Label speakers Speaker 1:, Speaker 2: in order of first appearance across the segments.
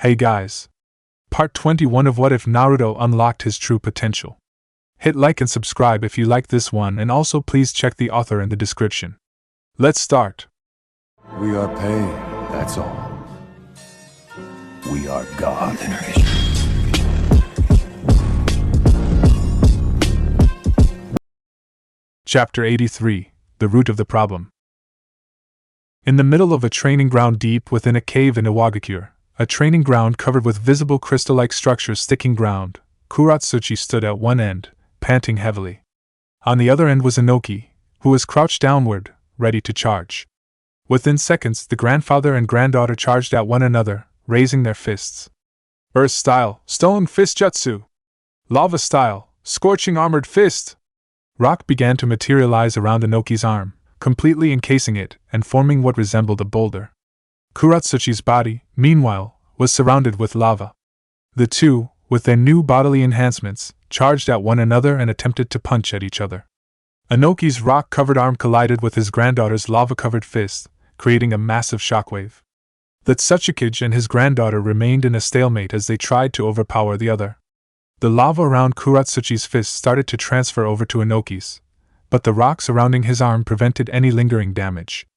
Speaker 1: Hey guys! Part 21 of What If Naruto Unlocked His True Potential. Hit like and subscribe if you like this one, and also please check the author in the description. Let's start.
Speaker 2: We are pain, that's all. We are God.
Speaker 1: Chapter 83, The Root of the Problem. In the middle of a training ground deep within a cave in Iwagakure, a training ground covered with visible crystal-like structures sticking ground, Kuratsuchi stood at one end, panting heavily. On the other end was Inoki, who was crouched downward, ready to charge. Within seconds, the grandfather and granddaughter charged at one another, raising their fists. Earth style, stone fist jutsu. Lava style, scorching armored fist. Rock began to materialize around Inoki's arm, completely encasing it and forming what resembled a boulder. Kuratsuchi's body, meanwhile, was surrounded with lava. The two, with their new bodily enhancements, charged at one another and attempted to punch at each other. Inoki's rock-covered arm collided with his granddaughter's lava-covered fist, creating a massive shockwave. The Tsuchikage and his granddaughter remained in a stalemate as they tried to overpower the other. The lava around Kuratsuchi's fist started to transfer over to Inoki's, but the rock surrounding his arm prevented any lingering damage.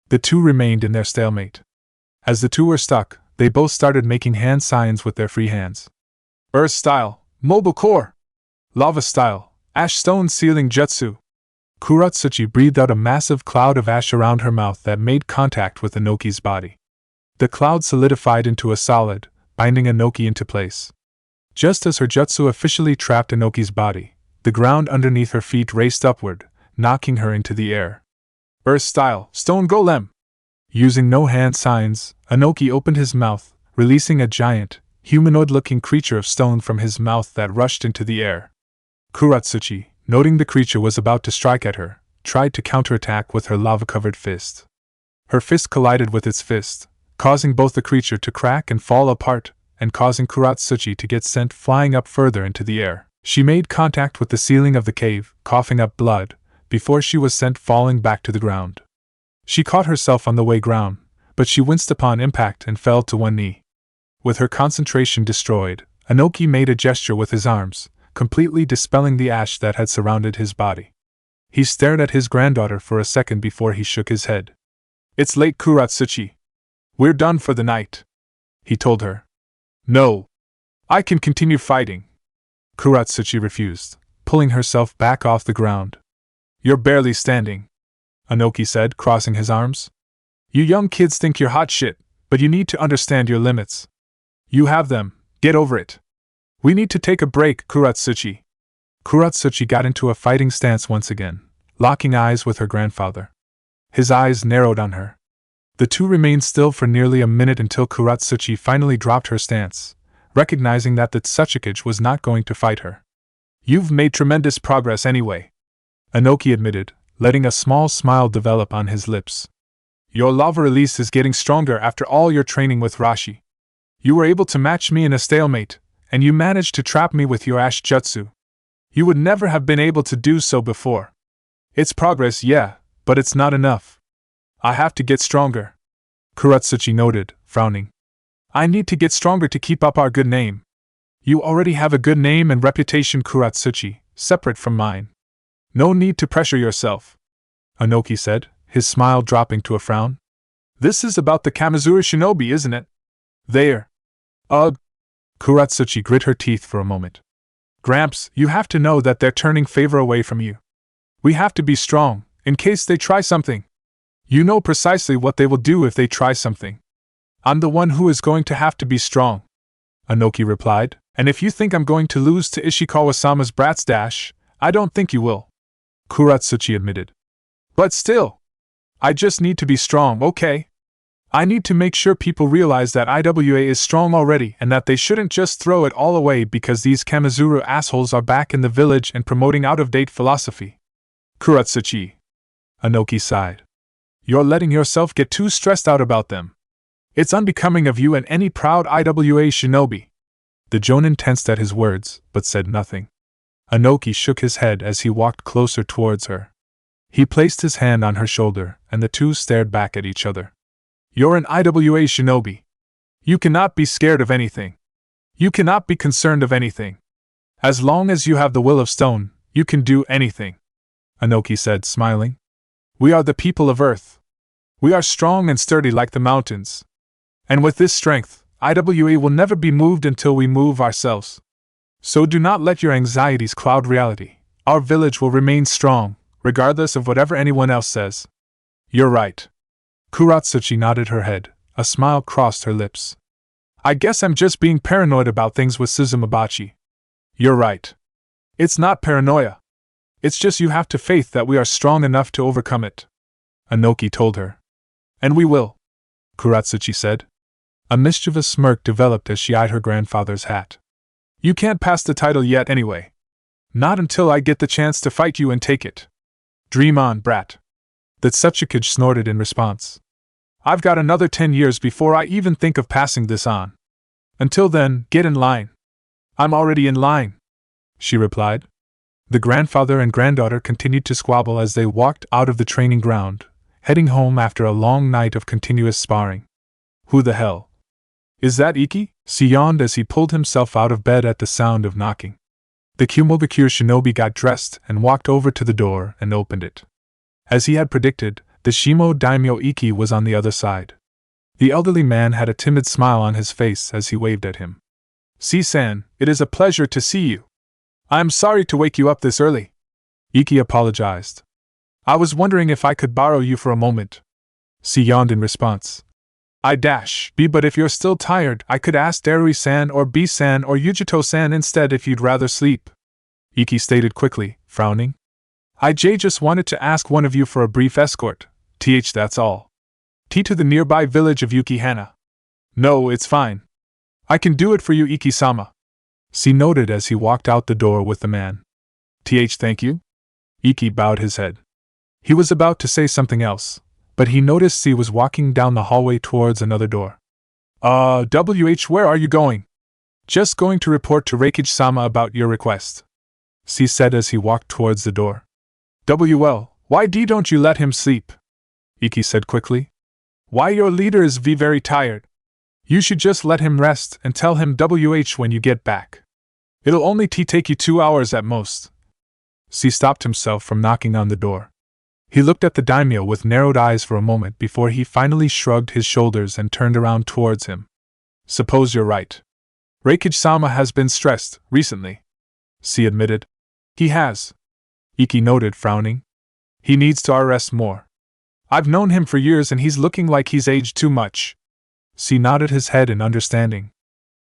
Speaker 1: The two remained in their stalemate. As the two were stuck, they both started making hand signs with their free hands. Earth style, mobile core. Lava style, ash stone sealing jutsu. Kuratsuchi breathed out a massive cloud of ash around her mouth that made contact with Inoki's body. The cloud solidified into a solid, binding Inoki into place. Just as her jutsu officially trapped Inoki's body, the ground underneath her feet raced upward, knocking her into the air. Earth style, stone golem. Using no hand signs, Inoki opened his mouth, releasing a giant, humanoid-looking creature of stone from his mouth that rushed into the air. Kuratsuchi, noting the creature was about to strike at her, tried to counterattack with her lava-covered fist. Her fist collided with its fist, causing both the creature to crack and fall apart, and causing Kuratsuchi to get sent flying up further into the air. She made contact with the ceiling of the cave, coughing up blood, before she was sent falling back to the ground. She caught herself on the way down, but she winced upon impact and fell to one knee. With her concentration destroyed, Inoki made a gesture with his arms, completely dispelling the ash that had surrounded his body. He stared at his granddaughter for a second before he shook his head. "It's late, Kuratsuchi. We're done for the night," he told her. "No. I can continue fighting." Kuratsuchi refused, pulling herself back off the ground. "You're barely standing," Inoki said, crossing his arms. "You young kids think you're hot shit, but you need to understand your limits. You have them, get over it. We need to take a break, Kuratsuchi." Kuratsuchi got into a fighting stance once again, locking eyes with her grandfather. His eyes narrowed on her. The two remained still for nearly a minute until Kuratsuchi finally dropped her stance, recognizing that the Tsuchikage was not going to fight her. "You've made tremendous progress anyway," Inoki admitted, letting a small smile develop on his lips. "Your lava release is getting stronger after all your training with Rashi. You were able to match me in a stalemate, and you managed to trap me with your ash jutsu. You would never have been able to do so before. It's progress, yeah, but it's not enough. I have to get stronger," Kuratsuchi noted, frowning. "I need to get stronger to keep up our good name." "You already have a good name and reputation, Kuratsuchi, separate from mine. No need to pressure yourself," Inoki said, his smile dropping to a frown. "This is about the Kamizura shinobi, isn't it?" "There." "Ugh." Kuratsuchi grit her teeth for a moment. "Gramps, you have to know that they're turning favor away from you. We have to be strong, in case they try something. You know precisely what they will do if they try something." "I'm the one who is going to have to be strong," Inoki replied, "and if you think I'm going to lose to Ishikawa-sama's Bratz Dash, I don't think you will," Kuratsuchi admitted. "But still, I just need to be strong, okay? I need to make sure people realize that IWA is strong already and that they shouldn't just throw it all away because these Kamizura assholes are back in the village and promoting out-of-date philosophy." "Kuratsuchi," Inoki sighed. "You're letting yourself get too stressed out about them. It's unbecoming of you and any proud IWA shinobi." The Jonin tensed at his words, but said nothing. Inoki shook his head as he walked closer towards her. He placed his hand on her shoulder, and the two stared back at each other. "You're an IWA shinobi. You cannot be scared of anything. You cannot be concerned of anything. As long as you have the will of stone, you can do anything, Anoki said, smiling. We are the people of Earth. We are strong and sturdy like the mountains. And with this strength, IWA will never be moved until we move ourselves. So do not let your anxieties cloud reality. Our village will remain strong, regardless of whatever anyone else says. You're right. Kuratsuchi nodded her head. A smile crossed her lips. I guess I'm just being paranoid about things with Suzumabachi. You're right. It's not paranoia. It's just you have to faith that we are strong enough to overcome it, Anoki told her. And we will, Kuratsuchi said. A mischievous smirk developed as she eyed her grandfather's hat. You can't pass the title yet anyway. Not until I get the chance to fight you and take it. Dream on, brat. The Tsuchikage snorted in response. I've got another 10 years before I even think of passing this on. Until then, get in line. I'm already in line, she replied. The grandfather and granddaughter continued to squabble as they walked out of the training ground, heading home after a long night of continuous sparring. Who the hell? Is that Iki? He yawned as he pulled himself out of bed at the sound of knocking. The Kumobakure shinobi got dressed and walked over to the door and opened it. As he had predicted, the Shimo daimyo Iki was on the other side. The elderly man had a timid smile on his face as he waved at him. "Si-san, it is a pleasure to see you. I am sorry to wake you up this early." Iki apologized. "I was wondering if I could borrow you for a moment." Si yawned in response. "I-be, but if you're still tired, I could ask Darui-san or B-san or Yujito-san instead if you'd rather sleep," Iki stated quickly, frowning. "I just wanted to ask one of you for a brief escort. That's all. To the nearby village of Yukihana." "No, it's fine. I can do it for you, Iki-sama," Si noted as he walked out the door with the man. Thank you?" Iki bowed his head. He was about to say something else, but he noticed Si was walking down the hallway towards another door. Where are you going?" "Just going to report to Raikage-sama about your request," Si said as he walked towards the door. "Well, why don't you let him sleep?" Iki said quickly. "Why, your leader is very tired. You should just let him rest and tell him when you get back. It'll only take you 2 hours at most." Si stopped himself from knocking on the door. He looked at the daimyo with narrowed eyes for a moment before he finally shrugged his shoulders and turned around towards him. "Suppose you're right. Raikage-sama has been stressed, recently," Si admitted. "He has," Iki noted, frowning. "He needs to rest more. I've known him for years and he's looking like he's aged too much." Si nodded his head in understanding.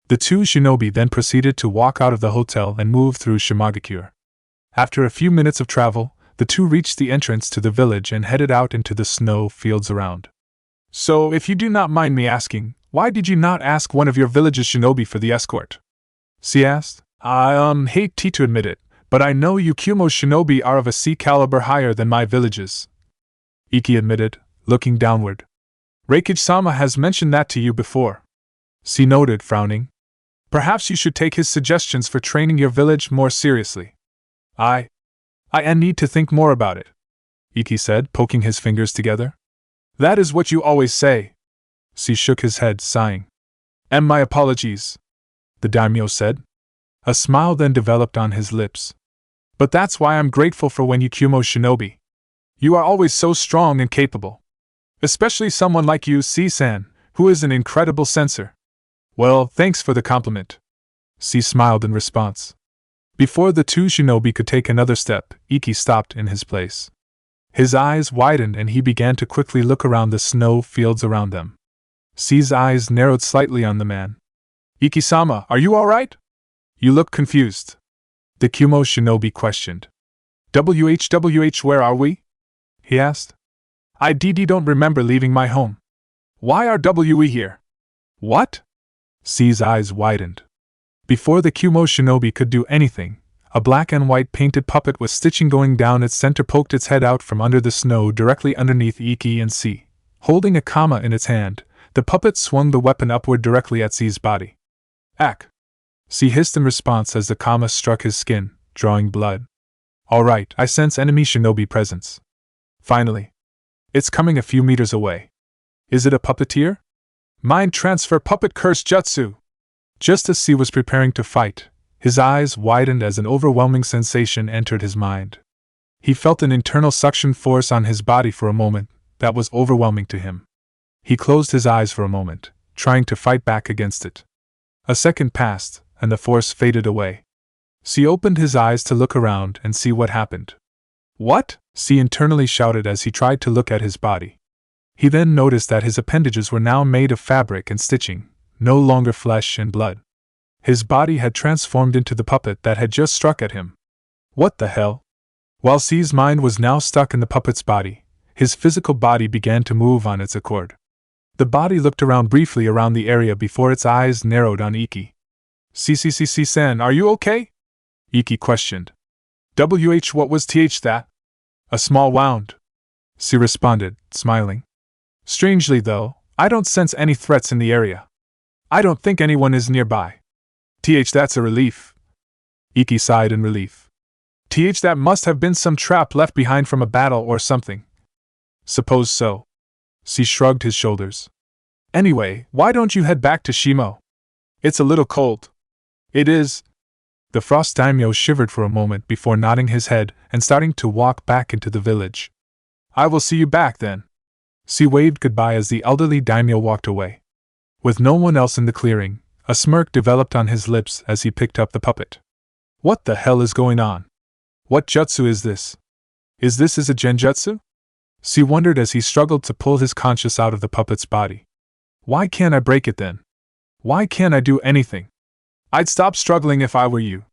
Speaker 1: The two shinobi then proceeded to walk out of the hotel and move through Shimagakure. After a few minutes of travel, the two reached the entrance to the village and headed out into the snow fields around. "So, if you do not mind me asking, why did you not ask one of your village's shinobi for the escort?" Si asked. "I hate to admit it, but I know you Kumo shinobi are of a C caliber higher than my villages," Iki admitted, looking downward. "Raikage-sama has mentioned that to you before," Si noted, frowning. "Perhaps you should take his suggestions for training your village more seriously." I need to think more about it," Iki said, poking his fingers together. "That is what you always say." Si shook his head, sighing. "And my apologies," the daimyo said. A smile then developed on his lips. "But that's why I'm grateful for when you Kumo shinobi. You are always so strong and capable. Especially someone like you, Si-san, who is an incredible censor." "Well, thanks for the compliment," Si smiled in response. Before the two shinobi could take another step, Iki stopped in his place. His eyes widened and he began to quickly look around the snow fields around them. Si's eyes narrowed slightly on the man. "Iki-sama, are you alright? You look confused," the Kumo shinobi questioned. Where are we?" he asked. "I don't remember leaving my home. Why are we here?" "What?" Si's eyes widened. Before the Kumo shinobi could do anything, a black and white painted puppet with stitching going down its center poked its head out from under the snow directly underneath Iki and Si. Holding a kama in its hand, the puppet swung the weapon upward directly at Si's body. "Ack!" Si hissed in response as the kama struck his skin, drawing blood. "Alright, I sense enemy shinobi presence. Finally. It's coming a few meters away. Is it a puppeteer?" Mind transfer puppet curse jutsu! Just as C was preparing to fight, his eyes widened as an overwhelming sensation entered his mind. He felt an internal suction force on his body for a moment that was overwhelming to him. He closed his eyes for a moment, trying to fight back against it. A second passed, and the force faded away. C opened his eyes to look around and see what happened. What? C internally shouted as he tried to look at his body. He then noticed that his appendages were now made of fabric and stitching, no longer flesh and blood. His body had transformed into the puppet that had just struck at him. What the hell? While C's mind was now stuck in the puppet's body, his physical body began to move on its accord. The body looked around briefly around the area before its eyes narrowed on Iki. "CCCC-san, are you okay?" Iki questioned. What was that?" "A small wound," C responded, smiling. "Strangely though, I don't sense any threats in the area. I don't think anyone is nearby." That's a relief." Iki sighed in relief. That must have been some trap left behind from a battle or something." "Suppose so." C shrugged his shoulders. "Anyway, why don't you head back to Shimo? It's a little cold." "It is." The Frost Daimyo shivered for a moment before nodding his head and starting to walk back into the village. "I will see you back then." C waved goodbye as the elderly daimyo walked away. With no one else in the clearing, a smirk developed on his lips as he picked up the puppet. What the hell is going on? What jutsu is this? Is a genjutsu? C wondered as he struggled to pull his conscience out of the puppet's body. Why can't I break it then? Why can't I do anything? I'd stop struggling if I were you.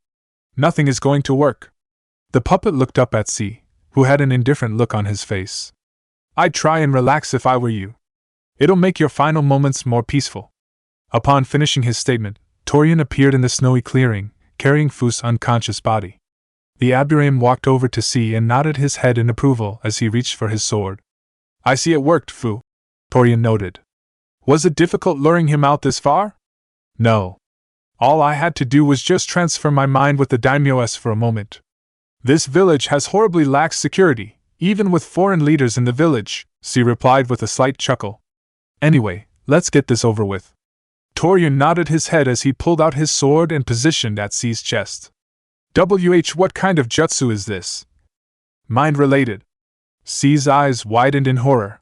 Speaker 1: Nothing is going to work. The puppet looked up at C, who had an indifferent look on his face. I'd try and relax if I were you. It'll make your final moments more peaceful. Upon finishing his statement, Torian appeared in the snowy clearing, carrying Fu's unconscious body. The Abdurrahim walked over to C and nodded his head in approval as he reached for his sword. I see it worked, Fu, Torian noted. Was it difficult luring him out this far? No. All I had to do was just transfer my mind with the daimyo-s for a moment. This village has horribly lax security, even with foreign leaders in the village, C replied with a slight chuckle. Anyway, let's get this over with. Torian nodded his head as he pulled out his sword and positioned at C's chest. What kind of jutsu is this? Mind-related. C's eyes widened in horror.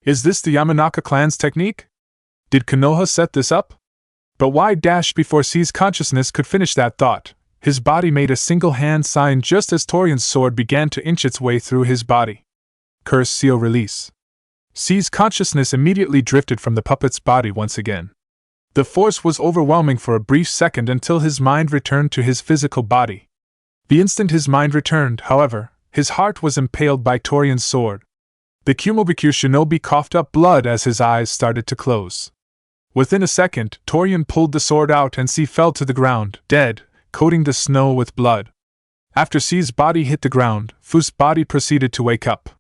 Speaker 1: Is this the Yamanaka clan's technique? Did Konoha set this up? But why before C's consciousness could finish that thought, his body made a single hand sign just as Torian's sword began to inch its way through his body. Curse seal release. C's consciousness immediately drifted from the puppet's body once again. The force was overwhelming for a brief second until his mind returned to his physical body. The instant his mind returned, however, his heart was impaled by Torian's sword. The Kumobikyu shinobi coughed up blood as his eyes started to close. Within a second, Torian pulled the sword out and C fell to the ground, dead, coating the snow with blood. After C's body hit the ground, Fu's body proceeded to wake up.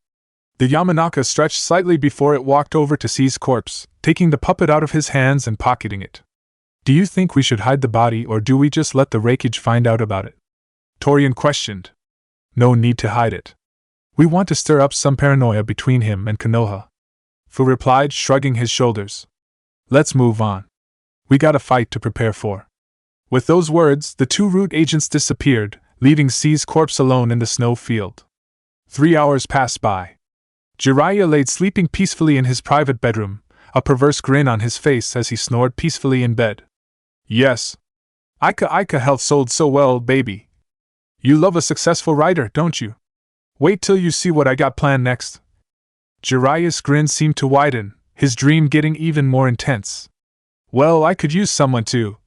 Speaker 1: The Yamanaka stretched slightly before it walked over to C's corpse, taking the puppet out of his hands and pocketing it. Do you think we should hide the body or do we just let the Raikage find out about it? Torian questioned. No need to hide it. We want to stir up some paranoia between him and Konoha. Fu replied, shrugging his shoulders. Let's move on. We got a fight to prepare for. With those words, the two root agents disappeared, leaving C's corpse alone in the snow field. 3 hours passed by. Jiraiya laid sleeping peacefully in his private bedroom, a perverse grin on his face as he snored peacefully in bed. Yes. Ika health sold so well, baby. You love a successful writer, don't you? Wait till you see what I got planned next. Jiraiya's grin seemed to widen, his dream getting even more intense. Well, I could use someone to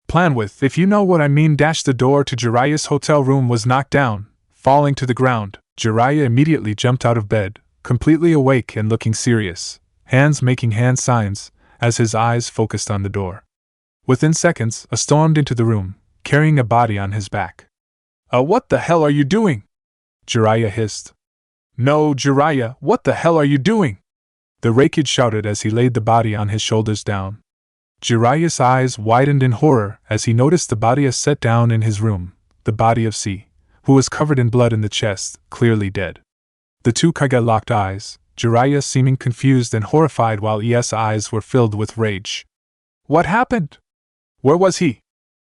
Speaker 1: plan with, if you know what I mean. The door to Jiraiya's hotel room was knocked down, falling to the ground. Jiraiya immediately jumped out of bed, completely awake and looking serious, hands making hand signs, as his eyes focused on the door. Within seconds, stormed into the room, carrying a body on his back. What the hell are you doing? Jiraiya hissed. No, Jiraiya, what the hell are you doing? The Raikage shouted as he laid the body on his shoulders down. Jiraiya's eyes widened in horror as he noticed the body set down in his room, the body of C, who was covered in blood in the chest, clearly dead. The two Kage locked eyes, Jiraiya seeming confused and horrified while I's eyes were filled with rage. What happened? Where was he?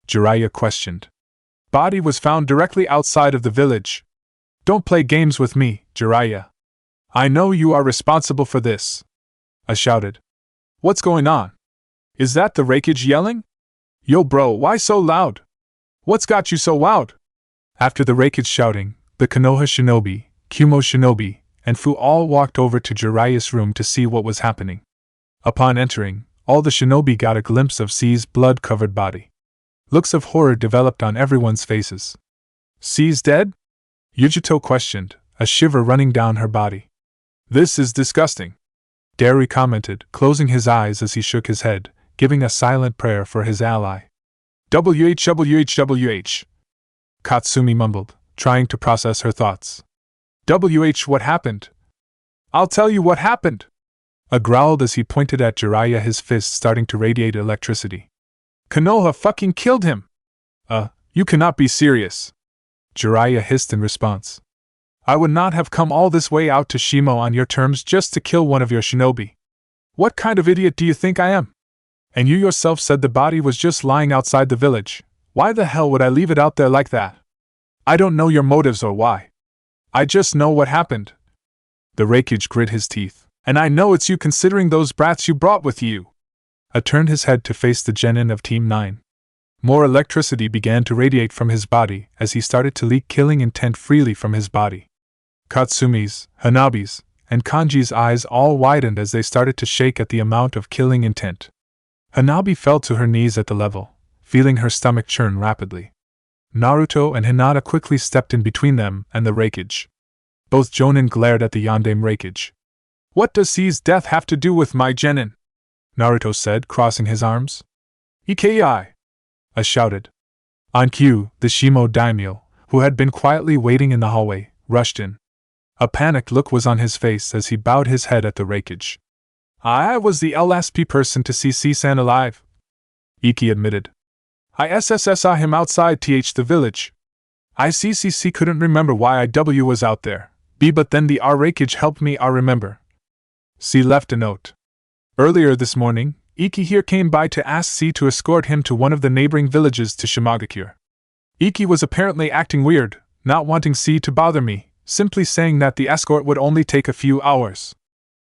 Speaker 1: Jiraiya questioned. Body was found directly outside of the village. Don't play games with me, Jiraiya. I know you are responsible for this. I shouted. What's going on? Is that the Raikage yelling? Yo bro, why so loud? What's got you so wowed? After the Raikage shouting, the Konoha shinobi, Kumo shinobi, and Fu all walked over to Jiraiya's room to see what was happening. Upon entering, all the shinobi got a glimpse of C's blood-covered body. Looks of horror developed on everyone's faces. C's dead? Yujito questioned, a shiver running down her body. This is disgusting. Derry commented, closing his eyes as he shook his head, giving a silent prayer for his ally. WH. Katsumi mumbled, trying to process her thoughts. What happened? I'll tell you what happened! A growled as he pointed at Jiraiya, his fist starting to radiate electricity. Konoha fucking killed him! You cannot be serious. Jiraiya hissed in response. I would not have come all this way out to Shimo on your terms just to kill one of your shinobi. What kind of idiot do you think I am? And you yourself said the body was just lying outside the village. Why the hell would I leave it out there like that? I don't know your motives or why. I just know what happened. The Raikage grit his teeth. And I know it's you considering those brats you brought with you. I turned his head to face the genin of Team 9. More electricity began to radiate from his body as he started to leak killing intent freely from his body. Katsumi's, Hanabi's, and Kanji's eyes all widened as they started to shake at the amount of killing intent. Hanabi fell to her knees at the level, feeling her stomach churn rapidly. Naruto and Hinata quickly stepped in between them and the Raikage. Both Jonin glared at the Yondaime Raikage. What does C's death have to do with my genin? Naruto said, crossing his arms. Ikai! I shouted. On cue, the Shimo daimyo, who had been quietly waiting in the hallway, rushed in. A panicked look was on his face as he bowed his head at the Raikage. I was the last person to see C-san alive, Iki admitted. I saw him outside the village. CCC couldn't remember why IW was out there. But then the Raikage helped me remember. C left a note. Earlier this morning, Iki here came by to ask C to escort him to one of the neighboring villages to Shimagakure. Iki was apparently acting weird, not wanting C to bother me, simply saying that the escort would only take a few hours.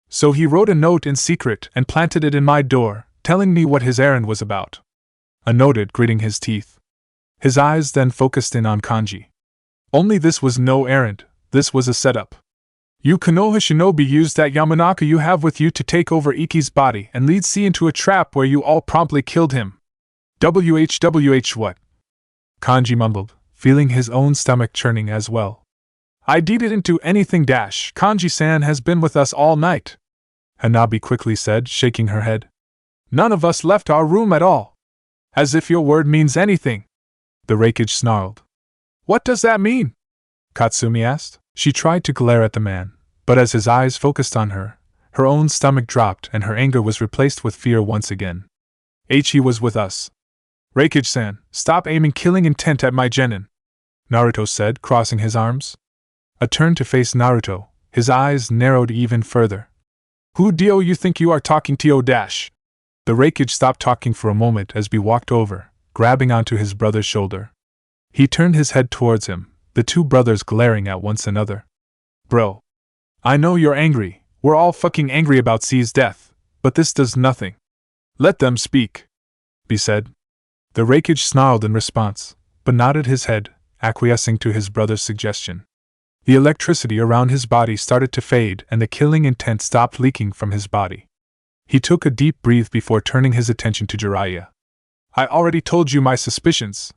Speaker 1: So he wrote a note in secret and planted it in my door, telling me what his errand was about. I noted, gritting his teeth. His eyes then focused in on Kanji. Only this was no errand, this was a setup. You Konoha shinobi used that Yamanaka you have with you to take over Iki's body and lead C into a trap where you all promptly killed him. WH what? Kanji mumbled, feeling his own stomach churning as well. I didn't do anything. Kanji-san has been with us all night, Hanabi quickly said, shaking her head. None of us left our room at all. As if your word means anything. The Raikage snarled. What does that mean? Katsumi asked. She tried to glare at the man, but as his eyes focused on her, her own stomach dropped and her anger was replaced with fear once again. He was with us. Raikage-san, stop aiming killing intent at my genin, Naruto said, crossing his arms. I turned to face Naruto, his eyes narrowed even further. Who do you think you are talking to? The Raikage stopped talking for a moment as we walked over, grabbing onto his brother's shoulder. He turned his head towards him, the two brothers glaring at one another. Bro. I know you're angry, we're all fucking angry about C's death, but this does nothing. Let them speak, B said. The Raikage snarled in response, but nodded his head, acquiescing to his brother's suggestion. The electricity around his body started to fade and the killing intent stopped leaking from his body. He took a deep breath before turning his attention to Jiraiya. I already told you my suspicions.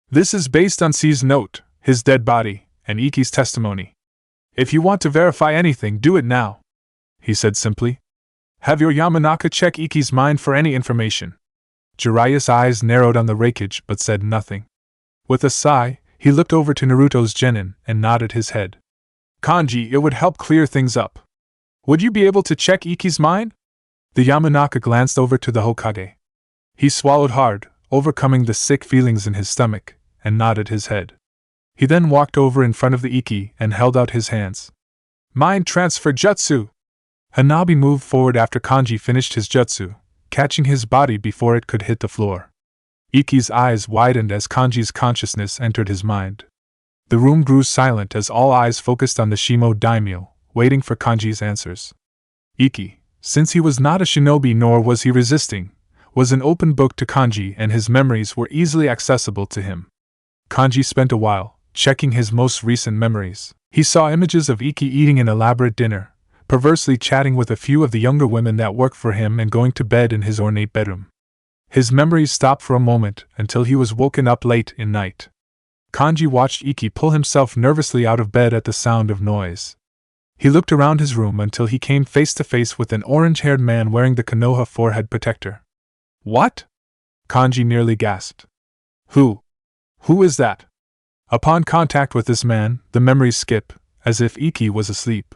Speaker 1: This is based on C's note, his dead body, and Iki's testimony. If you want to verify anything, do it now, he said simply. Have your Yamanaka check Iki's mind for any information. Jiraiya's eyes narrowed on the Raikage but said nothing. With a sigh, he looked over to Naruto's genin and nodded his head. Kanji, it would help clear things up. Would you be able to check Iki's mind? The Yamanaka glanced over to the Hokage. He swallowed hard, overcoming the sick feelings in his stomach, and nodded his head. He then walked over in front of the Iki and held out his hands. Mind transfer jutsu! Hanabi moved forward after Kanji finished his jutsu, catching his body before it could hit the floor. Iki's eyes widened as Kanji's consciousness entered his mind. The room grew silent as all eyes focused on the Shimo daimyo, waiting for Kanji's answers. Iki, since he was not a shinobi nor was he resisting, was an open book to Kanji and his memories were easily accessible to him. Kanji spent a while, checking his most recent memories. He saw images of Iki eating an elaborate dinner, perversely chatting with a few of the younger women that worked for him and going to bed in his ornate bedroom. His memories stopped for a moment until he was woken up late in night. Kanji watched Iki pull himself nervously out of bed at the sound of noise. He looked around his room until he came face to face with an orange-haired man wearing the Konoha forehead protector. What? Kanji nearly gasped. Who is that? Upon contact with this man, the memories skip, as if Iki was asleep.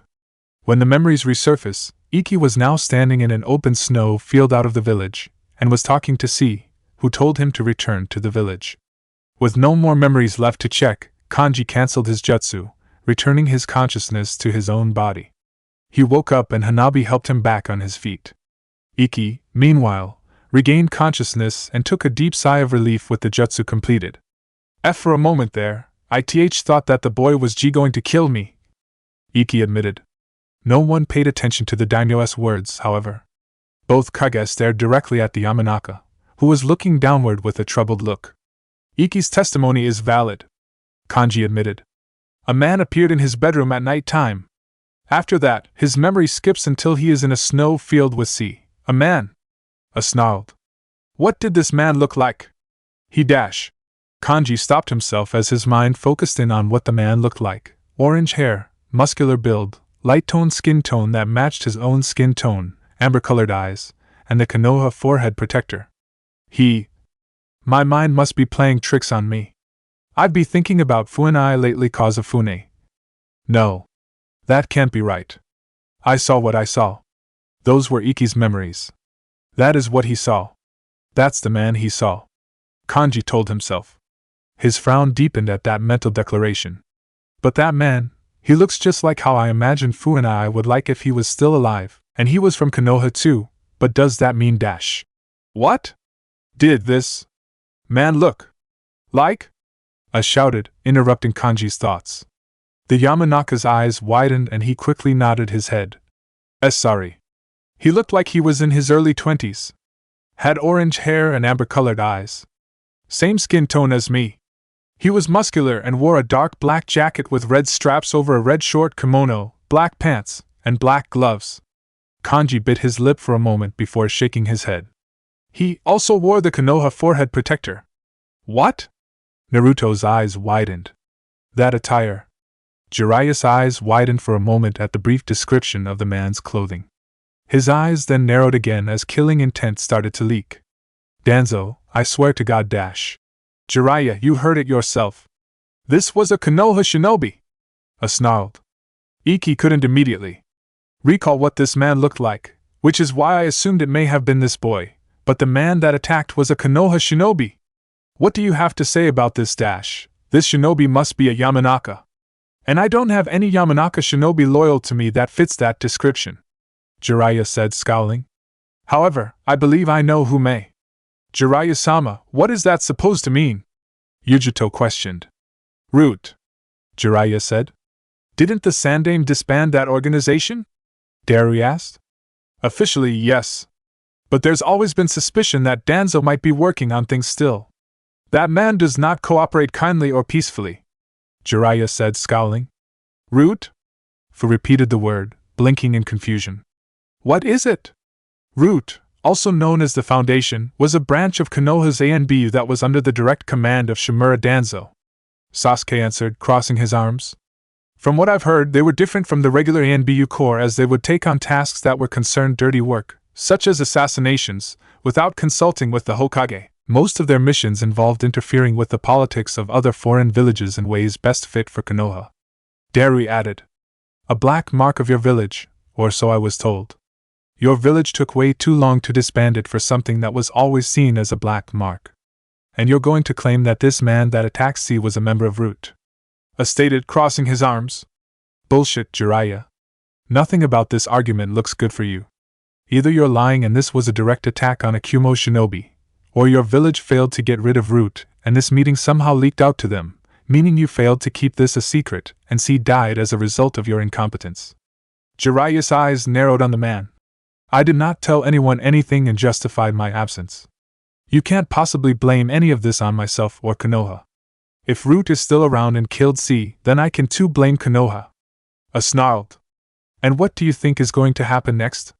Speaker 1: When the memories resurface, Iki was now standing in an open snow field out of the village, and was talking to C, who told him to return to the village. With no more memories left to check, Kanji cancelled his jutsu, returning his consciousness to his own body. He woke up and Hanabi helped him back on his feet. Iki, meanwhile, regained consciousness and took a deep sigh of relief with the jutsu completed. For a moment there, I thought that the boy was going to kill me, Iki admitted. No one paid attention to the daimyo's words, however. Both Kage stared directly at the Yamanaka, who was looking downward with a troubled look. Iki's testimony is valid, Kanji admitted. A man appeared in his bedroom at night time. After that, his memory skips until he is in a snow field with C. A man. A snarled. What did this man look like? He dash. Kanji stopped himself as his mind focused in on what the man looked like. Orange hair, muscular build, light-toned skin tone that matched his own skin tone, amber-colored eyes, and the Konoha forehead protector. My mind must be playing tricks on me. I'd be thinking about Fuinai lately cause of Fune. No. That can't be right. I saw what I saw. Those were Iki's memories. That is what he saw. That's the man he saw. Kanji told himself. His frown deepened at that mental declaration. But that man, he looks just like how I imagined Fuinai would like if he was still alive, and he was from Konoha too, but does that mean dash? What? Did this man look like? I shouted, interrupting Kanji's thoughts. The Yamanaka's eyes widened and he quickly nodded his head. Sorry. He looked like he was in his early 20s. Had orange hair and amber-colored eyes. Same skin tone as me. He was muscular and wore a dark black jacket with red straps over a red short kimono, black pants, and black gloves. Kanji bit his lip for a moment before shaking his head. He also wore the Konoha forehead protector. What? Naruto's eyes widened. That attire. Jiraiya's eyes widened for a moment at the brief description of the man's clothing. His eyes then narrowed again as killing intent started to leak. Danzo, I swear to God dash. Jiraiya, you heard it yourself. This was a Konoha shinobi. A snarled. Iki couldn't immediately recall what this man looked like, which is why I assumed it may have been this boy, but the man that attacked was a Konoha shinobi. What do you have to say about this dash? This shinobi must be a Yamanaka. And I don't have any Yamanaka shinobi loyal to me that fits that description, Jiraiya said, scowling. However, I believe I know who may. Jiraiya-sama, what is that supposed to mean? Yujito questioned. Root, Jiraiya said. Didn't the Sandame disband that organization? Darui asked. Officially, yes. But there's always been suspicion that Danzo might be working on things still. That man does not cooperate kindly or peacefully, Jiraiya said, scowling. Root? Fu repeated the word, blinking in confusion. What is it? Root, also known as the Foundation, was a branch of Konoha's ANBU that was under the direct command of Shimura Danzo. Sasuke answered, crossing his arms. From what I've heard, they were different from the regular ANBU Corps as they would take on tasks that were concerned dirty work, such as assassinations, without consulting with the Hokage. Most of their missions involved interfering with the politics of other foreign villages in ways best fit for Konoha. Darui added. A black mark of your village, or so I was told. Your village took way too long to disband it for something that was always seen as a black mark. And you're going to claim that this man that attacked C was a member of Root? Stated, crossing his arms. Bullshit, Jiraiya. Nothing about this argument looks good for you. Either you're lying and this was a direct attack on a Kumo shinobi, or your village failed to get rid of Root and this meeting somehow leaked out to them, meaning you failed to keep this a secret and C died as a result of your incompetence. Jiraiya's eyes narrowed on the man. I did not tell anyone anything and justified my absence. You can't possibly blame any of this on myself or Konoha. If Root is still around and killed C, then I can too blame Konoha. A snarled. And what do you think is going to happen next?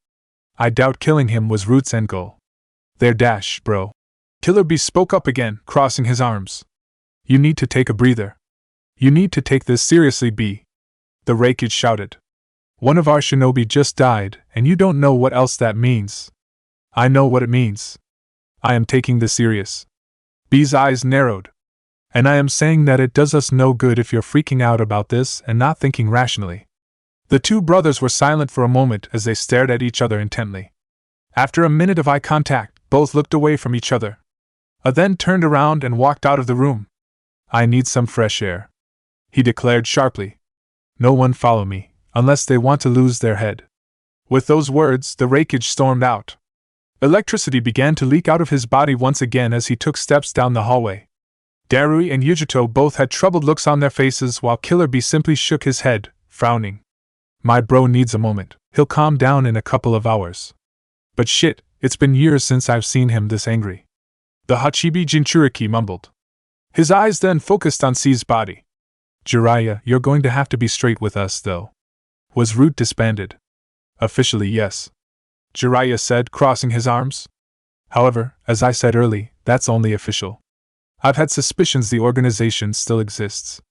Speaker 1: I doubt killing him was Root's end goal. There dash, bro. Killer Bee spoke up again, crossing his arms. You need to take a breather. You need to take this seriously, B. The Raikage shouted. One of our shinobi just died, and you don't know what else that means. I know what it means. I am taking this serious. B's eyes narrowed. And I am saying that it does us no good if you're freaking out about this and not thinking rationally. The two brothers were silent for a moment as they stared at each other intently. After a minute of eye contact, both looked away from each other. A then turned around and walked out of the room. I need some fresh air, he declared sharply. No one follow me, unless they want to lose their head. With those words, the Raikage stormed out. Electricity began to leak out of his body once again as he took steps down the hallway. Darui and Yujito both had troubled looks on their faces while Killer Bee simply shook his head, frowning. My bro needs a moment, he'll calm down in a couple of hours. But shit, it's been years since I've seen him this angry. The Hachibi Jinchuriki mumbled. His eyes then focused on C's body. Jiraiya, you're going to have to be straight with us though. Was Root disbanded? Officially yes. Jiraiya said, crossing his arms. However, as I said early, that's only official. I've had suspicions the organization still exists.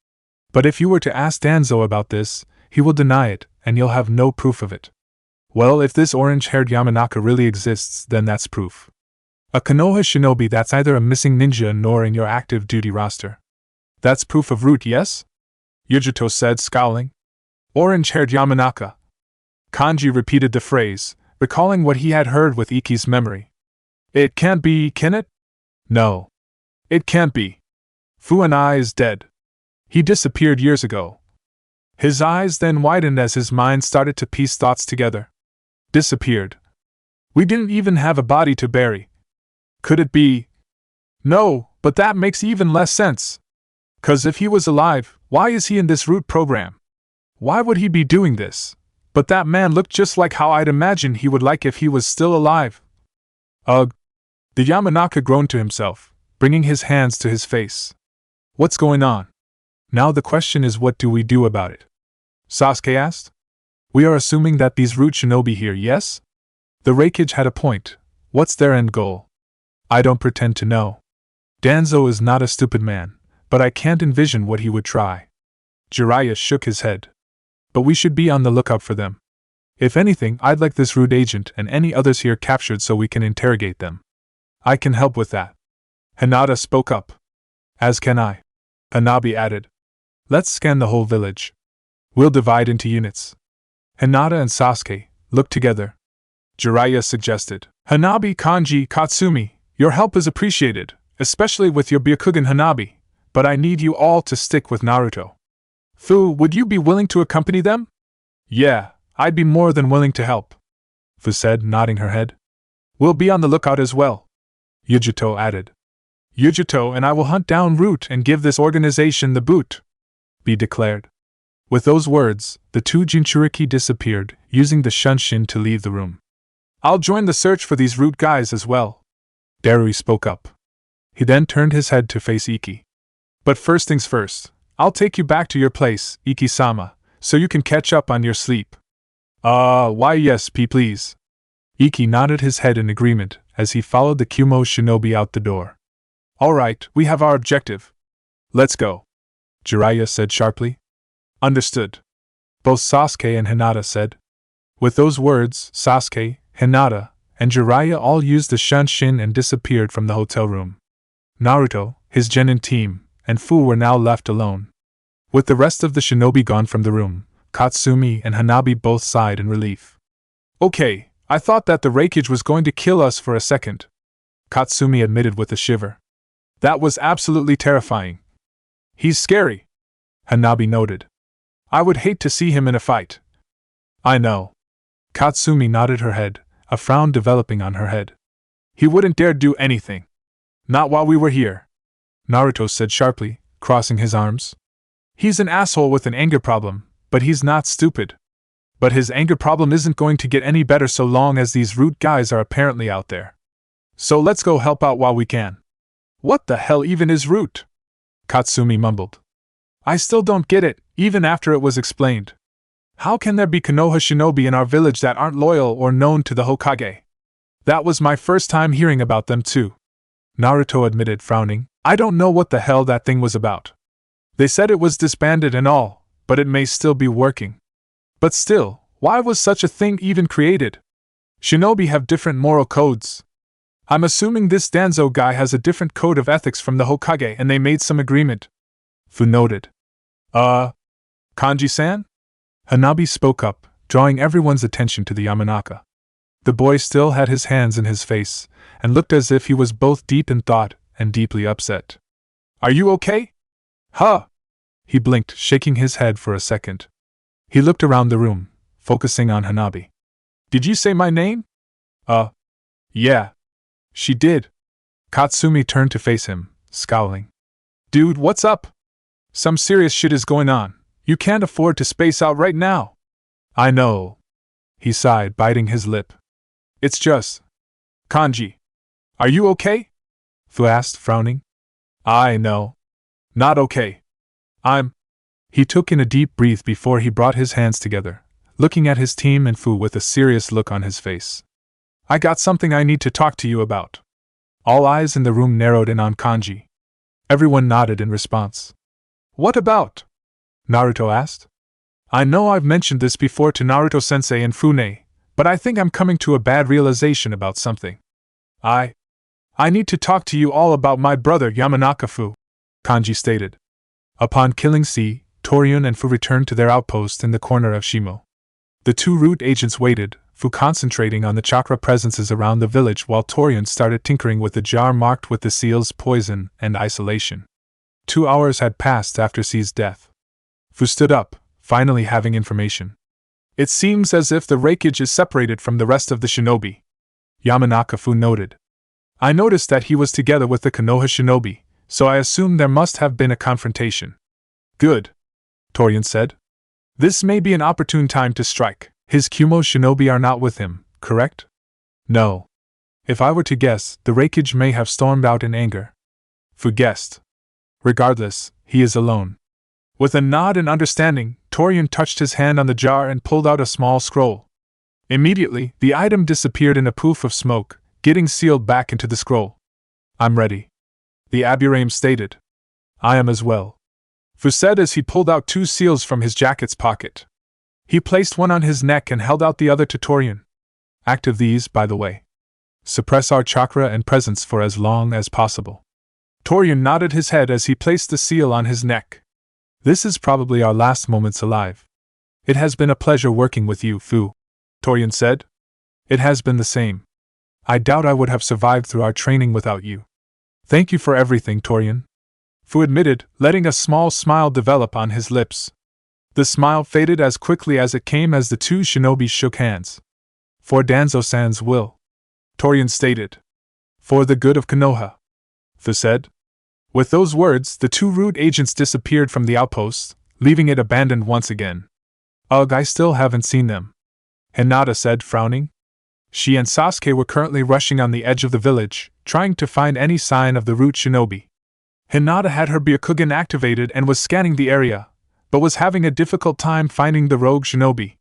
Speaker 1: But if you were to ask Danzo about this, he will deny it, and you'll have no proof of it. Well, if this orange-haired Yamanaka really exists, then that's proof. A Konoha shinobi that's either a missing ninja nor in your active duty roster. That's proof of Root, yes? Yujito said, scowling. Orange-haired Yamanaka. Kanji repeated the phrase, recalling what he had heard with Iki's memory. It can't be, can it? No. It can't be. Fuanai is dead. He disappeared years ago. His eyes then widened as his mind started to piece thoughts together. Disappeared. We didn't even have a body to bury. Could it be? No, but that makes even less sense. 'Cause if he was alive, why is he in this Root program? Why would he be doing this? But that man looked just like how I'd imagine he would like if he was still alive. Ugh. The Yamanaka groaned to himself, bringing his hands to his face. What's going on? Now the question is, what do we do about it? Sasuke asked. We are assuming that these Root shinobi here, yes? The Raikage had a point. What's their end goal? I don't pretend to know. Danzo is not a stupid man, but I can't envision what he would try. Jiraiya shook his head. But we should be on the lookout for them. If anything, I'd like this Root agent and any others here captured so we can interrogate them. I can help with that. Hinata spoke up. As can I. Hanabi added. Let's scan the whole village. We'll divide into units. Hinata and Sasuke looked together. Jiraiya suggested. Hanabi, Kanji, Katsumi, your help is appreciated, especially with your Byakugan Hanabi, but I need you all to stick with Naruto. Fu, would you be willing to accompany them? Yeah, I'd be more than willing to help, Fu said, nodding her head. We'll be on the lookout as well, Yujito added. Yujito and I will hunt down Root and give this organization the boot, B declared. With those words, the two Jinchuriki disappeared, using the Shunshin to leave the room. I'll join the search for these Root guys as well, Darui spoke up. He then turned his head to face Iki. But first things first, I'll take you back to your place, Iki-sama, so you can catch up on your sleep. Why yes, please. Iki nodded his head in agreement as he followed the Kumo shinobi out the door. Alright, we have our objective. Let's go, Jiraiya said sharply. Understood. Both Sasuke and Hinata said. With those words, Sasuke, Hinata, and Jiraiya all used the Shunshin and disappeared from the hotel room. Naruto, his genin team, and Fu were now left alone. With the rest of the shinobi gone from the room, Katsumi and Hanabi both sighed in relief. Okay, I thought that the Raikage was going to kill us for a second, Katsumi admitted with a shiver. That was absolutely terrifying. He's scary, Hanabi noted. I would hate to see him in a fight. I know. Katsumi nodded her head, a frown developing on her head. He wouldn't dare do anything. Not while we were here, Naruto said sharply, crossing his arms. He's an asshole with an anger problem, but he's not stupid. But his anger problem isn't going to get any better so long as these root guys are apparently out there. So let's go help out while we can. What the hell even is root? Katsumi mumbled. I still don't get it, even after it was explained. How can there be Konoha shinobi in our village that aren't loyal or known to the Hokage? That was my first time hearing about them too. Naruto admitted, frowning. I don't know what the hell that thing was about. They said it was disbanded and all, but it may still be working. But still, why was such a thing even created? Shinobi have different moral codes. I'm assuming this Danzo guy has a different code of ethics from the Hokage and they made some agreement. Fu noted. Kanji-san? Hanabi spoke up, drawing everyone's attention to the Yamanaka. The boy still had his hands in his face, and looked as if he was both deep in thought and deeply upset. Are you okay? Huh? He blinked, shaking his head for a second. He looked around the room, focusing on Hanabi. Did you say my name? Yeah. She did. Katsumi turned to face him, scowling. Dude, what's up? Some serious shit is going on. You can't afford to space out right now. I know. He sighed, biting his lip. It's just... Kanji. Are you okay? Fu asked, frowning. I know. Not okay. He took in a deep breath before he brought his hands together, looking at his team and Fu with a serious look on his face. I got something I need to talk to you about. All eyes in the room narrowed in on Kanji. Everyone nodded in response. What about? Naruto asked. I know I've mentioned this before to Naruto-sensei and Fune, but I think I'm coming to a bad realization about something. I need to talk to you all about my brother Yamanaka-fu, Kanji stated. Upon killing C, Torian and Fu returned to their outpost in the corner of Shimo. The two root agents waited, Fu concentrating on the chakra presences around the village while Torian started tinkering with the jar marked with the seals poison and isolation. 2 hours had passed after C's death. Fu stood up, finally having information. It seems as if the Raikage is separated from the rest of the shinobi. Yamanaka-fu noted. I noticed that he was together with the Konoha shinobi, so I assume there must have been a confrontation. Good, Torian said. This may be an opportune time to strike. His Kumo shinobi are not with him, correct? No. If I were to guess, the Raikage may have stormed out in anger. Fu guessed. Regardless, he is alone. With a nod and understanding, Torian touched his hand on the jar and pulled out a small scroll. Immediately, the item disappeared in a poof of smoke, getting sealed back into the scroll. I'm ready, the Aburame stated. I am as well, Fu said as he pulled out 2 seals from his jacket's pocket. He placed one on his neck and held out the other to Torian. Active these, by the way. Suppress our chakra and presence for as long as possible. Torian nodded his head as he placed the seal on his neck. This is probably our last moments alive. It has been a pleasure working with you, Fu, Torian said. It has been the same. I doubt I would have survived through our training without you. Thank you for everything, Torian, Fu admitted, letting a small smile develop on his lips. The smile faded as quickly as it came as the 2 shinobi shook hands. For Danzo-san's will, Torian stated. For the good of Konoha, Fu said. With those words, the 2 root agents disappeared from the outpost, leaving it abandoned once again. Ugh, I still haven't seen them, Hinata said, frowning. She and Sasuke were currently rushing on the edge of the village, trying to find any sign of the root shinobi. Hinata had her Byakugan activated and was scanning the area, but was having a difficult time finding the rogue shinobi.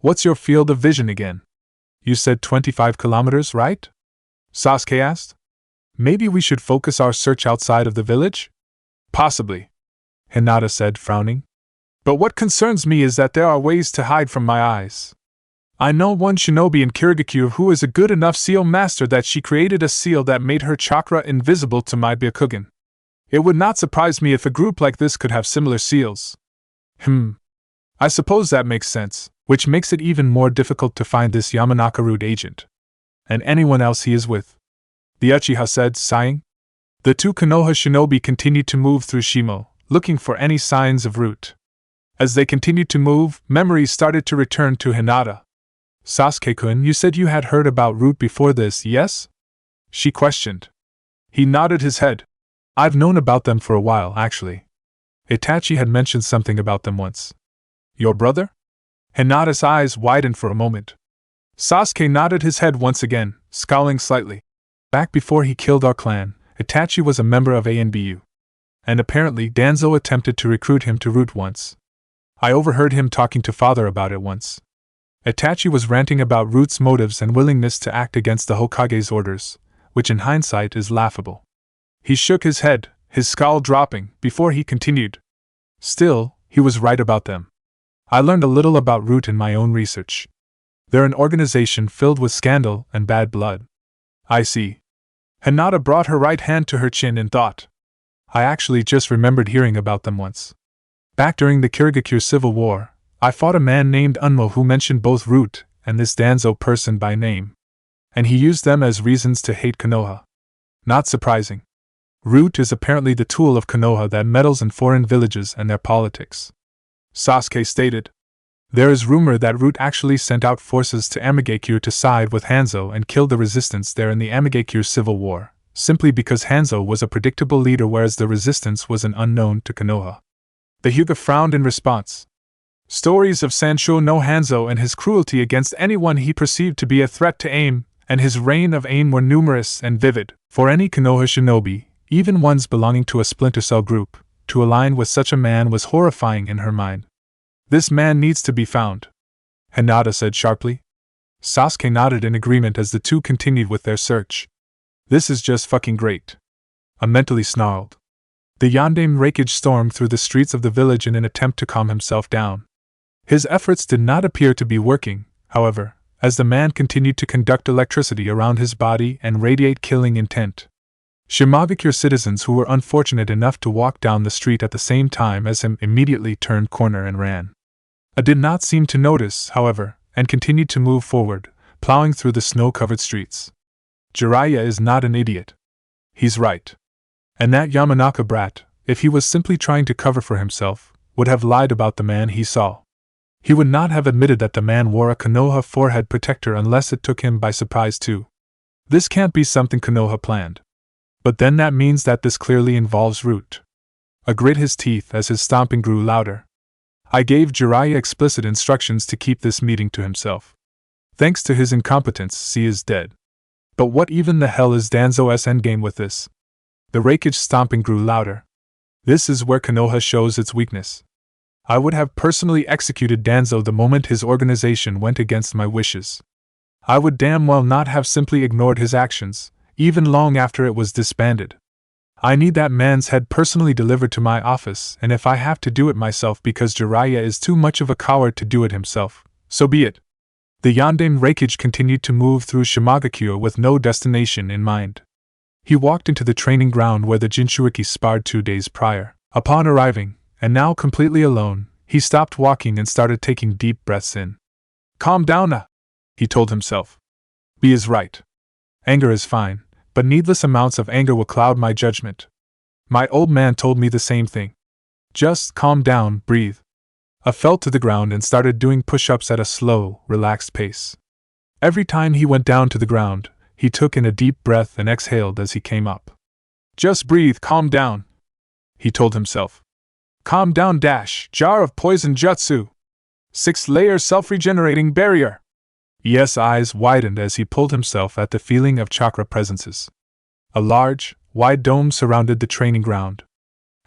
Speaker 1: What's your field of vision again? You said 25 kilometers, right? Sasuke asked. Maybe we should focus our search outside of the village? Possibly, Hinata said, frowning. But what concerns me is that there are ways to hide from my eyes. I know one shinobi in Kirigakure who is a good enough seal master that she created a seal that made her chakra invisible to my Byakugan. It would not surprise me if a group like this could have similar seals. I suppose that makes sense, which makes it even more difficult to find this Yamanaka root agent. And anyone else he is with, the Uchiha said, sighing. The 2 Konoha shinobi continued to move through Shimo, looking for any signs of root. As they continued to move, memories started to return to Hinata. Sasuke-kun, you said you had heard about Root before this, yes? She questioned. He nodded his head. I've known about them for a while, actually. Itachi had mentioned something about them once. Your brother? Hinata's eyes widened for a moment. Sasuke nodded his head once again, scowling slightly. Back before he killed our clan, Itachi was a member of ANBU. And apparently Danzo attempted to recruit him to Root once. I overheard him talking to father about it once. Itachi was ranting about Root's motives and willingness to act against the Hokage's orders, which in hindsight is laughable. He shook his head, his scowl dropping, before he continued. Still, he was right about them. I learned a little about Root in my own research. They're an organization filled with scandal and bad blood. I see. Hinata brought her right hand to her chin in thought. I actually just remembered hearing about them once. Back during the Kirigakure Civil War, I fought a man named Unmo who mentioned both Root and this Danzo person by name. And he used them as reasons to hate Konoha. Not surprising. Root is apparently the tool of Konoha that meddles in foreign villages and their politics. Sasuke stated. There is rumor that Root actually sent out forces to Amigakure to side with Hanzo and killed the resistance there in the Amigakure Civil War, simply because Hanzo was a predictable leader whereas the resistance was an unknown to Konoha. The Hyuga frowned in response. Stories of Sancho no Hanzo and his cruelty against anyone he perceived to be a threat to AIM, and his reign of AIM were numerous and vivid. For any Konoha shinobi, even ones belonging to a splinter cell group, to align with such a man was horrifying in her mind. This man needs to be found, Hinata said sharply. Sasuke nodded in agreement as the two continued with their search. This is just fucking great. I mentally snarled. The Yondaime Raikage stormed through the streets of the village in an attempt to calm himself down. His efforts did not appear to be working, however, as the man continued to conduct electricity around his body and radiate killing intent. Shimagakure citizens who were unfortunate enough to walk down the street at the same time as him immediately turned corner and ran. I did not seem to notice, however, and continued to move forward, plowing through the snow-covered streets. Jiraiya is not an idiot. He's right. And that Yamanaka brat, if he was simply trying to cover for himself, would have lied about the man he saw. He would not have admitted that the man wore a Konoha forehead protector unless it took him by surprise too. This can't be something Konoha planned. But then that means that this clearly involves Root. I grit his teeth as his stomping grew louder. I gave Jiraiya explicit instructions to keep this meeting to himself. Thanks to his incompetence, he is dead. But what even the hell is Danzo's endgame with this? The Raikage stomping grew louder. This is where Konoha shows its weakness. I would have personally executed Danzo the moment his organization went against my wishes. I would damn well not have simply ignored his actions, even long after it was disbanded. I need that man's head personally delivered to my office, and if I have to do it myself because Jiraiya is too much of a coward to do it himself, so be it. The Yondaime Raikage continued to move through Shimagakure with no destination in mind. He walked into the training ground where the Jinchuriki sparred 2 days prior. Upon arriving, and now completely alone, he stopped walking and started taking deep breaths in. Calm down, he told himself. B is right. Anger is fine, but needless amounts of anger will cloud my judgment. My old man told me the same thing. Just calm down, breathe. I fell to the ground and started doing push-ups at a slow, relaxed pace. Every time he went down to the ground, he took in a deep breath and exhaled as he came up. Just breathe, calm down, he told himself. Calm down dash, jar of poison jutsu. 6-layer self-regenerating barrier. Yes, eyes widened as he pulled himself at the feeling of chakra presences. A large, wide dome surrounded the training ground.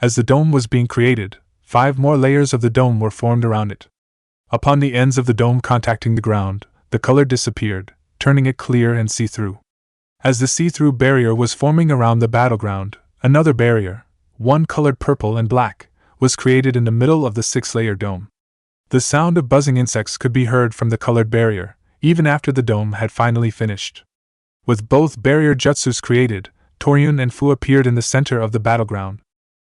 Speaker 1: As the dome was being created, 5 more layers of the dome were formed around it. Upon the ends of the dome contacting the ground, the color disappeared, turning it clear and see-through. As the see-through barrier was forming around the battleground, another barrier, one colored purple and black, was created in the middle of the 6-layer dome. The sound of buzzing insects could be heard from the colored barrier, even after the dome had finally finished. With both barrier jutsus created, Toryun and Fu appeared in the center of the battleground.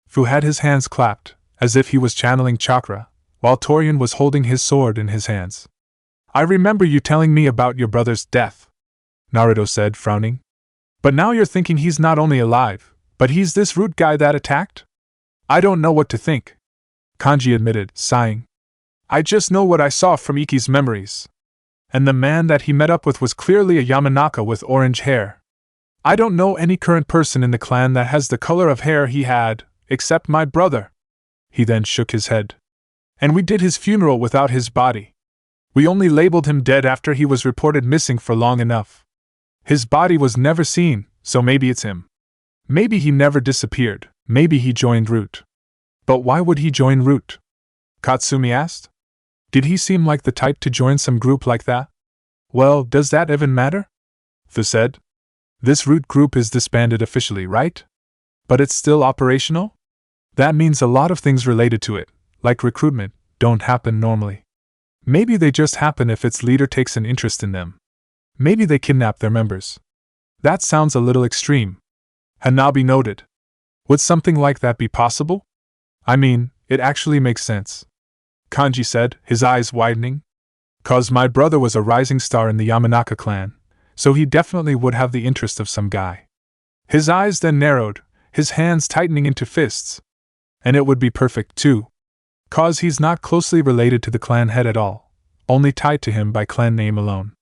Speaker 1: Fu had his hands clapped, as if he was channeling chakra, while Toryun was holding his sword in his hands. I remember you telling me about your brother's death, Naruto said, frowning. But now you're thinking he's not only alive, but he's this Root guy that attacked? I don't know what to think. Kanji admitted, sighing. I just know what I saw from Iki's memories. And the man that he met up with was clearly a Yamanaka with orange hair. I don't know any current person in the clan that has the color of hair he had, except my brother. He then shook his head. And we did his funeral without his body. We only labeled him dead after he was reported missing for long enough. His body was never seen, so maybe it's him. Maybe he never disappeared, maybe he joined Root. But why would he join Root? Katsumi asked. Did he seem like the type to join some group like that? Well, does that even matter? Fu said. This Root group is disbanded officially, right? But it's still operational? That means a lot of things related to it, like recruitment, don't happen normally. Maybe they just happen if its leader takes an interest in them. Maybe they kidnap their members. That sounds a little extreme. Hanabi noted. Would something like that be possible? I mean, it actually makes sense. Kanji said, his eyes widening. 'Cause my brother was a rising star in the Yamanaka clan, so he definitely would have the interest of some guy. His eyes then narrowed, his hands tightening into fists. And it would be perfect, too. 'Cause he's not closely related to the clan head at all, only tied to him by clan name alone.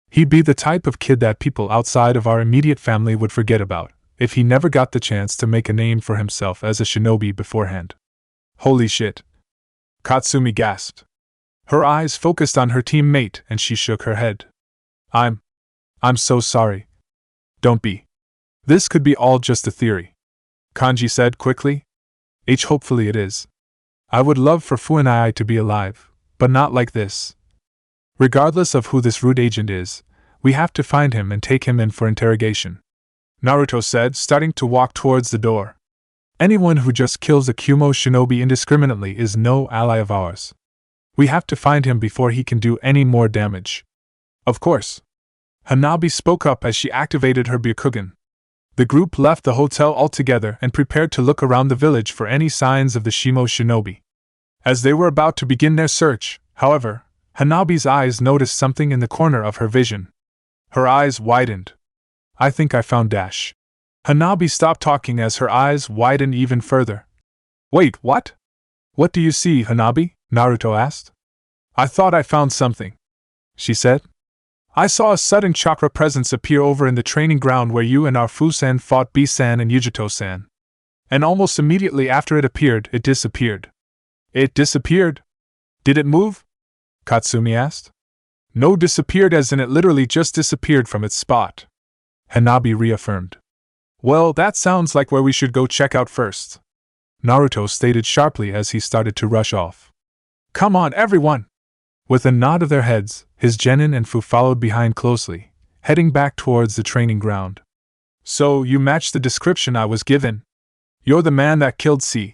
Speaker 1: He'd be the type of kid that people outside of our immediate family would forget about, if he never got the chance to make a name for himself as a shinobi beforehand. Holy shit. Katsumi gasped. Her eyes focused on her teammate and she shook her head. I'm so sorry. Don't be. This could be all just a theory. Kanji said quickly. Hopefully it is. I would love for Fu and I to be alive, but not like this. Regardless of who this Root agent is, we have to find him and take him in for interrogation. Naruto said, starting to walk towards the door. Anyone who just kills a Kumo shinobi indiscriminately is no ally of ours. We have to find him before he can do any more damage. Of course. Hanabi spoke up as she activated her Byakugan. The group left the hotel altogether and prepared to look around the village for any signs of the Shimo shinobi. As they were about to begin their search, however, Hanabi's eyes noticed something in the corner of her vision. Her eyes widened. I think I found Dash. Hanabi stopped talking as her eyes widened even further. Wait, what? What do you see, Hanabi? Naruto asked. I thought I found something, she said. I saw a sudden chakra presence appear over in the training ground where you and our Fu-san fought B-san and Yujito-san. And almost immediately after it appeared, it disappeared. It disappeared? Did it move? Katsumi asked. No, disappeared as in it literally just disappeared from its spot. Hanabi reaffirmed. Well, that sounds like where we should go check out first, Naruto stated sharply as he started to rush off. Come on, everyone! With a nod of their heads, his genin and Fu followed behind closely, heading back towards the training ground. So, you matched the description I was given. You're the man that killed C.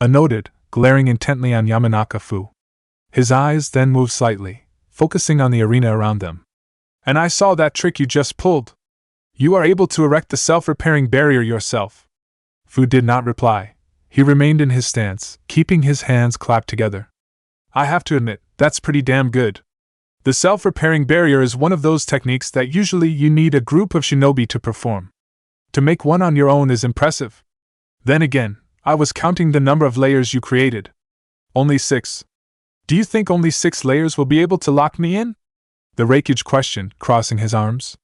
Speaker 1: A noted, glaring intently on Yamanaka Fu. His eyes then moved slightly, focusing on the arena around them. And I saw that trick you just pulled. You are able to erect the self-repairing barrier yourself. Fu did not reply. He remained in his stance, keeping his hands clapped together. I have to admit, that's pretty damn good. The self-repairing barrier is one of those techniques that usually you need a group of shinobi to perform. To make one on your own is impressive. Then again, I was counting the number of layers you created. Only 6. Do you think only 6 layers will be able to lock me in? The Raikage questioned, crossing his arms.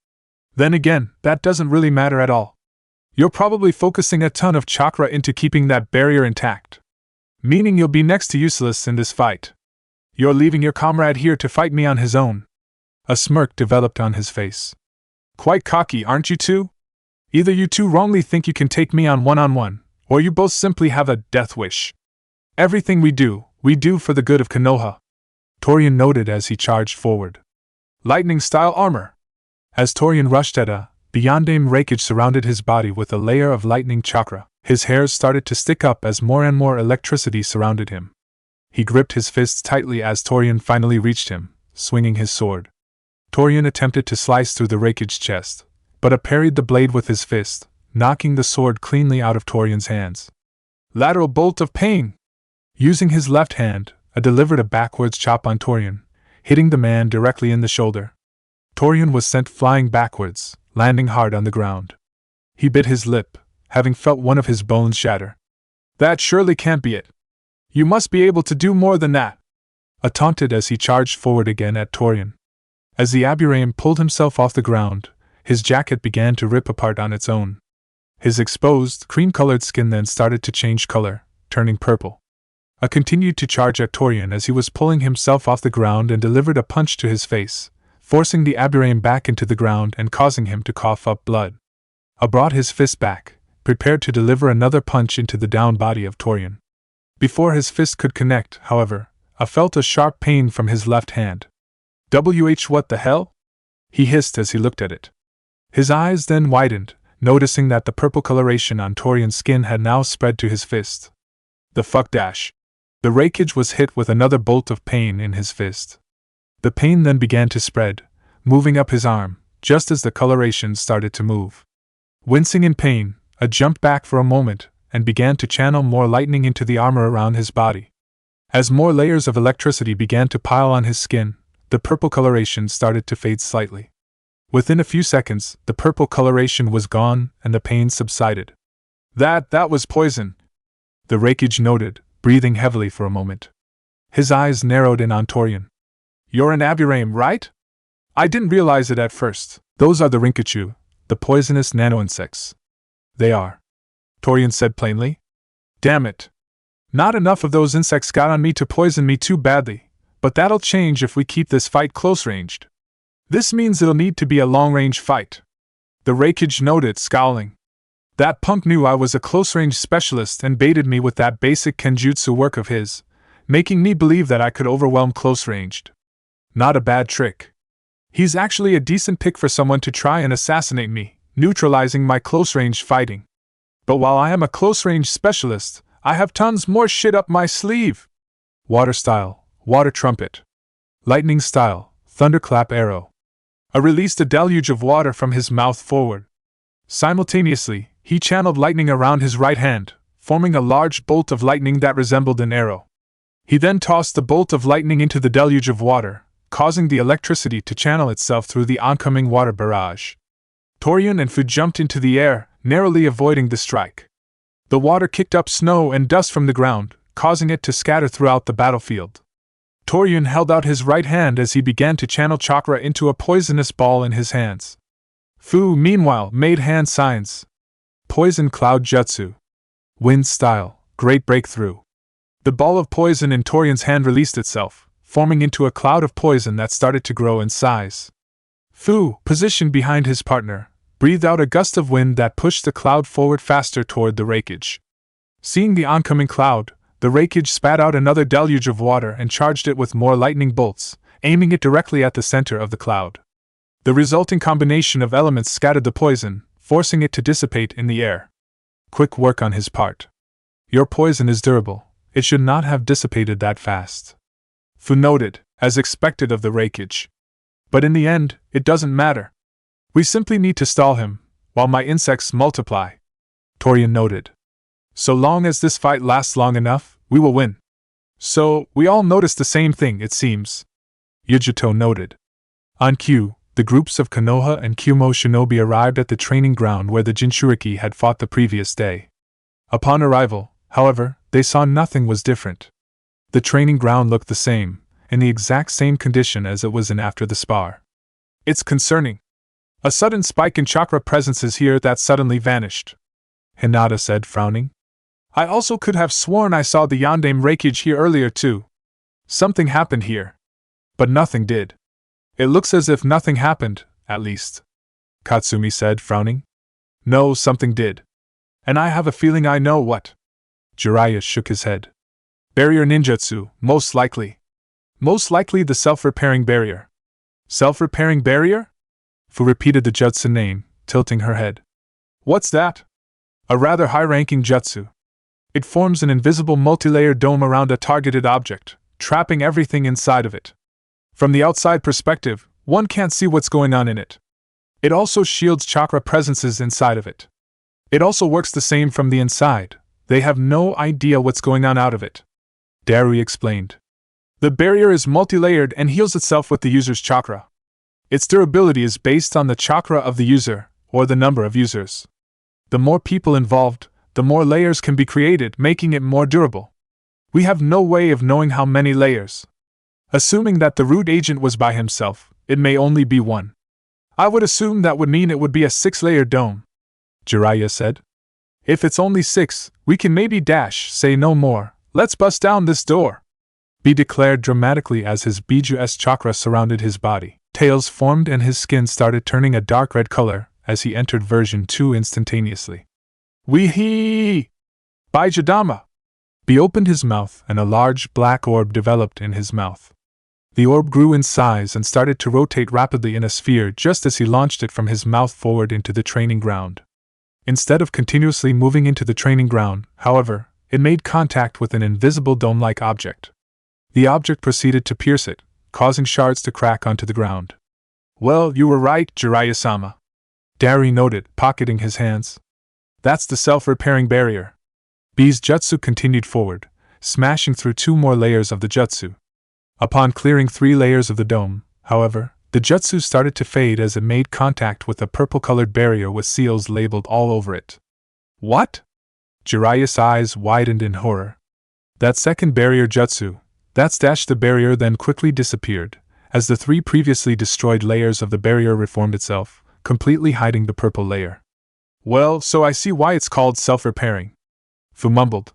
Speaker 1: Then again, that doesn't really matter at all. You're probably focusing a ton of chakra into keeping that barrier intact. Meaning you'll be next to useless in this fight. You're leaving your comrade here to fight me on his own. A smirk developed on his face. Quite cocky, aren't you two? Either you two wrongly think you can take me on one-on-one, or you both simply have a death wish. Everything we do for the good of Konoha, Torian noted as he charged forward. Lightning-style armor. As Torian rushed at the Yondaime Raikage surrounded his body with a layer of lightning chakra. His hairs started to stick up as more and more electricity surrounded him. He gripped his fists tightly as Torian finally reached him, swinging his sword. Torian attempted to slice through the Raikage's chest, but parried the blade with his fist, knocking the sword cleanly out of Torian's hands. Lateral bolt of pain! Using his left hand, delivered a backwards chop on Torian, hitting the man directly in the shoulder. Torian was sent flying backwards, landing hard on the ground. He bit his lip, having felt one of his bones shatter. That surely can't be it. You must be able to do more than that. Taunted as he charged forward again at Torian. As the Aburame pulled himself off the ground, his jacket began to rip apart on its own. His exposed, cream-colored skin then started to change color, turning purple. Continued to charge at Torian as he was pulling himself off the ground and delivered a punch to his face, forcing the Aburame back into the ground and causing him to cough up blood. Brought his fist back, prepared to deliver another punch into the down body of Torian. Before his fist could connect, however, felt a sharp pain from his left hand. What the hell? He hissed as he looked at it. His eyes then widened, noticing that the purple coloration on Torian's skin had now spread to his fist. The fuck dash. The Raikage was hit with another bolt of pain in his fist. The pain then began to spread, moving up his arm, just as the coloration started to move. Wincing in pain, jumped back for a moment, and began to channel more lightning into the armor around his body. As more layers of electricity began to pile on his skin, the purple coloration started to fade slightly. Within a few seconds, the purple coloration was gone and the pain subsided. That was poison, the Raikage noted, breathing heavily for a moment. His eyes narrowed in on Torian. You're an Aburame, right? I didn't realize it at first. Those are the Rinkachu, the poisonous nanoinsects. They are, Torian said plainly. Damn it. Not enough of those insects got on me to poison me too badly, but that'll change if we keep this fight close-ranged. This means it'll need to be a long-range fight, the Raikage noted, scowling. That punk knew I was a close-range specialist and baited me with that basic kenjutsu work of his, making me believe that I could overwhelm close-ranged. Not a bad trick. He's actually a decent pick for someone to try and assassinate me, neutralizing my close-range fighting. But while I am a close-range specialist, I have tons more shit up my sleeve. Water style, water trumpet. Lightning style, thunderclap arrow. Released a deluge of water from his mouth forward. Simultaneously, he channeled lightning around his right hand, forming a large bolt of lightning that resembled an arrow. He then tossed the bolt of lightning into the deluge of water, causing the electricity to channel itself through the oncoming water barrage. Torian and Fu jumped into the air, narrowly avoiding the strike. The water kicked up snow and dust from the ground, causing it to scatter throughout the battlefield. Torian held out his right hand as he began to channel chakra into a poisonous ball in his hands. Fu, meanwhile, made hand signs. Poison Cloud Jutsu. Wind Style, Great Breakthrough. The ball of poison in Torian's hand released itself, forming into a cloud of poison that started to grow in size. Fu, positioned behind his partner, breathed out a gust of wind that pushed the cloud forward faster toward the Raikage. Seeing the oncoming cloud, the Raikage spat out another deluge of water and charged it with more lightning bolts, aiming it directly at the center of the cloud. The resulting combination of elements scattered the poison, forcing it to dissipate in the air. Quick work on his part. Your poison is durable, it should not have dissipated that fast. Fu noted, as expected of the Raikage. But in the end, it doesn't matter. We simply need to stall him, while my insects multiply. Torian noted. So long as this fight lasts long enough, we will win. So, we all noticed the same thing, it seems. Yujito noted. On cue, the groups of Konoha and Kyumo shinobi arrived at the training ground where the Jinchuriki had fought the previous day. Upon arrival, however, they saw nothing was different. The training ground looked the same, in the exact same condition as it was in after the spar. It's concerning. A sudden spike in chakra presence is here that suddenly vanished, Hinata said, frowning. I also could have sworn I saw the Yondaime Raikage here earlier too. Something happened here. But nothing did. It looks as if nothing happened, at least, Katsumi said, frowning. No, something did. And I have a feeling I know what. Jiraiya shook his head. Barrier ninjutsu, most likely. Most likely the self-repairing barrier. Self-repairing barrier? Fu repeated the jutsu name, tilting her head. What's that? A rather high-ranking jutsu. It forms an invisible multi-layer dome around a targeted object, trapping everything inside of it. From the outside perspective, one can't see what's going on in it. It also shields chakra presences inside of it. It also works the same from the inside. They have no idea what's going on out of it. Darui explained. The barrier is multi-layered and heals itself with the user's chakra. Its durability is based on the chakra of the user, or the number of users. The more people involved, the more layers can be created, making it more durable. We have no way of knowing how many layers. Assuming that the root agent was by himself, it may only be one. I would assume that would mean it would be a 6-layer dome, Jiraiya said. If it's only 6, we can maybe say no more. Let's bust down this door, B declared dramatically as his Biju-S chakra surrounded his body. Tails formed and his skin started turning a dark red color as he entered version 2 instantaneously. Wee-hee! Baijadama! B opened his mouth and a large black orb developed in his mouth. The orb grew in size and started to rotate rapidly in a sphere just as he launched it from his mouth forward into the training ground. Instead of continuously moving into the training ground, however, it made contact with an invisible dome-like object. The object proceeded to pierce it, causing shards to crack onto the ground. Well, you were right, Jiraiya-sama, Dari noted, pocketing his hands. That's the self-repairing barrier. B's jutsu continued forward, smashing through 2 more layers of the jutsu. Upon clearing 3 layers of the dome, however, the jutsu started to fade as it made contact with a purple-colored barrier with seals labeled all over it. What? Jiraiya's eyes widened in horror. That second barrier jutsu, the barrier then quickly disappeared, as the 3 previously destroyed layers of the barrier reformed itself, completely hiding the purple layer. Well, so I see why it's called self-repairing, Fu mumbled.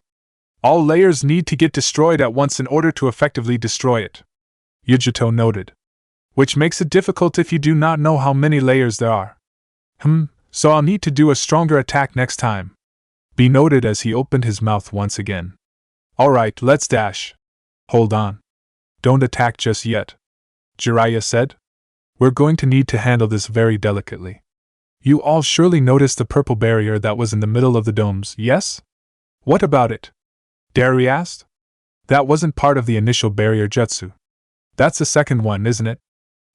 Speaker 1: All layers need to get destroyed at once in order to effectively destroy it, Yujito noted. Which makes it difficult if you do not know how many layers there are. So I'll need to do a stronger attack next time, B noted as he opened his mouth once again. Alright, let's dash. Hold on. Don't attack just yet, Jiraiya said. We're going to need to handle this very delicately. You all surely noticed the purple barrier that was in the middle of the domes, yes? What about it? Dari asked. That wasn't part of the initial barrier jutsu. That's the second one, isn't it?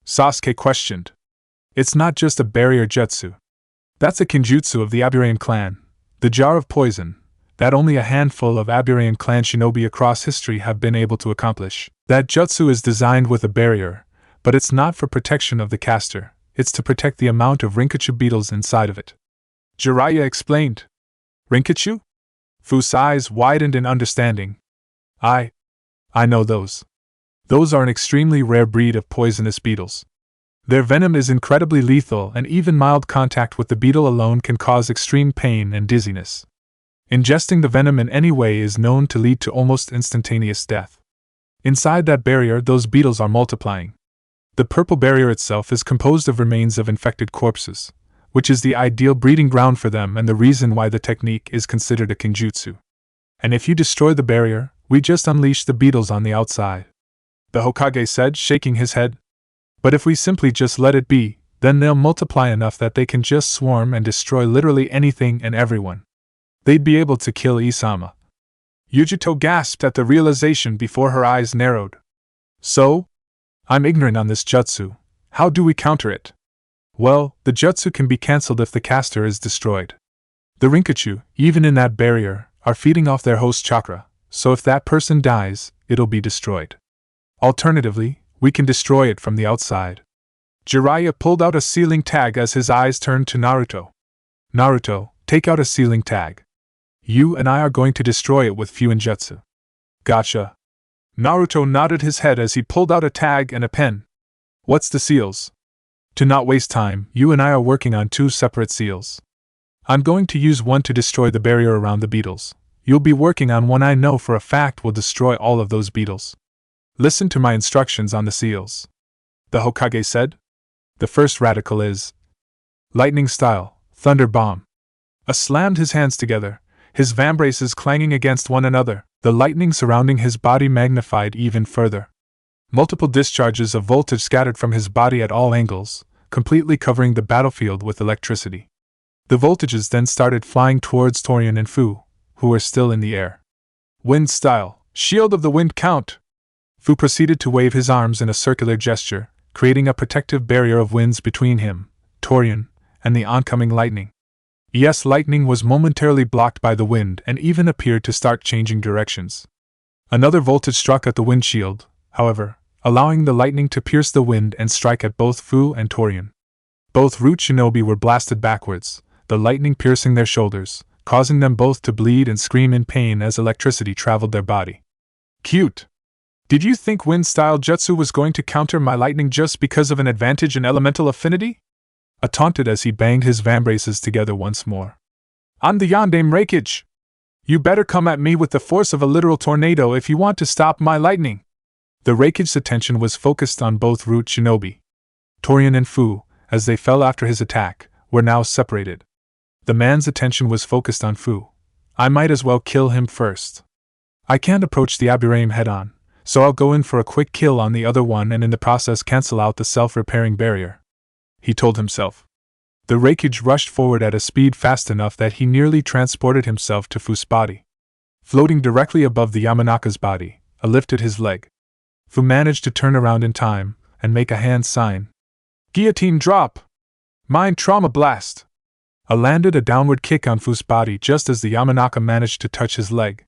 Speaker 1: Sasuke questioned. It's not just a barrier jutsu. That's a kinjutsu of the Aburame clan, the jar of poison, that only a handful of Aburame clan shinobi across history have been able to accomplish. That jutsu is designed with a barrier, but it's not for protection of the caster, it's to protect the amount of Rinkachu beetles inside of it. Jiraiya explained. Rinkachu? Fu's eyes widened in understanding. I know those. Those are an extremely rare breed of poisonous beetles. Their venom is incredibly lethal, and even mild contact with the beetle alone can cause extreme pain and dizziness. Ingesting the venom in any way is known to lead to almost instantaneous death. Inside that barrier, those beetles are multiplying. The purple barrier itself is composed of remains of infected corpses, which is the ideal breeding ground for them and the reason why the technique is considered a kinjutsu. And if you destroy the barrier, we just unleash the beetles on the outside, the Hokage said, shaking his head. But if we simply just let it be, then they'll multiply enough that they can just swarm and destroy literally anything and everyone. They'd be able to kill Isama. Yujito gasped at the realization before her eyes narrowed. So? I'm ignorant on this jutsu. How do we counter it? Well, the jutsu can be cancelled if the caster is destroyed. The Rinkachu, even in that barrier, are feeding off their host chakra, so if that person dies, it'll be destroyed. Alternatively, we can destroy it from the outside. Jiraiya pulled out a sealing tag as his eyes turned to Naruto. Naruto, take out a sealing tag. You and I are going to destroy it with Fuinjutsu. Gotcha. Naruto nodded his head as he pulled out a tag and a pen. What's the seals? To not waste time, you and I are working on 2 separate seals. I'm going to use one to destroy the barrier around the beetles. You'll be working on one I know for a fact will destroy all of those beetles. Listen to my instructions on the seals, the Hokage said. The first radical is lightning style, thunder bomb. Slammed his hands together, his vambraces clanging against one another, the lightning surrounding his body magnified even further. Multiple discharges of voltage scattered from his body at all angles, completely covering the battlefield with electricity. The voltages then started flying towards Torian and Fu, who were still in the air. Wind style, shield of the wind count! Fu proceeded to wave his arms in a circular gesture, creating a protective barrier of winds between him, Torian, and the oncoming lightning. Yes, lightning was momentarily blocked by the wind and even appeared to start changing directions. Another voltage struck at the windshield, however, allowing the lightning to pierce the wind and strike at both Fu and Torian. Both root shinobi were blasted backwards, the lightning piercing their shoulders, causing them both to bleed and scream in pain as electricity traveled their body. Cute. Did you think wind-style jutsu was going to counter my lightning just because of an advantage in elemental affinity? I taunted as he banged his vambraces together once more. I'm the Yondaime Raikage. You better come at me with the force of a literal tornado if you want to stop my lightning. The Raikage's attention was focused on both root shinobi. Torian and Fu, as they fell after his attack, were now separated. The man's attention was focused on Fu. I might as well kill him first. I can't approach the Aburaim head-on, so I'll go in for a quick kill on the other one and in the process cancel out the self-repairing barrier, he told himself. The Raikage rushed forward at a speed fast enough that he nearly transported himself to Fu's body. Floating directly above the Yamanaka's body, I lifted his leg. Fu managed to turn around in time and make a hand sign. Guillotine drop! Mind trauma blast! I landed a downward kick on Fu's body just as the Yamanaka managed to touch his leg.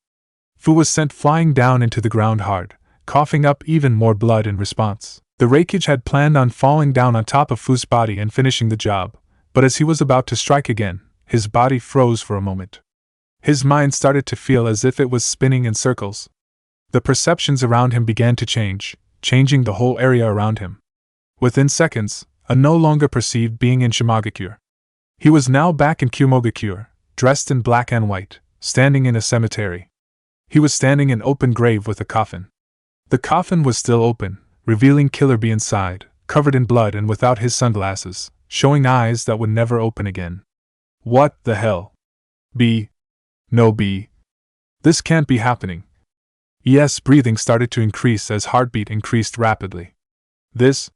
Speaker 1: Fu was sent flying down into the ground hard, coughing up even more blood in response. The Raikage had planned on falling down on top of Fu's body and finishing the job, but as he was about to strike again, his body froze for a moment. His mind started to feel as if it was spinning in circles. The perceptions around him began to change, changing the whole area around him. Within seconds, I no longer perceived being in Shimogakure. He was now back in Kumogakure, dressed in black and white, standing in a cemetery. He was standing in an open grave with a coffin. The coffin was still open, revealing Killer Bee inside, covered in blood and without his sunglasses, showing eyes that would never open again. What the hell? B. No B. This can't be happening. ES breathing started to increase as heartbeat increased rapidly. This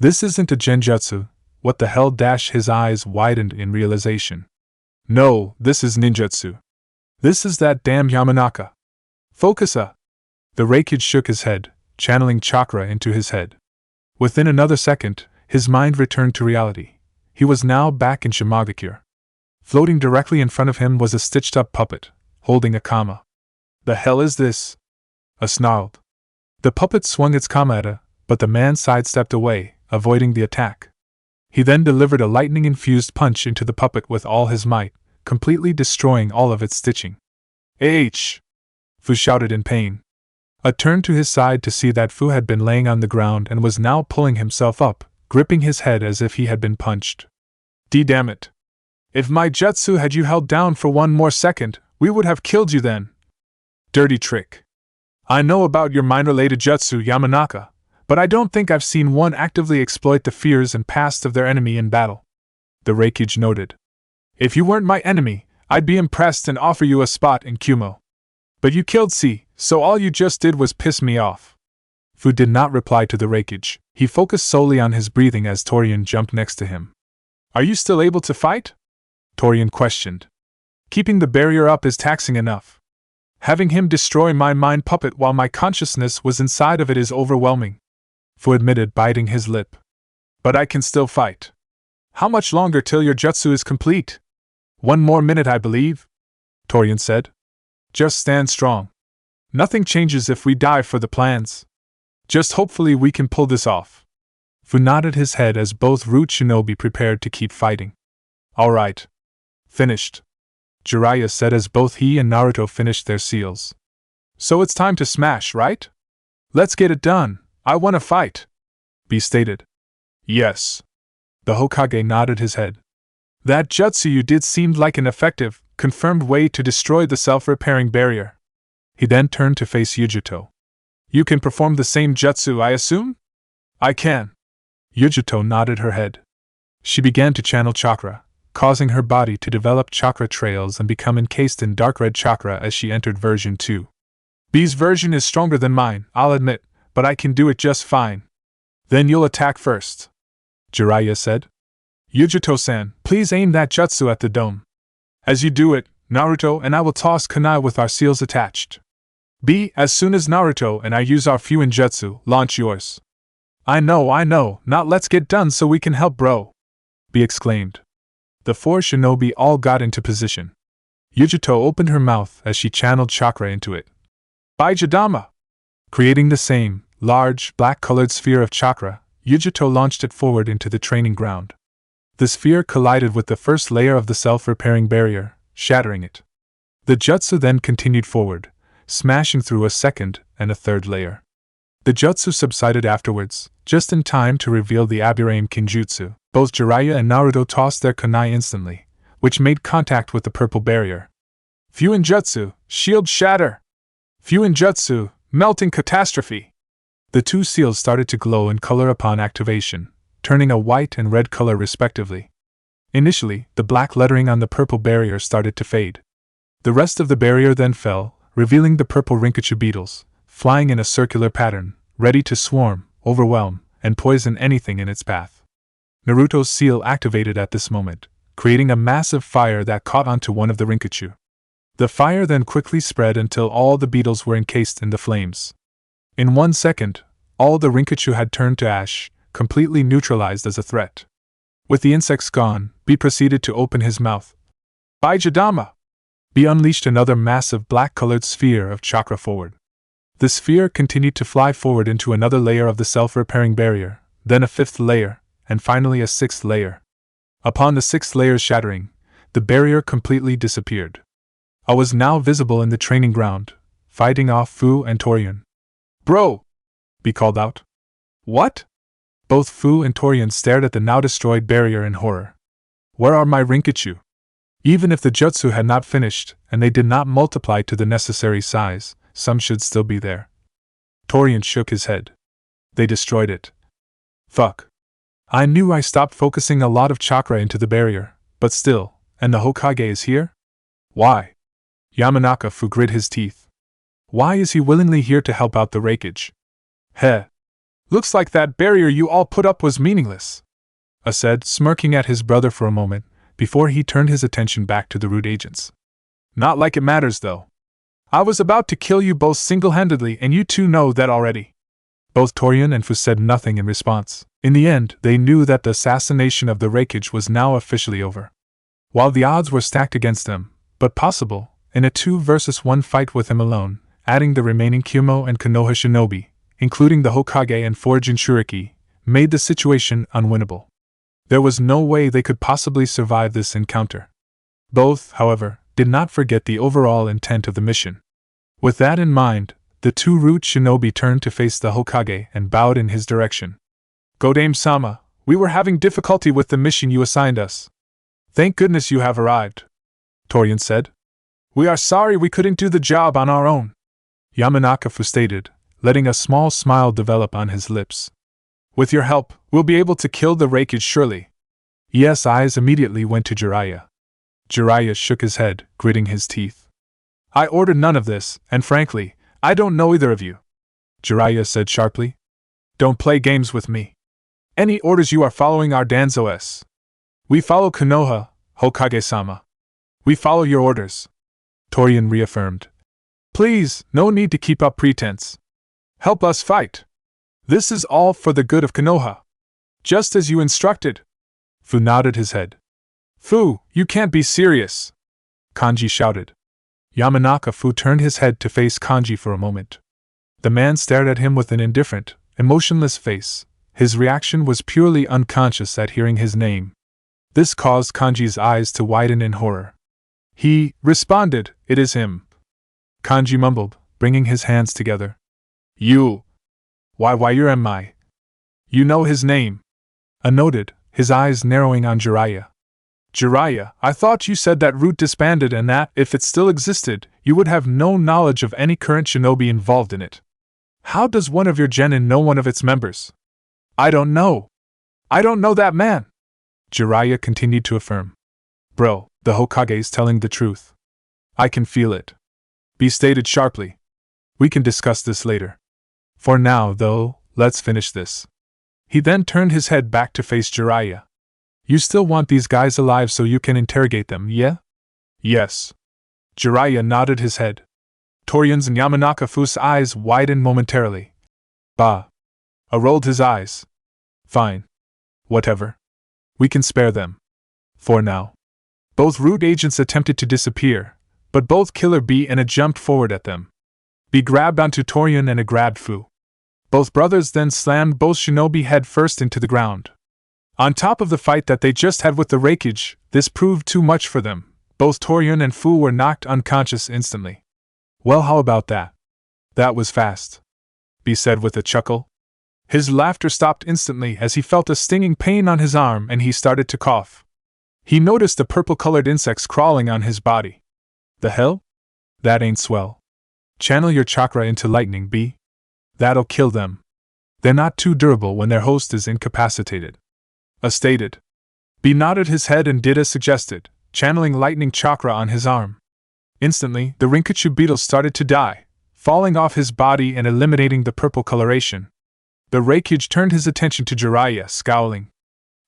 Speaker 1: isn't a genjutsu. What the hell? His eyes widened in realization. No, this is ninjutsu. This is that damn Yamanaka. Focus. The Raikage shook his head, channeling chakra into his head. Within another second, his mind returned to reality. He was now back in Shimogakure. Floating directly in front of him was a stitched-up puppet, holding a kama. The hell is this? I snarled. The puppet swung its kama at her, but the man sidestepped away, avoiding the attack. He then delivered a lightning-infused punch into the puppet with all his might, completely destroying all of its stitching. H! Fu shouted in pain. I turned to his side to see that Fu had been laying on the ground and was now pulling himself up, gripping his head as if he had been punched. Damn it! If my jutsu had you held down for one more second, we would have killed you then. Dirty trick. I know about your mind-related jutsu, Yamanaka, but I don't think I've seen one actively exploit the fears and past of their enemy in battle. The Raikage noted. If you weren't my enemy, I'd be impressed and offer you a spot in Kumo. But you killed C, so all you just did was piss me off. Fu did not reply to the Raikage. He focused solely on his breathing as Torian jumped next to him. Are you still able to fight? Torian questioned. Keeping the barrier up is taxing enough. Having him destroy my mind puppet while my consciousness was inside of it is overwhelming. Fu admitted, biting his lip. But I can still fight. How much longer till your jutsu is complete? 1 more minute, I believe, Torian said. Just stand strong. Nothing changes if we die for the plans. Just hopefully we can pull this off. Fu nodded his head as both root shinobi prepared to keep fighting. All right. Finished, Jiraiya said as both he and Naruto finished their seals. So it's time to smash, right? Let's get it done. I want to fight, B stated. Yes. The Hokage nodded his head. That jutsu you did seemed like an effective, confirmed way to destroy the self-repairing barrier. He then turned to face Yujito. You can perform the same jutsu, I assume? I can. Yujito nodded her head. She began to channel chakra, causing her body to develop chakra trails and become encased in dark red chakra as she entered version 2. B's version is stronger than mine, I'll admit, but I can do it just fine. Then you'll attack first, Jiraiya said. Yujito-san, please aim that jutsu at the dome. As you do it, Naruto and I will toss kunai with our seals attached. B, as soon as Naruto and I use our Fuin jutsu, launch yours. I know, not let's get done so we can help bro, B exclaimed. The 4 shinobi all got into position. Yujito opened her mouth as she channeled chakra into it. By Jadama! Creating the same, large, black-colored sphere of chakra, Yujito launched it forward into the training ground. The sphere collided with the first layer of the self-repairing barrier, shattering it. The jutsu then continued forward, smashing through a second and a third layer. The jutsu subsided afterwards, just in time to reveal the Aburaim Kinjutsu. Both Jiraiya and Naruto tossed their kunai instantly, which made contact with the purple barrier. Fuinjutsu, shield shatter! Fuinjutsu, melting catastrophe! The two seals started to glow in color upon activation, turning a white and red color respectively. Initially, the black lettering on the purple barrier started to fade. The rest of the barrier then fell, revealing the purple Rinkachu beetles, flying in a circular pattern, ready to swarm, overwhelm, and poison anything in its path. Naruto's seal activated at this moment, creating a massive fire that caught onto one of the Rinkachu. The fire then quickly spread until all the beetles were encased in the flames. In 1 second, all the Rinkachu had turned to ash, completely neutralized as a threat. With the insects gone, B proceeded to open his mouth. Baijidama! B unleashed another massive black-colored sphere of chakra forward. The sphere continued to fly forward into another layer of the self-repairing barrier, then a 5th layer, and finally a 6th layer. Upon the 6th layer's shattering, the barrier completely disappeared. I was now visible in the training ground, fighting off Fu and Torian. Bro! B called out. What? Both Fu and Torian stared at the now destroyed barrier in horror. Where are my Rinkachu? Even if the jutsu had not finished, and they did not multiply to the necessary size, some should still be there. Torian shook his head. They destroyed it. Fuck. I knew I stopped focusing a lot of chakra into the barrier, but still, and the Hokage is here? Why? Yamanaka Fu grit his teeth. Why is he willingly here to help out the Raikage? Heh. Looks like that barrier you all put up was meaningless, A said, smirking at his brother for a moment, before he turned his attention back to the root agents. Not like it matters, though. I was about to kill you both single-handedly, and you two know that already. Both Torian and Fu said nothing in response. In the end, they knew that the assassination of the Raikage was now officially over. While the odds were stacked against them, but possible, in a 2-versus-1 fight with him alone, adding the remaining Kyumo and Konoha shinobi, including the Hokage and 4 Jinchuriki, made the situation unwinnable. There was no way they could possibly survive this encounter. Both, however, did not forget the overall intent of the mission. With that in mind, the 2 root shinobi turned to face the Hokage and bowed in his direction. Godame-sama, we were having difficulty with the mission you assigned us. Thank goodness you have arrived, Torian said. We are sorry we couldn't do the job on our own, Yamanaka stated, letting a small smile develop on his lips. With your help, we'll be able to kill the Raikage surely. Yes, eyes immediately went to Jiraiya. Jiraiya shook his head, gritting his teeth. I ordered none of this, and frankly, I don't know either of you, Jiraiya said sharply. Don't play games with me. Any orders you are following are Danzo's. We follow Konoha, Hokage-sama. We follow your orders, Torian reaffirmed. Please, no need to keep up pretense. Help us fight. This is all for the good of Konoha. Just as you instructed. Fu nodded his head. Fu, you can't be serious, Kanji shouted. Yamanaka Fu turned his head to face Kanji for a moment. The man stared at him with an indifferent, emotionless face. His reaction was purely unconscious at hearing his name. This caused Kanji's eyes to widen in horror. He responded, it is him. Kanji mumbled, bringing his hands together. You. Why you're M.I. You know his name. A noted, his eyes narrowing on Jiraiya. Jiraiya, I thought you said that root disbanded and that, if it still existed, you would have no knowledge of any current shinobi involved in it. How does one of your genin know one of its members? I don't know. I don't know that man, Jiraiya continued to affirm. Bro, the Hokage's telling the truth. I can feel it. B stated sharply. We can discuss this later. For now, though, let's finish this. He then turned his head back to face Jiraiya. You still want these guys alive so you can interrogate them, yeah? Yes. Jiraiya nodded his head. Torian's and Yamanaka Fu's eyes widened momentarily. Bah. Rolled his eyes. Fine. Whatever. We can spare them. For now. Both root agents attempted to disappear, but both Killer B and A jumped forward at them. B grabbed onto Torian and A grabbed Fu. Both brothers then slammed both shinobi head first into the ground. On top of the fight that they just had with the Raikage, this proved too much for them. Both Torian and Fu were knocked unconscious instantly. Well, how about that? That was fast, B said with a chuckle. His laughter stopped instantly as he felt a stinging pain on his arm and he started to cough. He noticed the purple-colored insects crawling on his body. The hell? That ain't swell. Channel your chakra into lightning, B. That'll kill them. They're not too durable when their host is incapacitated. A stated. B nodded his head and did as suggested, channeling lightning chakra on his arm. Instantly, the Rinkachu beetle started to die, falling off his body and eliminating the purple coloration. The Raikage turned his attention to Jiraiya, scowling.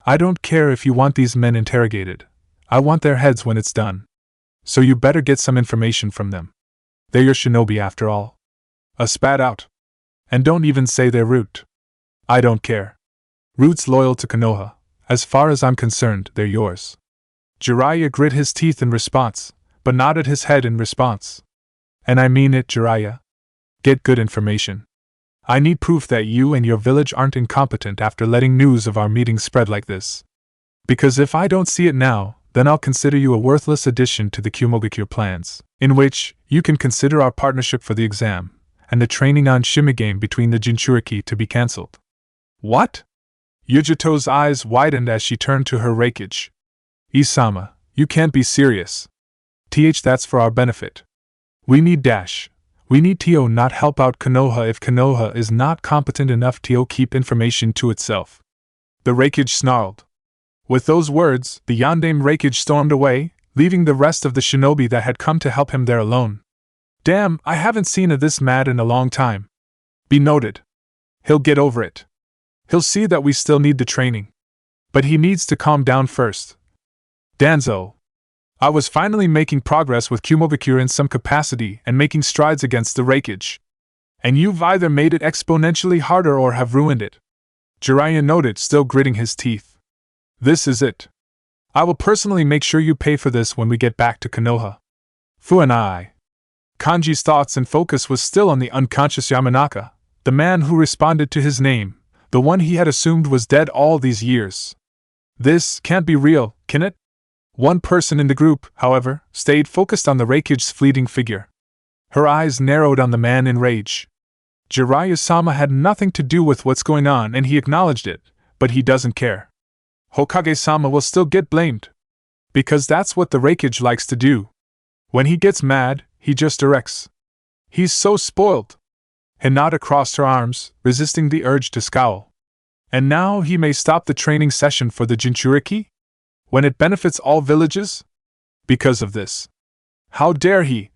Speaker 1: I don't care if you want these men interrogated. I want their heads when it's done. So you better get some information from them. They're your shinobi after all. A spat out. And don't even say they're Root. I don't care. Root's loyal to Konoha. As far as I'm concerned, they're yours. Jiraiya grit his teeth in response, but nodded his head in response. And I mean it, Jiraiya. Get good information. I need proof that you and your village aren't incompetent after letting news of our meeting spread like this. Because if I don't see it now, then I'll consider you a worthless addition to the Kumogakure plans, in which you can consider our partnership for the exam, and the training on Shimigame between the Jinchuriki to be cancelled. What? Yujito's eyes widened as she turned to her Raikage. Isama, you can't be serious. That's for our benefit. We need Dash. We need Tio not help out Konoha if Konoha is not competent enough. Tio keep information to itself. The Raikage snarled. With those words, the Yondaime Raikage stormed away, leaving the rest of the shinobi that had come to help him there alone. Damn, I haven't seen a this mad in a long time. Be noted. He'll get over it. He'll see that we still need the training. But he needs to calm down first. Danzo. I was finally making progress with Kumogakure in some capacity and making strides against the Raikage. And you've either made it exponentially harder or have ruined it. Jiraiya noted, still gritting his teeth. This is it. I will personally make sure you pay for this when we get back to Konoha. Fu and I. Kanji's thoughts and focus was still on the unconscious Yamanaka, the man who responded to his name, the one he had assumed was dead all these years. This can't be real, can it? One person in the group, however, stayed focused on the Raikage's fleeting figure. Her eyes narrowed on the man in rage. Jiraiya-sama had nothing to do with what's going on and he acknowledged it, but he doesn't care. Hokage-sama will still get blamed. Because that's what the Raikage likes to do. When he gets mad, he just directs. He's so spoiled. Hinata crossed her arms, resisting the urge to scowl. And now he may stop the training session for the Jinchuriki? When it benefits all villages? Because of this. How dare he?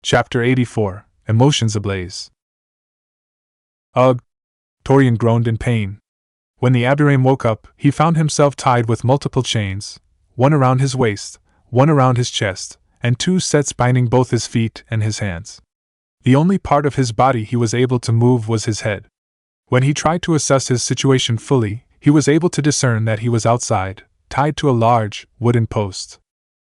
Speaker 1: Chapter 84, Emotions Ablaze. Ugh! Torian groaned in pain. When the Abirame woke up, he found himself tied with multiple chains, one around his waist, one around his chest, and 2 sets binding both his feet and his hands. The only part of his body he was able to move was his head. When he tried to assess his situation fully, he was able to discern that he was outside, tied to a large, wooden post.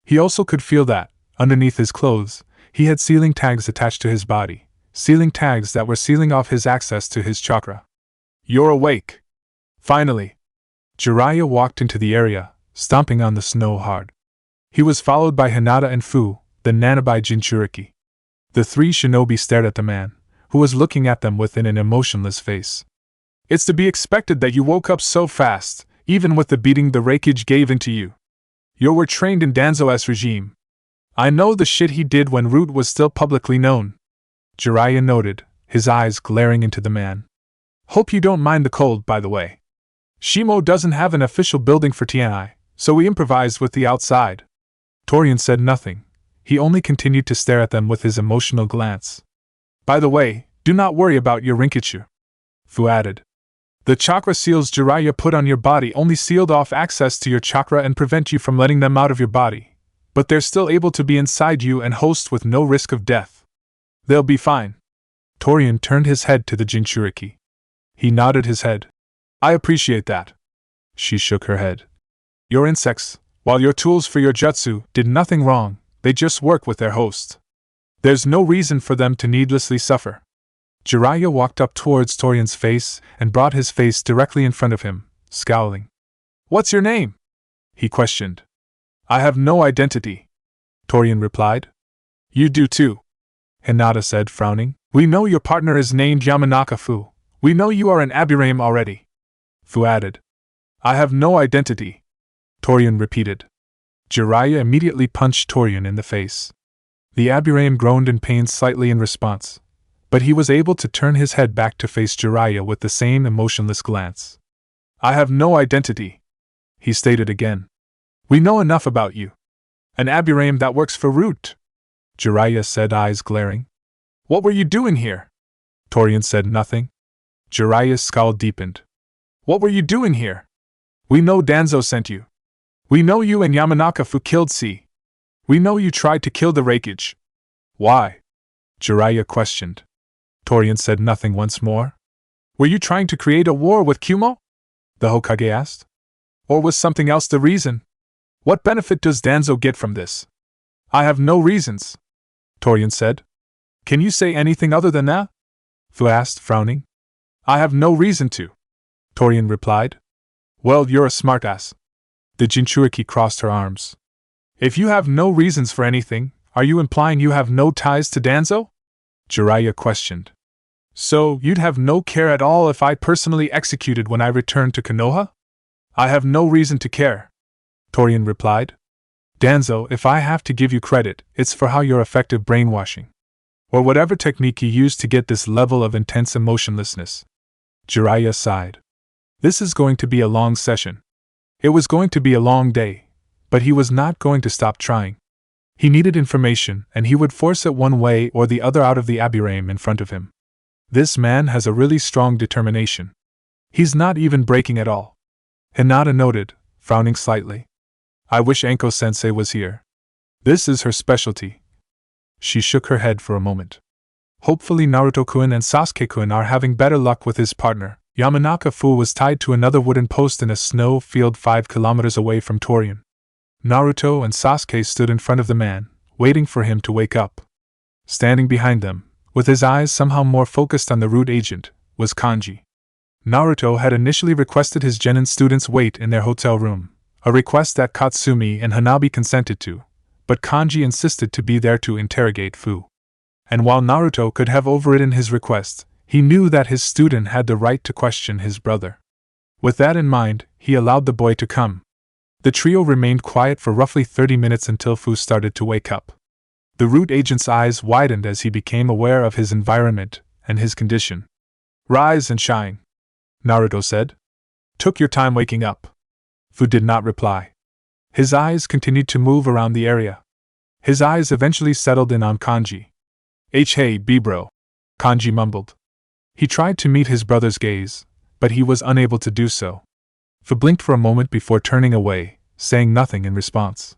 Speaker 1: He also could feel that, underneath his clothes, he had sealing tags attached to his body, sealing tags that were sealing off his access to his chakra. You're awake! Finally! Jiraiya walked into the area, stomping on the snow hard. He was followed by Hinata and Fu, the Nanabai Jinchuriki. The 3 shinobi stared at the man, who was looking at them with an emotionless face. It's to be expected that you woke up so fast, even with the beating the Raikage gave into you. You were trained in Danzo's regime. I know the shit he did when Root was still publicly known. Jiraiya noted, his eyes glaring into the man. Hope you don't mind the cold, by the way. Shimo doesn't have an official building for TNI, so we improvised with the outside. Torian said nothing. He only continued to stare at them with his emotional glance. By the way, do not worry about your Rinkachu. Fu added. The chakra seals Jiraiya put on your body only sealed off access to your chakra and prevent you from letting them out of your body, but they're still able to be inside you and host with no risk of death. They'll be fine. Torian turned his head to the Jinchuriki. He nodded his head. I appreciate that. She shook her head. Your insects, while your tools for your jutsu did nothing wrong, they just work with their host. There's no reason for them to needlessly suffer. Jiraiya walked up towards Torian's face and brought his face directly in front of him, scowling. What's your name? He questioned. I have no identity, Torian replied. You do too, Hinata said, frowning. We know your partner is named Yamanaka Fu. We know you are an Abirame already. Fu added. I have no identity, Torian repeated. Jiraiya immediately punched Torian in the face. The Abirame groaned in pain slightly in response, but he was able to turn his head back to face Jiraiya with the same emotionless glance. I have no identity, he stated again. We know enough about you. An Abirame that works for Root, Jiraiya said, eyes glaring. What were you doing here? Torian said nothing. Jiraiya's scowl deepened. What were you doing here? We know Danzo sent you. We know you and Yamanaka Fu killed C. We know you tried to kill the Raikage. Why? Jiraiya questioned. Torian said nothing once more. Were you trying to create a war with Kumo? The Hokage asked. Or was something else the reason? What benefit does Danzo get from this? I have no reasons, Torian said. Can you say anything other than that? Fu asked, frowning. I have no reason to, Torian replied. Well, you're a smartass. The Jinchuriki crossed her arms. If you have no reasons for anything, are you implying you have no ties to Danzo? Jiraiya questioned. So, you'd have no care at all if I personally executed when I returned to Konoha? I have no reason to care, Torian replied. Danzo, if I have to give you credit, it's for how your effective brainwashing, or whatever technique you used to get this level of intense emotionlessness. Jiraiya sighed. This is going to be a long session. It was going to be a long day, but he was not going to stop trying. He needed information, and he would force it one way or the other out of the Abirame in front of him. This man has a really strong determination. He's not even breaking at all. Hinata noted, frowning slightly. I wish Anko-sensei was here. This is her specialty. She shook her head for a moment. Hopefully Naruto-kun and Sasuke-kun are having better luck with his partner. Yamanaka Fu was tied to another wooden post in a snow field 5 kilometers away from Torian. Naruto and Sasuke stood in front of the man, waiting for him to wake up. Standing behind them, with his eyes somehow more focused on the Root agent, was Kanji. Naruto had initially requested his genin students wait in their hotel room, a request that Katsumi and Hanabi consented to, but Kanji insisted to be there to interrogate Fu. And while Naruto could have overridden his request, he knew that his student had the right to question his brother. With that in mind, he allowed the boy to come. The trio remained quiet for roughly 30 minutes until Fu started to wake up. The Root agent's eyes widened as he became aware of his environment and his condition. Rise and shine, Naruto said. Took your time waking up. Fu did not reply. His eyes continued to move around the area. His eyes eventually settled in on Kanji. Hey B-bro, Kanji mumbled. He tried to meet his brother's gaze, but he was unable to do so. Fu blinked for a moment before turning away, saying nothing in response.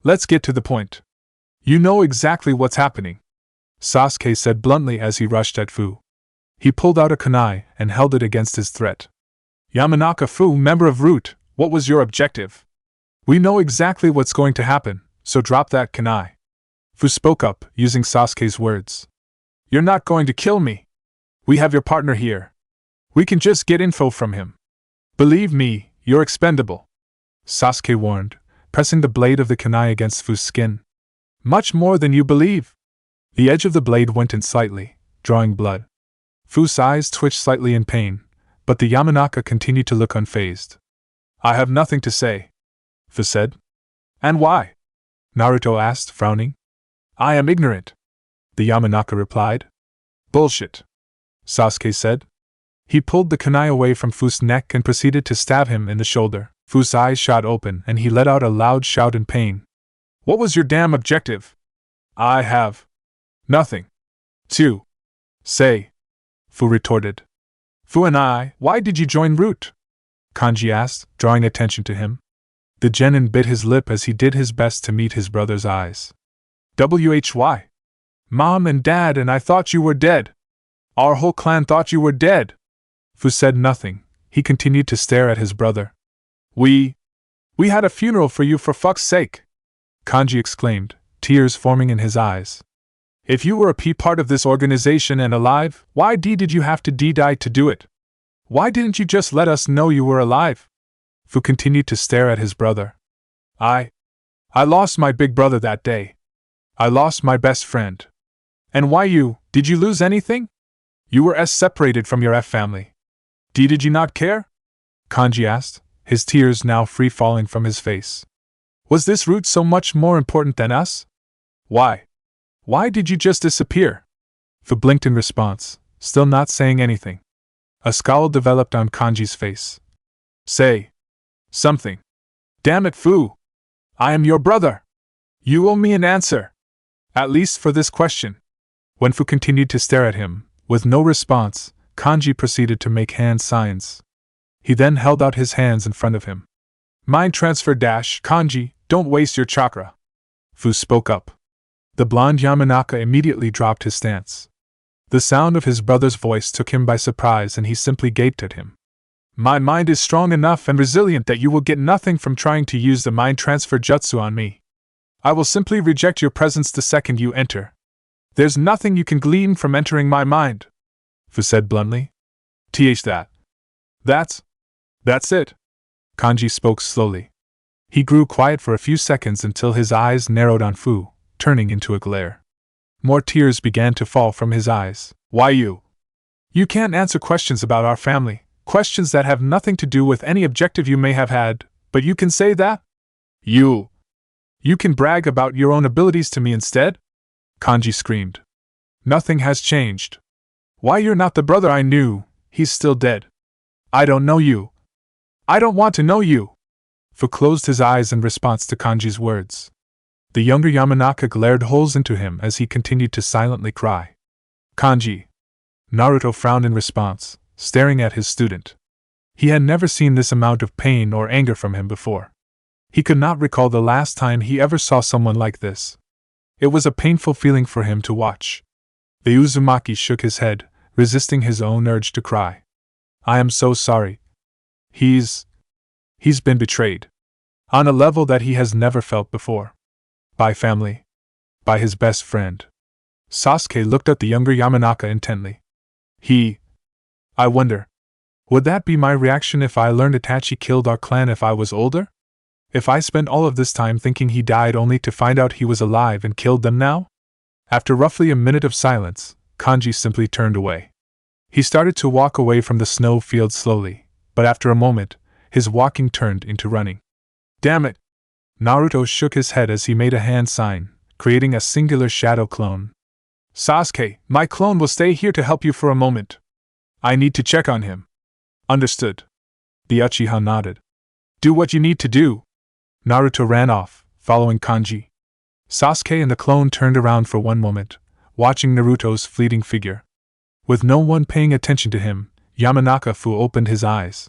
Speaker 1: Let's get to the point. You know exactly what's happening, Sasuke said bluntly as he rushed at Fu. He pulled out a kunai and held it against his threat. Yamanaka Fu, member of Root, what was your objective? We know exactly what's going to happen, so drop that kunai. Fu spoke up, using Sasuke's words. You're not going to kill me. We have your partner here. We can just get info from him. Believe me, you're expendable, Sasuke warned, pressing the blade of the kunai against Fu's skin. Much more than you believe. The edge of the blade went in slightly, drawing blood. Fu's eyes twitched slightly in pain, but the Yamanaka continued to look unfazed. I have nothing to say, Fu said. And why? Naruto asked, frowning. I am ignorant, the Yamanaka replied. Bullshit, Sasuke said. He pulled the kunai away from Fu's neck and proceeded to stab him in the shoulder. Fu's eyes shot open and he let out a loud shout in pain. What was your damn objective? I have nothing to say, Fu retorted. Fu and I, why did you join Root? Kanji asked, drawing attention to him. The genin bit his lip as he did his best to meet his brother's eyes. Why? Mom and Dad and I thought you were dead. Our whole clan thought you were dead. Fu said nothing. He continued to stare at his brother. We had a funeral for you for fuck's sake, Kanji exclaimed, tears forming in his eyes. If you were a part of this organization and alive, why did you have to die to do it? Why didn't you just let us know you were alive? Fu continued to stare at his brother. I lost my big brother that day. I lost my best friend. And why you? Did you lose anything? You were separated from your family. Did you not care? Kanji asked, his tears now free falling from his face. Was this route so much more important than us? Why? Why did you just disappear? Fu blinked in response, still not saying anything. A scowl developed on Kanji's face. Say something. Damn it, Fu! I am your brother! You owe me an answer! At least for this question. When Fu continued to stare at him, with no response, Kanji proceeded to make hand signs. He then held out his hands in front of him. Mind transfer dash, Kanji, don't waste your chakra. Fu spoke up. The blonde Yamanaka immediately dropped his stance. The sound of his brother's voice took him by surprise and he simply gaped at him. My mind is strong enough and resilient that you will get nothing from trying to use the mind transfer jutsu on me. I will simply reject your presence the second you enter. There's nothing you can glean from entering my mind, Fu said bluntly. That's it. Kanji spoke slowly. He grew quiet for a few seconds until his eyes narrowed on Fu, turning into a glare. More tears began to fall from his eyes. Why you? You can't answer questions about our family, questions that have nothing to do with any objective you may have had, but you can say that? You can brag about your own abilities to me instead? Kanji screamed. Nothing has changed. Why, you're not the brother I knew, he's still dead. I don't know you. I don't want to know you. Fu closed his eyes in response to Kanji's words. The younger Yamanaka glared holes into him as he continued to silently cry. Kanji. Naruto frowned in response, staring at his student. He had never seen this amount of pain or anger from him before. He could not recall the last time he ever saw someone like this. It was a painful feeling for him to watch. The Uzumaki shook his head, resisting his own urge to cry. I am so sorry. He's been betrayed. On a level that he has never felt before. By family. By his best friend. Sasuke looked at the younger Yamanaka intently. I wonder. Would that be my reaction if I learned Itachi killed our clan if I was older? If I spent all of this time thinking he died only to find out he was alive and killed them now? After roughly a minute of silence, Kanji simply turned away. He started to walk away from the snow field slowly, but after a moment, his walking turned into running. Damn it! Naruto shook his head as he made a hand sign, creating a singular shadow clone. Sasuke, my clone will stay here to help you for a moment. I need to check on him. Understood. The Uchiha nodded. Do what you need to do. Naruto ran off, following Kanji. Sasuke and the clone turned around for one moment, watching Naruto's fleeting figure. With no one paying attention to him, Yamanaka Fu opened his eyes.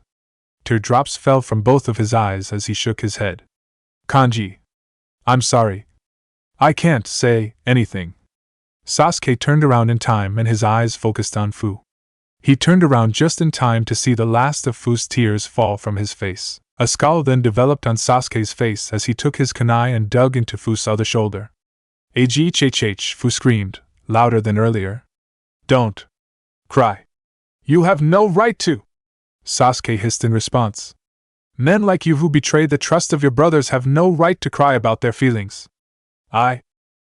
Speaker 1: Teardrops fell from both of his eyes as he shook his head. Kanji. I'm sorry. I can't say anything. Sasuke turned around in time and his eyes focused on Fu. He turned around just in time to see the last of Fu's tears fall from his face. A scowl then developed on Sasuke's face as he took his kunai and dug into Fu's other shoulder. Aghhh, Fu screamed, louder than earlier. Don't cry. You have no right to! Sasuke hissed in response. Men like you who betray the trust of your brothers have no right to cry about their feelings.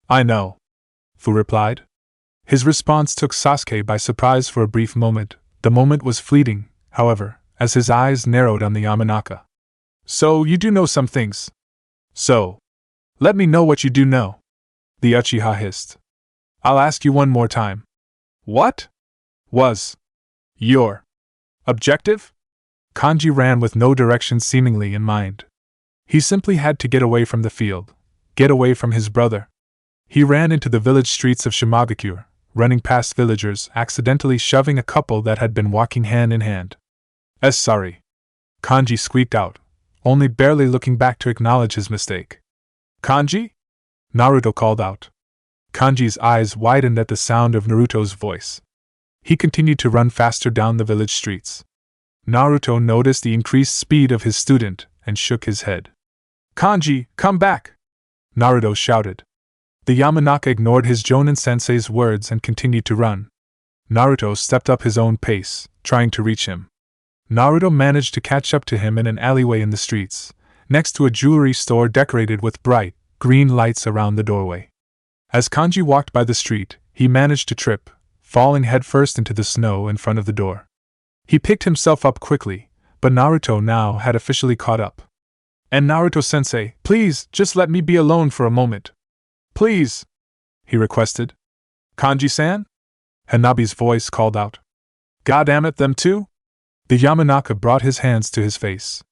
Speaker 1: I know, Fu replied. His response took Sasuke by surprise for a brief moment. The moment was fleeting, however, as his eyes narrowed on the Yamanaka. So you do know some things. So, let me know what you do know. The Uchiha hissed. I'll ask you one more time. What was your objective? Kanji ran with no direction seemingly in mind. He simply had to get away from the field, get away from his brother. He ran into the village streets of Shimagakure, running past villagers, accidentally shoving a couple that had been walking hand in hand. Sorry. Kanji squeaked out, only barely looking back to acknowledge his mistake. Kanji? Naruto called out. Kanji's eyes widened at the sound of Naruto's voice. He continued to run faster down the village streets. Naruto noticed the increased speed of his student and shook his head. Kanji, come back! Naruto shouted. The Yamanaka ignored his Jonin-sensei's words and continued to run. Naruto stepped up his own pace, trying to reach him. Naruto managed to catch up to him in an alleyway in the streets, next to a jewelry store decorated with bright, green lights around the doorway. As Kanji walked by the street, he managed to trip, falling headfirst into the snow in front of the door. He picked himself up quickly, but Naruto now had officially caught up. And Naruto-sensei, please, just let me be alone for a moment. Please, he requested. Kanji-san? Hanabi's voice called out. Goddamn it, them too? The Yamanaka brought his hands to his face.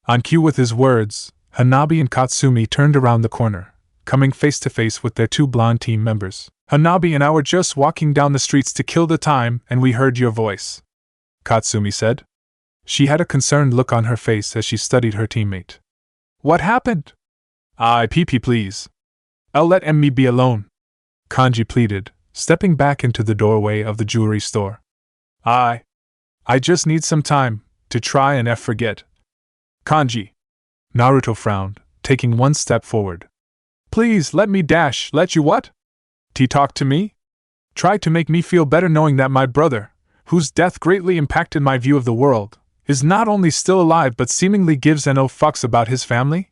Speaker 1: On cue with his words, Hanabi and Katsumi turned around the corner, coming face to face with their two blonde team members. Hanabi and I were just walking down the streets to kill the time, and we heard your voice, Katsumi said. She had a concerned look on her face as she studied her teammate. What happened? PP please. I'll let me be alone, Kanji pleaded, stepping back into the doorway of the jewelry store. I just need some time to try and forget. Kanji. Naruto frowned, taking one step forward. Please let me let you what? Talk to me? Try to make me feel better knowing that my brother, whose death greatly impacted my view of the world, is not only still alive but seemingly gives no fucks about his family?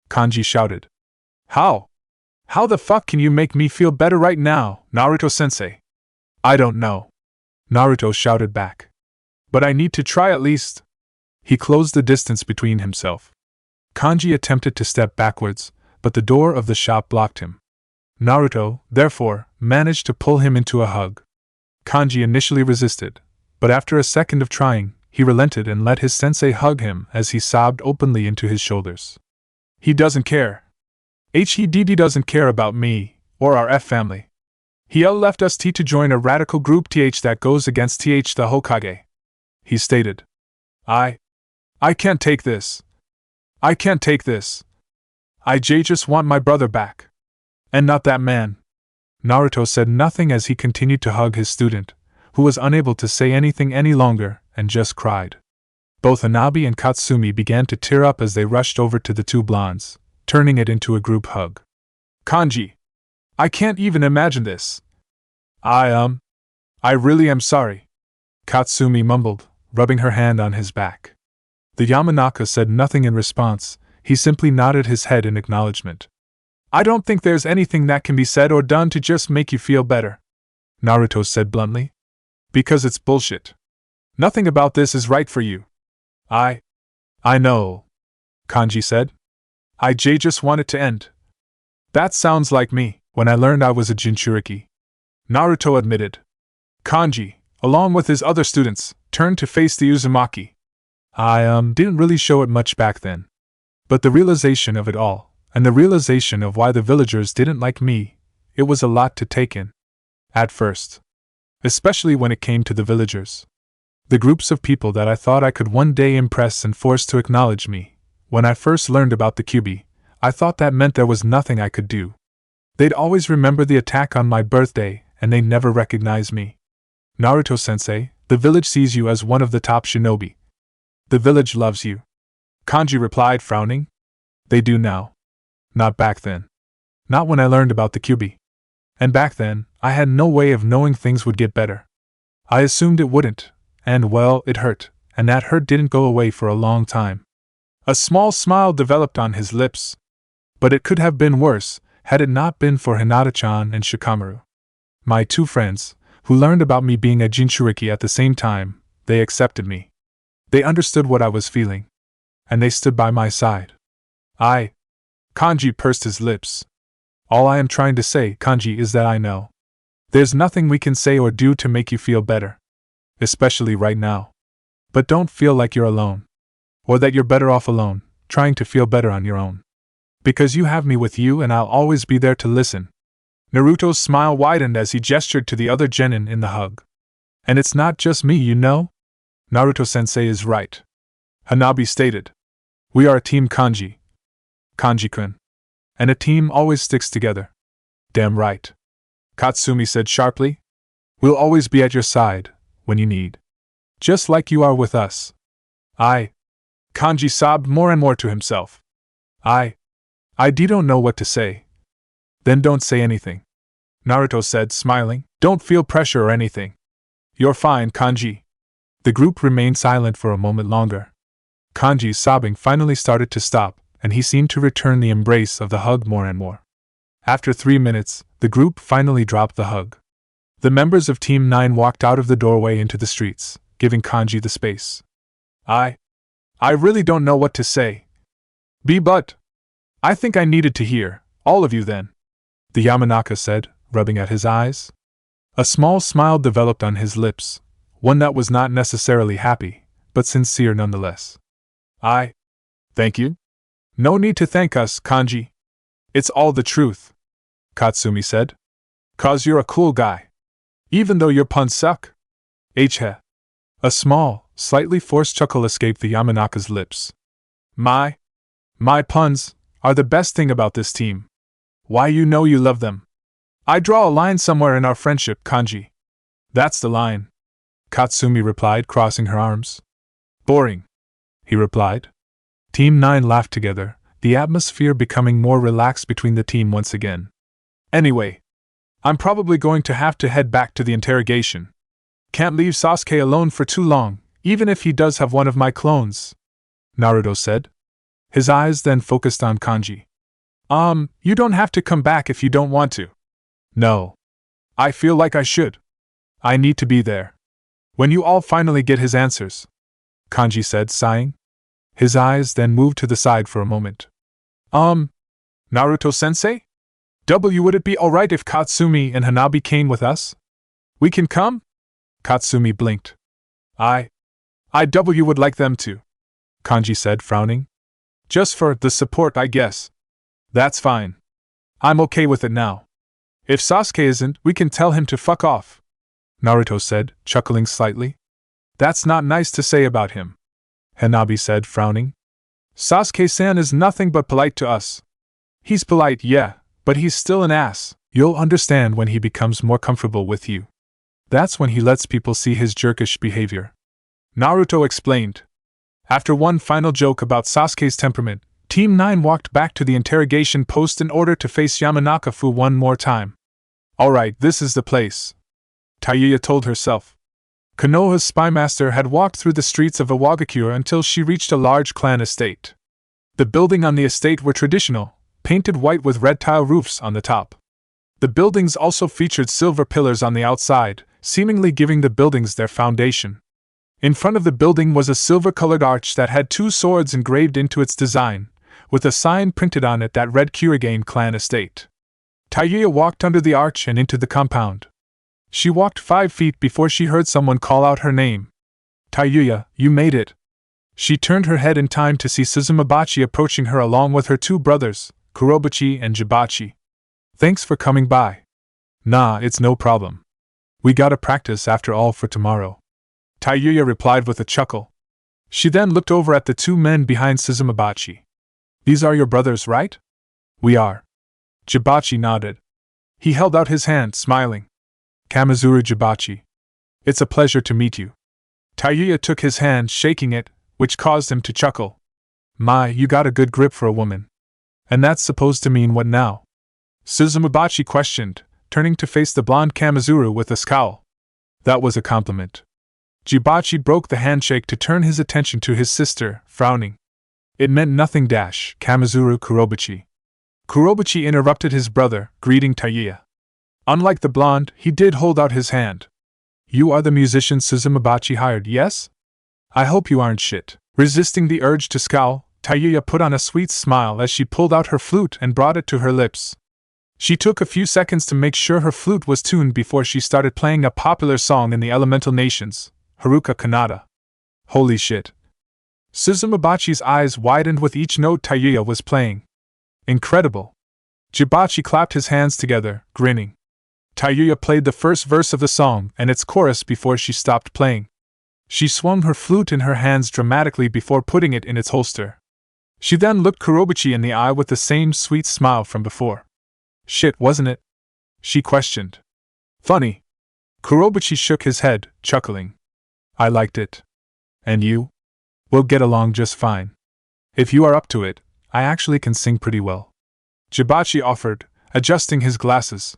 Speaker 1: Kanji shouted. How? How the fuck can you make me feel better right now, Naruto-sensei? I don't know. Naruto shouted back. But I need to try at least. He closed the distance between himself. Kanji attempted to step backwards, but the door of the shop blocked him. Naruto, therefore, managed to pull him into a hug. Kanji initially resisted, but after a second of trying, he relented and let his sensei hug him as he sobbed openly into his shoulders. He doesn't care. He doesn't care about me, or our family. He left us to join a radical group that goes against the Hokage. He stated. I can't take this. I can't take this. I just want my brother back. And not that man. Naruto said nothing as he continued to hug his student, who was unable to say anything any longer, and just cried. Both Hanabi and Katsumi began to tear up as they rushed over to the two blondes, turning it into a group hug. Kanji. I can't even imagine this. I really am sorry. Katsumi mumbled, rubbing her hand on his back. The Yamanaka said nothing in response, he simply nodded his head in acknowledgement. I don't think there's anything that can be said or done to just make you feel better, Naruto said bluntly. Because it's bullshit. Nothing about this is right for you. I know, Kanji said. I just want it to end. That sounds like me, when I learned I was a Jinchuriki. Naruto admitted. Kanji, along with his other students, turned to face the Uzumaki. I didn't really show it much back then. But the realization of it all, and the realization of why the villagers didn't like me, it was a lot to take in. At first. Especially when it came to the villagers. The groups of people that I thought I could one day impress and force to acknowledge me. When I first learned about the Kyuubi, I thought that meant there was nothing I could do. They'd always remember the attack on my birthday, and they never recognize me. Naruto-sensei, the village sees you as one of the top shinobi. The village loves you. Kanji replied, frowning. They do now. Not back then. Not when I learned about the Kyuubi. And back then, I had no way of knowing things would get better. I assumed it wouldn't, and well, it hurt, and that hurt didn't go away for a long time. A small smile developed on his lips. But it could have been worse, had it not been for Hinata-chan and Shikamaru. My two friends, who learned about me being a Jinchuriki at the same time, they accepted me. They understood what I was feeling. And they stood by my side. Kanji pursed his lips. All I am trying to say, Kanji, is that I know. There's nothing we can say or do to make you feel better. Especially right now. But don't feel like you're alone. Or that you're better off alone, trying to feel better on your own. Because you have me with you and I'll always be there to listen. Naruto's smile widened as he gestured to the other genin in the hug. And it's not just me, you know? Naruto-sensei is right. Hanabi stated. We are a team, Kanji. Kanji-kun. And a team always sticks together. Damn right. Katsumi said sharply. We'll always be at your side, when you need. Just like you are with us. Kanji sobbed more and more to himself. I don't know what to say. Then don't say anything. Naruto said, smiling. Don't feel pressure or anything. You're fine, Kanji. The group remained silent for a moment longer. Kanji's sobbing finally started to stop, and he seemed to return the embrace of the hug more and more. After 3 minutes, the group finally dropped the hug. The members of Team 9 walked out of the doorway into the streets, giving Kanji the space. I really don't know what to say. But I think I needed to hear, all of you then, the Yamanaka said, rubbing at his eyes. A small smile developed on his lips, one that was not necessarily happy, but sincere nonetheless. Thank you? No need to thank us, Kanji. It's all the truth, Katsumi said. 'Cause you're a cool guy. Even though your puns suck. Heh. A small, slightly forced chuckle escaped the Yamanaka's lips. My puns are the best thing about this team. Why, you know you love them. I draw a line somewhere in our friendship, Kanji. That's the line, Katsumi replied, crossing her arms. Boring, he replied. Team 9 laughed together, the atmosphere becoming more relaxed between the team once again. Anyway, I'm probably going to have to head back to the interrogation. Can't leave Sasuke alone for too long, even if he does have one of my clones, Naruto said. His eyes then focused on Kanji. You don't have to come back if you don't want to. No. I feel like I should. I need to be there. When you all finally get his answers, Kanji said, sighing. His eyes then moved to the side for a moment. Naruto-sensei? Would it be alright if Katsumi and Hanabi came with us? We can come? Katsumi blinked. I would like them to, Kanji said, frowning. Just for the support, I guess. That's fine. I'm okay with it now. If Sasuke isn't, we can tell him to fuck off, Naruto said, chuckling slightly. That's not nice to say about him, Hanabi said, frowning. Sasuke-san is nothing but polite to us. He's polite, yeah, but he's still an ass. You'll understand when he becomes more comfortable with you. That's when he lets people see his jerkish behavior, Naruto explained. After one final joke about Sasuke's temperament, Team 9 walked back to the interrogation post in order to face Yamanaka-fu one more time. Alright, this is the place, Tayuya told herself. Konoha's spymaster had walked through the streets of Iwagakure until she reached a large clan estate. The buildings on the estate were traditional, painted white with red tile roofs on the top. The buildings also featured silver pillars on the outside, seemingly giving the buildings their foundation. In front of the building was a silver-colored arch that had 2 swords engraved into its design, with a sign printed on it that read Kurigane Clan Estate. Tayuya walked under the arch and into the compound. She walked 5 feet before she heard someone call out her name. Tayuya, you made it. She turned her head in time to see Suzumabachi approaching her along with her 2 brothers, Kurobachi and Jibachi. Thanks for coming by. Nah, it's no problem. We gotta practice after all for tomorrow, Tayuya replied with a chuckle. She then looked over at the 2 men behind Suzumabachi. These are your brothers, right? We are. Jibachi nodded. He held out his hand, smiling. Kamizuru Jibachi. It's a pleasure to meet you. Tayuya took his hand, shaking it, which caused him to chuckle. My, you got a good grip for a woman. And that's supposed to mean what now? Suzumabachi questioned, turning to face the blonde Kamizuru with a scowl. That was a compliment. Jibachi broke the handshake to turn his attention to his sister, frowning. It meant nothing. Kamizuru Kurobachi. Kurobachi interrupted his brother, greeting Tayuya. Unlike the blonde, he did hold out his hand. You are the musician Suzumabachi hired, yes? I hope you aren't shit. Resisting the urge to scowl, Tayuya put on a sweet smile as she pulled out her flute and brought it to her lips. She took a few seconds to make sure her flute was tuned before she started playing a popular song in the Elemental Nations, Haruka Kanata. Holy shit. Suzumabachi's eyes widened with each note Tayuya was playing. Incredible. Jibachi clapped his hands together, grinning. Tayuya played the first verse of the song and its chorus before she stopped playing. She swung her flute in her hands dramatically before putting it in its holster. She then looked Kurobachi in the eye with the same sweet smile from before. Shit, wasn't it? She questioned. Funny. Kurobachi shook his head, chuckling. I liked it. And you? We'll get along just fine. If you are up to it, I actually can sing pretty well. Jibachi offered, adjusting his glasses.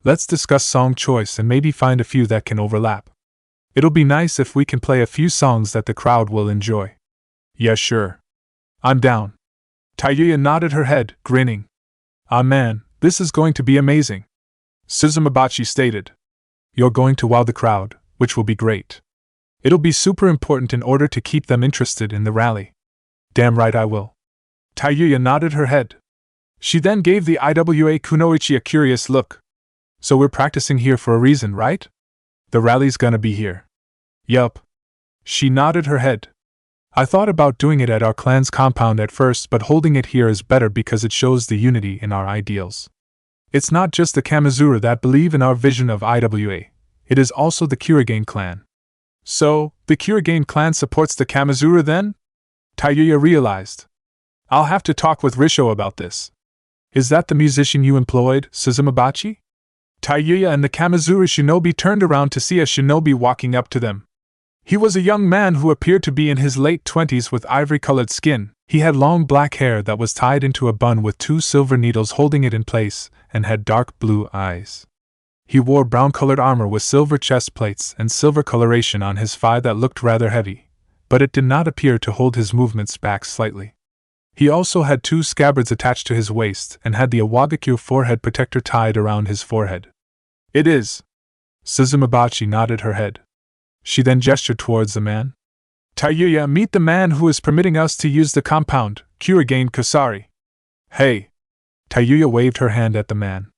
Speaker 1: Let's discuss song choice and maybe find a few that can overlap. It'll be nice if we can play a few songs that the crowd will enjoy. Yeah, sure. I'm down. Tayuya nodded her head, grinning. Ah man, This is going to be amazing, Suzumabachi stated. You're going to wow the crowd, which will be great. It'll be super important in order to keep them interested in the rally. Damn right I will. Taiyuya nodded her head. She then gave the IWA Kunoichi a curious look. So we're practicing here for a reason, right? The rally's gonna be here. Yup. She nodded her head. I thought about doing it at our clan's compound at first, but holding it here is better because it shows the unity in our ideals. It's not just the Kamizura that believe in our vision of IWA, it is also the Kurigane clan. So, the Kurigane clan supports the Kamizura then? Taiyuya realized. I'll have to talk with Risho about this. Is that the musician you employed, Suzumabachi? Taiyuya and the Kamizura shinobi turned around to see a shinobi walking up to them. He was a young man who appeared to be in his late 20s with ivory-colored skin. He had long black hair that was tied into a bun with 2 silver needles holding it in place, and had dark blue eyes. He wore brown-colored armor with silver chest plates and silver coloration on his thigh that looked rather heavy, but it did not appear to hold his movements back slightly. He also had 2 scabbards attached to his waist and had the Awagakure forehead protector tied around his forehead. It is. Suzumabachi nodded her head. She then gestured towards the man. Taiyuya, meet the man who is permitting us to use the compound, Kurigane Kusari. Hey. Taiyuya waved her hand at the man.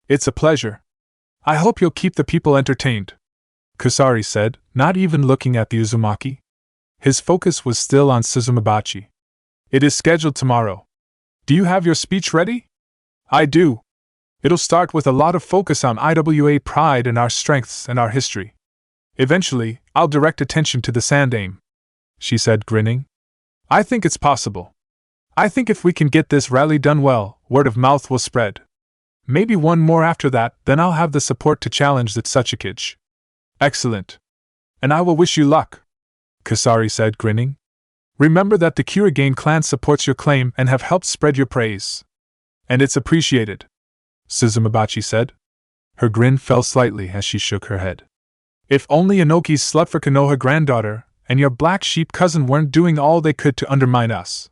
Speaker 1: It's a pleasure. I hope you'll keep the people entertained, Kusari said, not even looking at the Uzumaki. His focus was still on Suzumabachi. It is scheduled tomorrow. Do you have your speech ready? I do. It'll start with a lot of focus on IWA pride and our strengths and our history. Eventually, I'll direct attention to the Sandaime, she said, grinning. I think it's possible. I think if we can get this rally done well, word of mouth will spread. Maybe one more after that, then I'll have the support to challenge the Tsuchikage. Excellent. And I will wish you luck, Kusari said, grinning. Remember that the Kurigane clan supports your claim and have helped spread your praise. And it's appreciated, Suzumabachi said. Her grin fell slightly as she shook her head. If only Inoki's slut for Konoha granddaughter and your black sheep cousin weren't doing all they could to undermine us.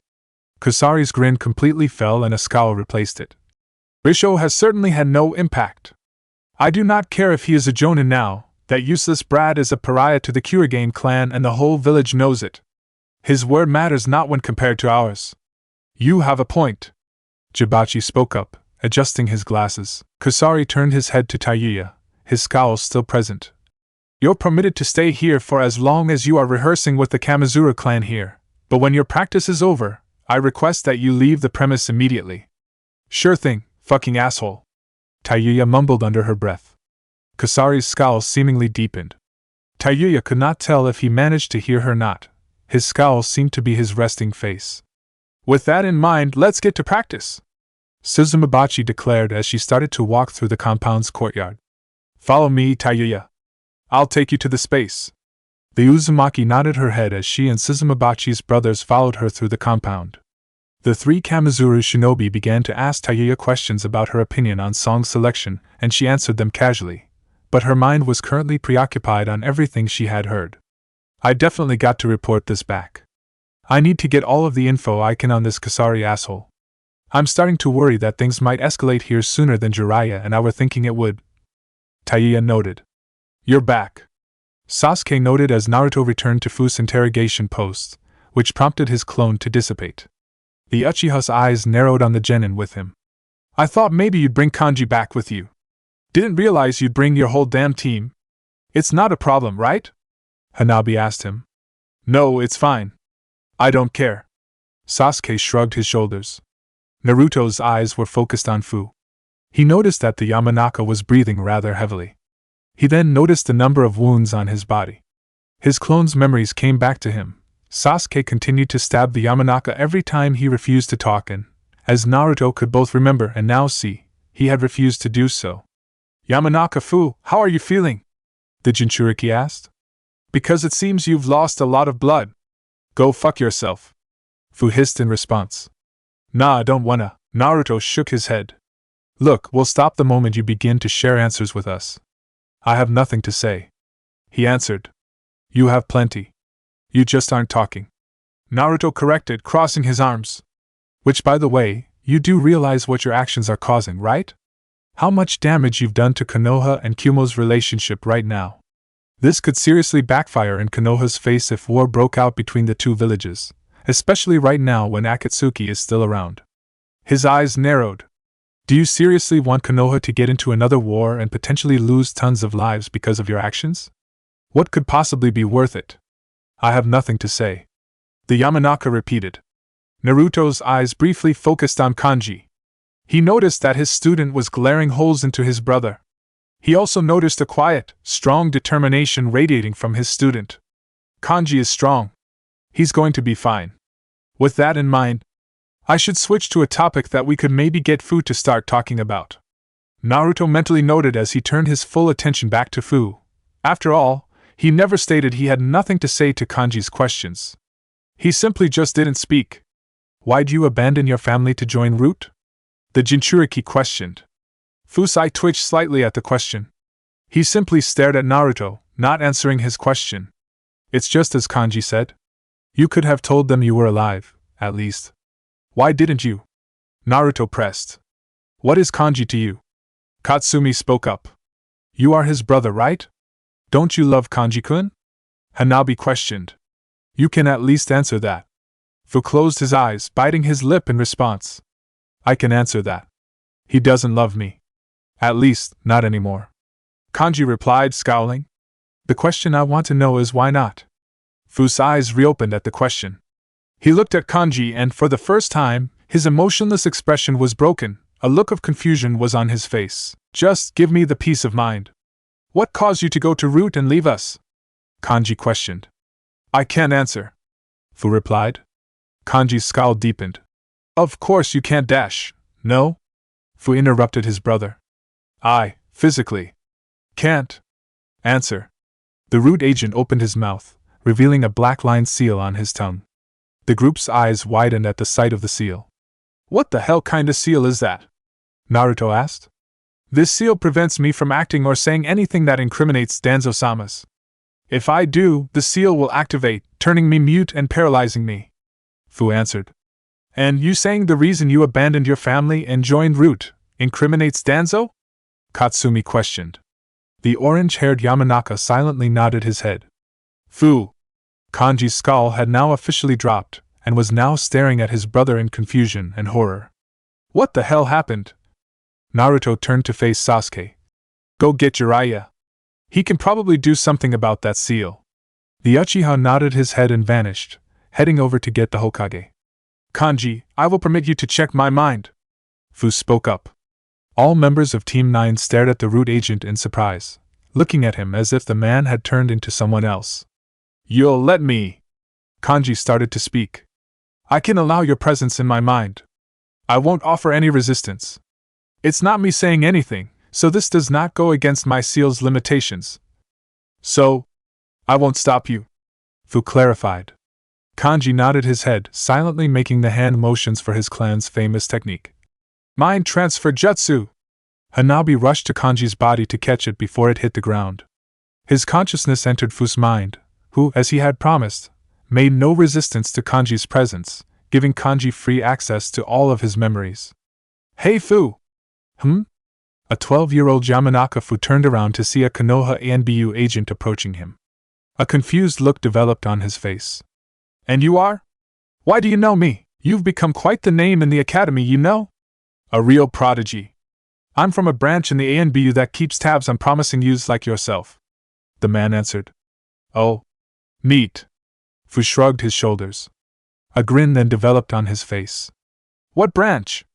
Speaker 1: Kusari's grin completely fell and a scowl replaced it. Risho has certainly had no impact. I do not care if he is a jonin now, that useless brat is a pariah to the Kurigane clan and the whole village knows it. His word matters not when compared to ours. You have a point. Jibachi spoke up, adjusting his glasses. Kusari turned his head to Taiyuya, his scowl still present. You're permitted to stay here for as long as you are rehearsing with the Kamizura clan here, but when your practice is over, I request that you leave the premise immediately. Sure thing, fucking asshole, Taiyuya mumbled under her breath. Kusari's scowl seemingly deepened. Taiyuya could not tell if he managed to hear her or not. His scowl seemed to be his resting face. With that in mind, let's get to practice, Suzumabachi declared as she started to walk through the compound's courtyard. Follow me, Taiyuya. I'll take you to the space. The Uzumaki nodded her head as she and Suzumabachi's brothers followed her through the compound. The 3 Kamizuru shinobi began to ask Taiyuya questions about her opinion on song selection, and she answered them casually, but her mind was currently preoccupied on everything she had heard. I definitely got to report this back. I need to get all of the info I can on this Kusari asshole. I'm starting to worry that things might escalate here sooner than Jiraiya and I were thinking it would. Taiyuya noted. You're back, Sasuke noted as Naruto returned to Fu's interrogation post, which prompted his clone to dissipate. The Uchiha's eyes narrowed on the genin with him. I thought maybe you'd bring Kanji back with you. Didn't realize you'd bring your whole damn team. It's not a problem, right? Hanabi asked him. No, it's fine. I don't care. Sasuke shrugged his shoulders. Naruto's eyes were focused on Fu. He noticed that the Yamanaka was breathing rather heavily. He then noticed the number of wounds on his body. His clone's memories came back to him. Sasuke continued to stab the Yamanaka every time he refused to talk and, as Naruto could both remember and now see, he had refused to do so. Yamanaka Fu, how are you feeling? The Jinchuriki asked. Because it seems you've lost a lot of blood. Go fuck yourself. Fu hissed in response. Nah, I don't wanna. Naruto shook his head. Look, we'll stop the moment you begin to share answers with us. I have nothing to say. He answered. You have plenty. You just aren't talking. Naruto corrected, crossing his arms. Which, by the way, you do realize what your actions are causing, right? How much damage you've done to Konoha and Kumo's relationship right now. This could seriously backfire in Konoha's face if war broke out between the two villages, especially right now when Akatsuki is still around. His eyes narrowed. Do you seriously want Konoha to get into another war and potentially lose tons of lives because of your actions? What could possibly be worth it? I have nothing to say. The Yamanaka repeated. Naruto's eyes briefly focused on Kanji. He noticed that his student was glaring holes into his brother. He also noticed a quiet, strong determination radiating from his student. Kanji is strong. He's going to be fine. With that in mind, I should switch to a topic that we could maybe get Fu to start talking about. Naruto mentally noted as he turned his full attention back to Fu. After all, he never stated he had nothing to say to Kanji's questions. He simply just didn't speak. Why'd you abandon your family to join Root? The Jinchuriki questioned. Fu's eye twitched slightly at the question. He simply stared at Naruto, not answering his question. It's just as Kanji said. You could have told them you were alive, at least. Why didn't you? Naruto pressed. What is Kanji to you? Katsumi spoke up. You are his brother, right? Don't you love Kanji-kun? Hanabi questioned. You can at least answer that. Fu closed his eyes, biting his lip in response. I can answer that. He doesn't love me. At least, not anymore. Kanji replied, scowling. The question I want to know is why not? Fu's eyes reopened at the question. He looked at Kanji and for the first time, his emotionless expression was broken, a look of confusion was on his face. Just give me the peace of mind. What caused you to go to Root and leave us? Kanji questioned. I can't answer. Fu replied. Kanji's scowl deepened. Of course you can't dash, no? Fu interrupted his brother. I, physically, can't answer. The Root agent opened his mouth, revealing a black-lined seal on his tongue. The group's eyes widened at the sight of the seal. What the hell kind of seal is that? Naruto asked. This seal prevents me from acting or saying anything that incriminates Danzo-sama's. If I do, the seal will activate, turning me mute and paralyzing me. Fu answered. And you saying the reason you abandoned your family and joined Root incriminates Danzo? Katsumi questioned. The orange-haired Yamanaka silently nodded his head. Fu. Kanji's scowl had now officially dropped, and was now staring at his brother in confusion and horror. What the hell happened? Naruto turned to face Sasuke. Go get Jiraiya. He can probably do something about that seal. The Uchiha nodded his head and vanished, heading over to get the Hokage. Kanji, I will permit you to check my mind. Fu spoke up. All members of Team 9 stared at the Root agent in surprise, looking at him as if the man had turned into someone else. You'll let me. Kanji started to speak. I can allow your presence in my mind. I won't offer any resistance. It's not me saying anything, so this does not go against my seal's limitations. So, I won't stop you. Fu clarified. Kanji nodded his head, silently making the hand motions for his clan's famous technique. Mind transfer jutsu! Hanabi rushed to Kanji's body to catch it before it hit the ground. His consciousness entered Fu's mind, who, as he had promised, made no resistance to Kanji's presence, giving Kanji free access to all of his memories. Hey Fu! A 12-year-old Yamanaka Fu turned around to see a Konoha ANBU agent approaching him. A confused look developed on his face. And you are? Why do you know me? You've become quite the name in the academy, you know? A real prodigy. I'm from a branch in the ANBU that keeps tabs on promising youths like yourself. The man answered. Oh. Neat. Fu shrugged his shoulders. A grin then developed on his face. What branch?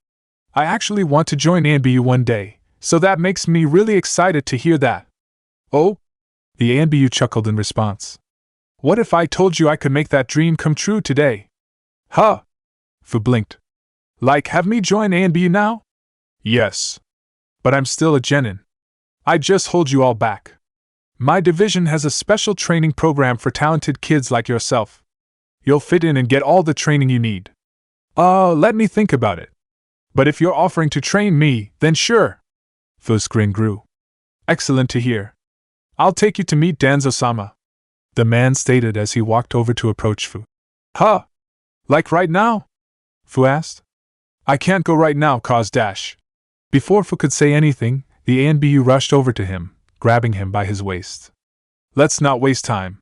Speaker 1: I actually want to join ANBU one day, so that makes me really excited to hear that. Oh? The ANBU chuckled in response. What if I told you I could make that dream come true today? Huh? Fu blinked. Like have me join ANBU now? Yes. But I'm still a genin. I'd just hold you all back. My division has a special training program for talented kids like yourself. You'll fit in and get all the training you need. Let me think about it. But if you're offering to train me, then sure. Fu's grin grew. Excellent to hear. I'll take you to meet Danzo-sama. The man stated as he walked over to approach Fu. Huh? Like right now? Fu asked. I can't go right now, cause dash. Before Fu could say anything, the ANBU rushed over to him, grabbing him by his waist. Let's not waste time.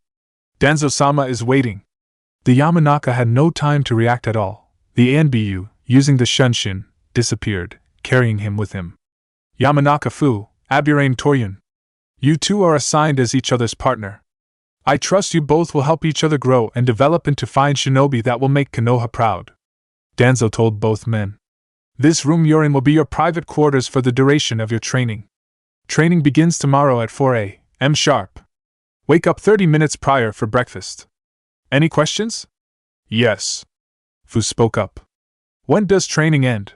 Speaker 1: Danzo-sama is waiting. The Yamanaka had no time to react at all. The ANBU, using the shunshin, disappeared, carrying him with him. Yamanaka Fu, Aburain Toryun. You two are assigned as each other's partner. I trust you both will help each other grow and develop into fine shinobi that will make Konoha proud. Danzo told both men. This room you're in will be your private quarters for the duration of your training. Training begins tomorrow at 4 a.m. sharp. Wake up 30 minutes prior for breakfast. Any questions? Yes. Fu spoke up. When does training end?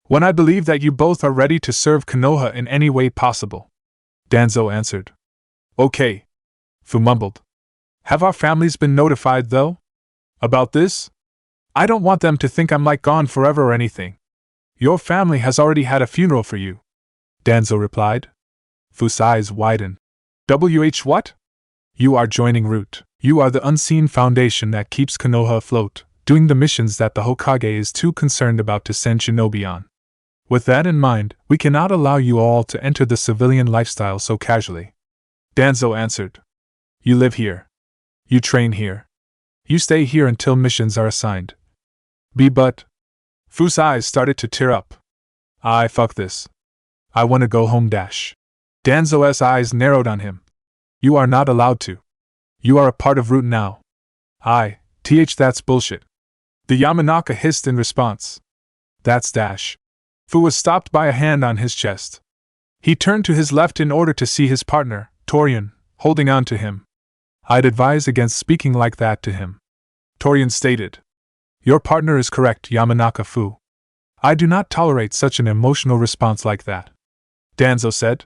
Speaker 1: When I believe that you both are ready to serve Konoha in any way possible. Danzo answered. Okay. Fu mumbled. Have our families been notified, though? About this? I don't want them to think I'm gone forever or anything. Your family has already had a funeral for you. Danzo replied. Fu's eyes widened. What? You are joining Root. You are the unseen foundation that keeps Konoha afloat, doing the missions that the Hokage is too concerned about to send shinobi on. With that in mind, we cannot allow you all to enter the civilian lifestyle so casually. Danzo answered. You live here. You train here. You stay here until missions are assigned. But... Fu's eyes started to tear up. Fuck this. I wanna go home dash. Danzo's eyes narrowed on him. You are not allowed to. You are a part of Root now. That's bullshit. The Yamanaka hissed in response. That's dash. Fu was stopped by a hand on his chest. He turned to his left in order to see his partner, Toryun, holding on to him. I'd advise against speaking like that to him. Toryun stated. Your partner is correct, Yamanaka Fu. I do not tolerate such an emotional response like that. Danzo said.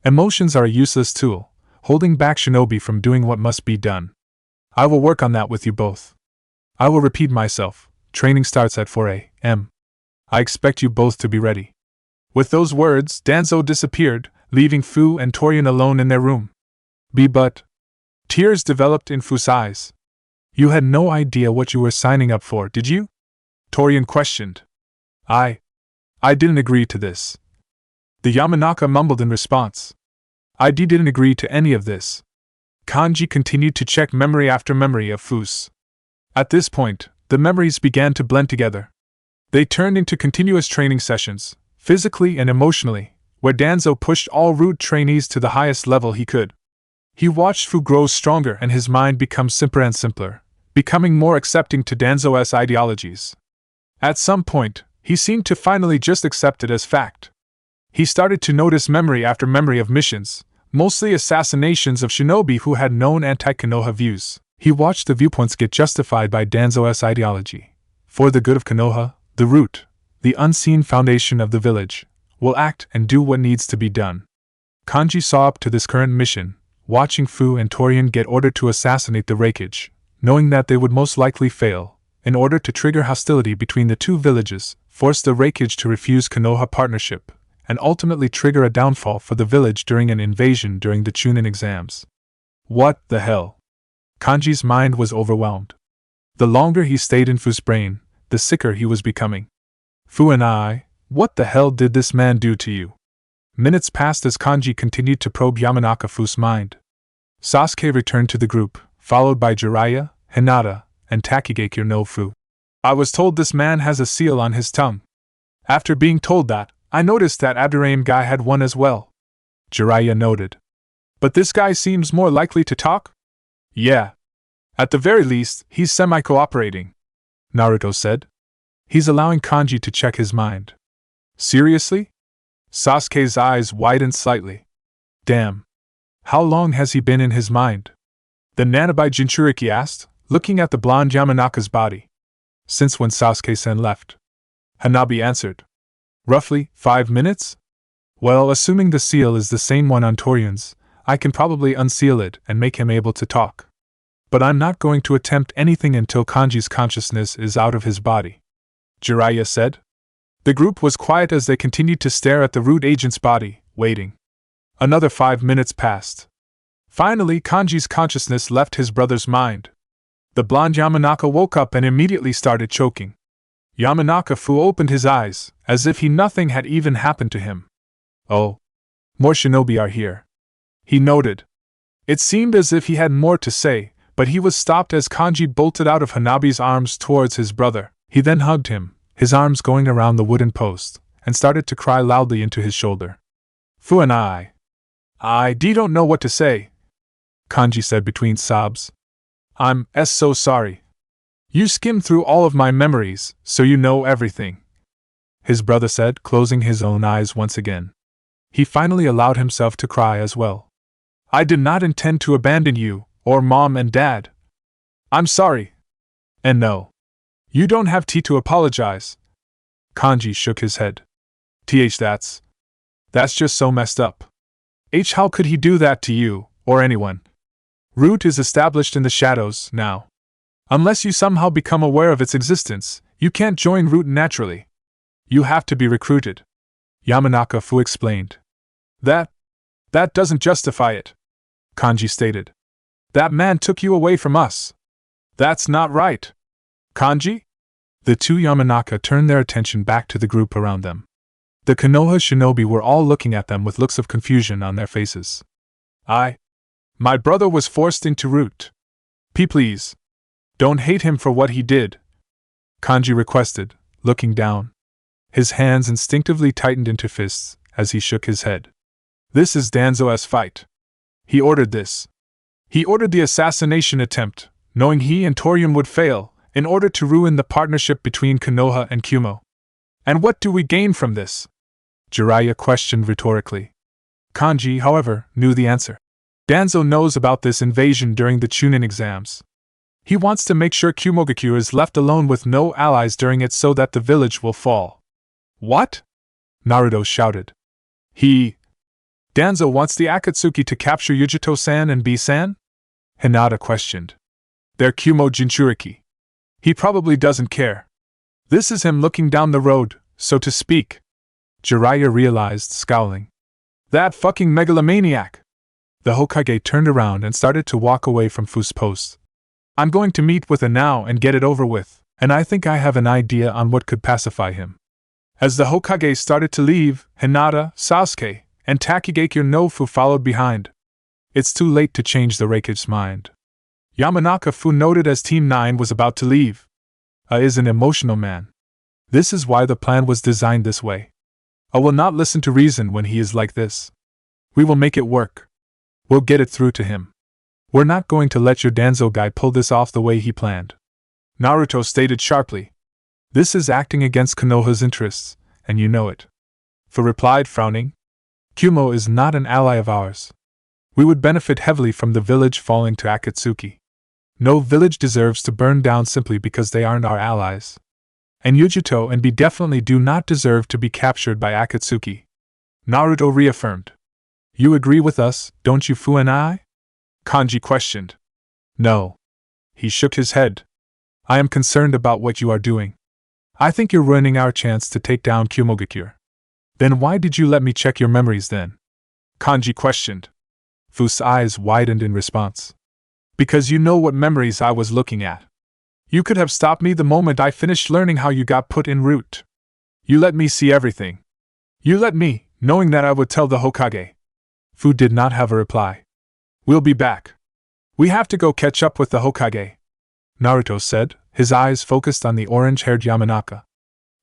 Speaker 1: Emotions are a useless tool, holding back shinobi from doing what must be done. I will work on that with you both. I will repeat myself. Training starts at 4 a.m. I expect you both to be ready. With those words, Danzo disappeared, leaving Fu and Toryun alone in their room. But... Tears developed in Fu's eyes. You had no idea what you were signing up for, did you? Toryun questioned. I didn't agree to this. The Yamanaka mumbled in response. I didn't agree to any of this. Kanji continued to check memory after memory of Fu's. At this point, the memories began to blend together. They turned into continuous training sessions, physically and emotionally, where Danzo pushed all Root trainees to the highest level he could. He watched Fu grow stronger and his mind become simpler and simpler, becoming more accepting to Danzo's ideologies. At some point, he seemed to finally just accept it as fact. He started to notice memory after memory of missions, mostly assassinations of shinobi who had known anti-Konoha views. He watched the viewpoints get justified by Danzo's ideology. For the good of Konoha, the Root, the unseen foundation of the village, will act and do what needs to be done. Kanji saw up to this current mission, watching Fu and Toryun get ordered to assassinate the Raikage, knowing that they would most likely fail, in order to trigger hostility between the two villages, force the Raikage to refuse Konoha partnership, and ultimately trigger a downfall for the village during an invasion during the Chunin exams. What the hell? Kanji's mind was overwhelmed. The longer he stayed in Fu's brain, the sicker he was becoming. Fu and what the hell did this man do to you? Minutes passed as Kanji continued to probe Yamanaka Fu's mind. Sasuke returned to the group, followed by Jiraiya, Hinata, and Takigakure no Fu. I was told this man has a seal on his tongue. After being told that, I noticed that Abdurrahim guy had one as well. Jiraiya noted. But this guy seems more likely to talk? Yeah. At the very least, he's semi-cooperating, Naruto said. He's allowing Kanji to check his mind. Seriously? Sasuke's eyes widened slightly. Damn. How long has he been in his mind? The Nanabai Jinchuriki asked, looking at the blonde Yamanaka's body. Since when Sasuke-sen left. Hanabi answered. Roughly 5 minutes? Well, assuming the seal is the same one on Toryun's, I can probably unseal it and make him able to talk. But I'm not going to attempt anything until Kanji's consciousness is out of his body, Jiraiya said. The group was quiet as they continued to stare at the Root agent's body, waiting. Another 5 minutes passed. Finally, Kanji's consciousness left his brother's mind. The blonde Yamanaka woke up and immediately started choking. Yamanaka-fu opened his eyes, as if nothing had even happened to him. Oh. More shinobi are here. He noted. It seemed as if he had more to say, but he was stopped as Kanji bolted out of Hanabi's arms towards his brother. He then hugged him, his arms going around the wooden post, and started to cry loudly into his shoulder. Fu and I don't know what to say, Kanji said between sobs. I'm so sorry. You skimmed through all of my memories, so you know everything, his brother said, closing his own eyes once again. He finally allowed himself to cry as well. I did not intend to abandon you, or Mom and Dad. I'm sorry. And no. You don't have to apologize. Kanji shook his head. That's just so messed up. How could he do that to you, or anyone? Root is established in the shadows, now. Unless you somehow become aware of its existence, you can't join Root naturally. You have to be recruited. Yamanaka-fu explained. That doesn't justify it, Kanji stated. That man took you away from us. That's not right. Kanji? The two Yamanaka turned their attention back to the group around them. The Konoha shinobi were all looking at them with looks of confusion on their faces. My brother was forced into Root. Please. Don't hate him for what he did, Kanji requested, looking down. His hands instinctively tightened into fists as he shook his head. This is Danzo's fight. He ordered this. He ordered the assassination attempt, knowing he and Torium would fail, in order to ruin the partnership between Konoha and Kumo. And what do we gain from this? Jiraiya questioned rhetorically. Kanji, however, knew the answer. Danzo knows about this invasion during the Chunin exams. He wants to make sure Kumogakure is left alone with no allies during it so that the village will fall. What? Naruto shouted. Danzo wants the Akatsuki to capture Yujito-san and B-san? Hinata questioned. They're Kumo Jinchuriki. He probably doesn't care. This is him looking down the road, so to speak. Jiraiya realized, scowling. That fucking megalomaniac! The Hokage turned around and started to walk away from Fu's post. I'm going to meet with him now and get it over with, and I think I have an idea on what could pacify him. As the Hokage started to leave, Hinata, Sasuke, and Takigakure no Fu followed behind. It's too late to change the Raikage's mind. Yamanaka-fu noted as Team 9 was about to leave. Is an emotional man. This is why the plan was designed this way. Will not listen to reason when he is like this. We will make it work. We'll get it through to him. We're not going to let your Danzo guy pull this off the way he planned. Naruto stated sharply. This is acting against Konoha's interests, and you know it. Fu replied, frowning. Kumo is not an ally of ours. We would benefit heavily from the village falling to Akatsuki. No village deserves to burn down simply because they aren't our allies. And Yujito and B definitely do not deserve to be captured by Akatsuki. Naruto reaffirmed. You agree with us, don't you, Fu and I? Kanji questioned. No. He shook his head. I am concerned about what you are doing. I think you're ruining our chance to take down Kumogakure. Then why did you let me check your memories then? Kanji questioned. Fu's eyes widened in response. Because you know what memories I was looking at. You could have stopped me the moment I finished learning how you got put in Root. You let me see everything. You let me, knowing that I would tell the Hokage. Fu did not have a reply. We'll be back. We have to go catch up with the Hokage, Naruto said, his eyes focused on the orange-haired Yamanaka.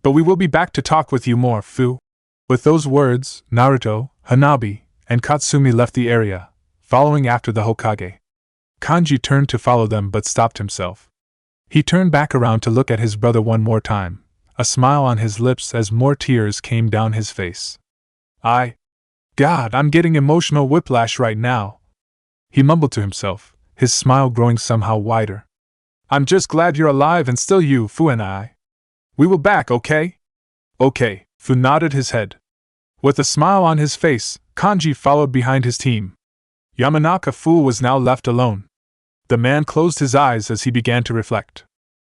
Speaker 1: But we will be back to talk with you more, Fu. With those words, Naruto, Hanabi, and Katsumi left the area, following after the Hokage. Kanji turned to follow them but stopped himself. He turned back around to look at his brother one more time, a smile on his lips as more tears came down his face. God, I'm getting emotional whiplash right now. He mumbled to himself, his smile growing somehow wider. I'm just glad you're alive and still you, Fu and I. We will back, okay? Okay, Fu nodded his head. With a smile on his face, Kanji followed behind his team. Yamanaka-fu was now left alone. The man closed his eyes as he began to reflect.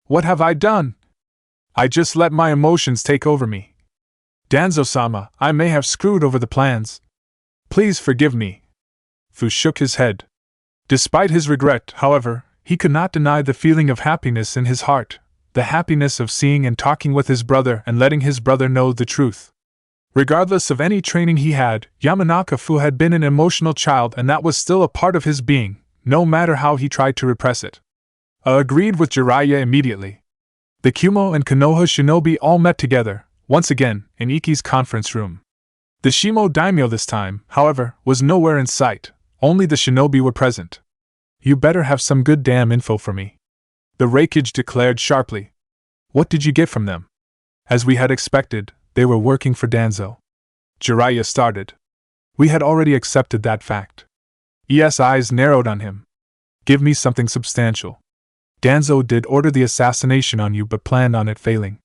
Speaker 1: What have I done? I just let my emotions take over me. Danzo-sama, I may have screwed over the plans. Please forgive me. Fu shook his head. Despite his regret, however, he could not deny the feeling of happiness in his heart, the happiness of seeing and talking with his brother and letting his brother know the truth. Regardless of any training he had, Yamanaka-fu had been an emotional child, and that was still a part of his being, no matter how he tried to repress it. Agreed with Jiraiya immediately. The Kumo and Konoha shinobi all met together, once again, in Ikki's conference room. The Shimo daimyo this time, however, was nowhere in sight, only the shinobi were present. "You better have some good damn info for me," the Raikage declared sharply. "What did you get from them?" "As we had expected, they were working for Danzo." Jiraiya started. "We had already accepted that fact." ES eyes narrowed on him. "Give me something substantial." "Danzo did order the assassination on you but planned on it failing.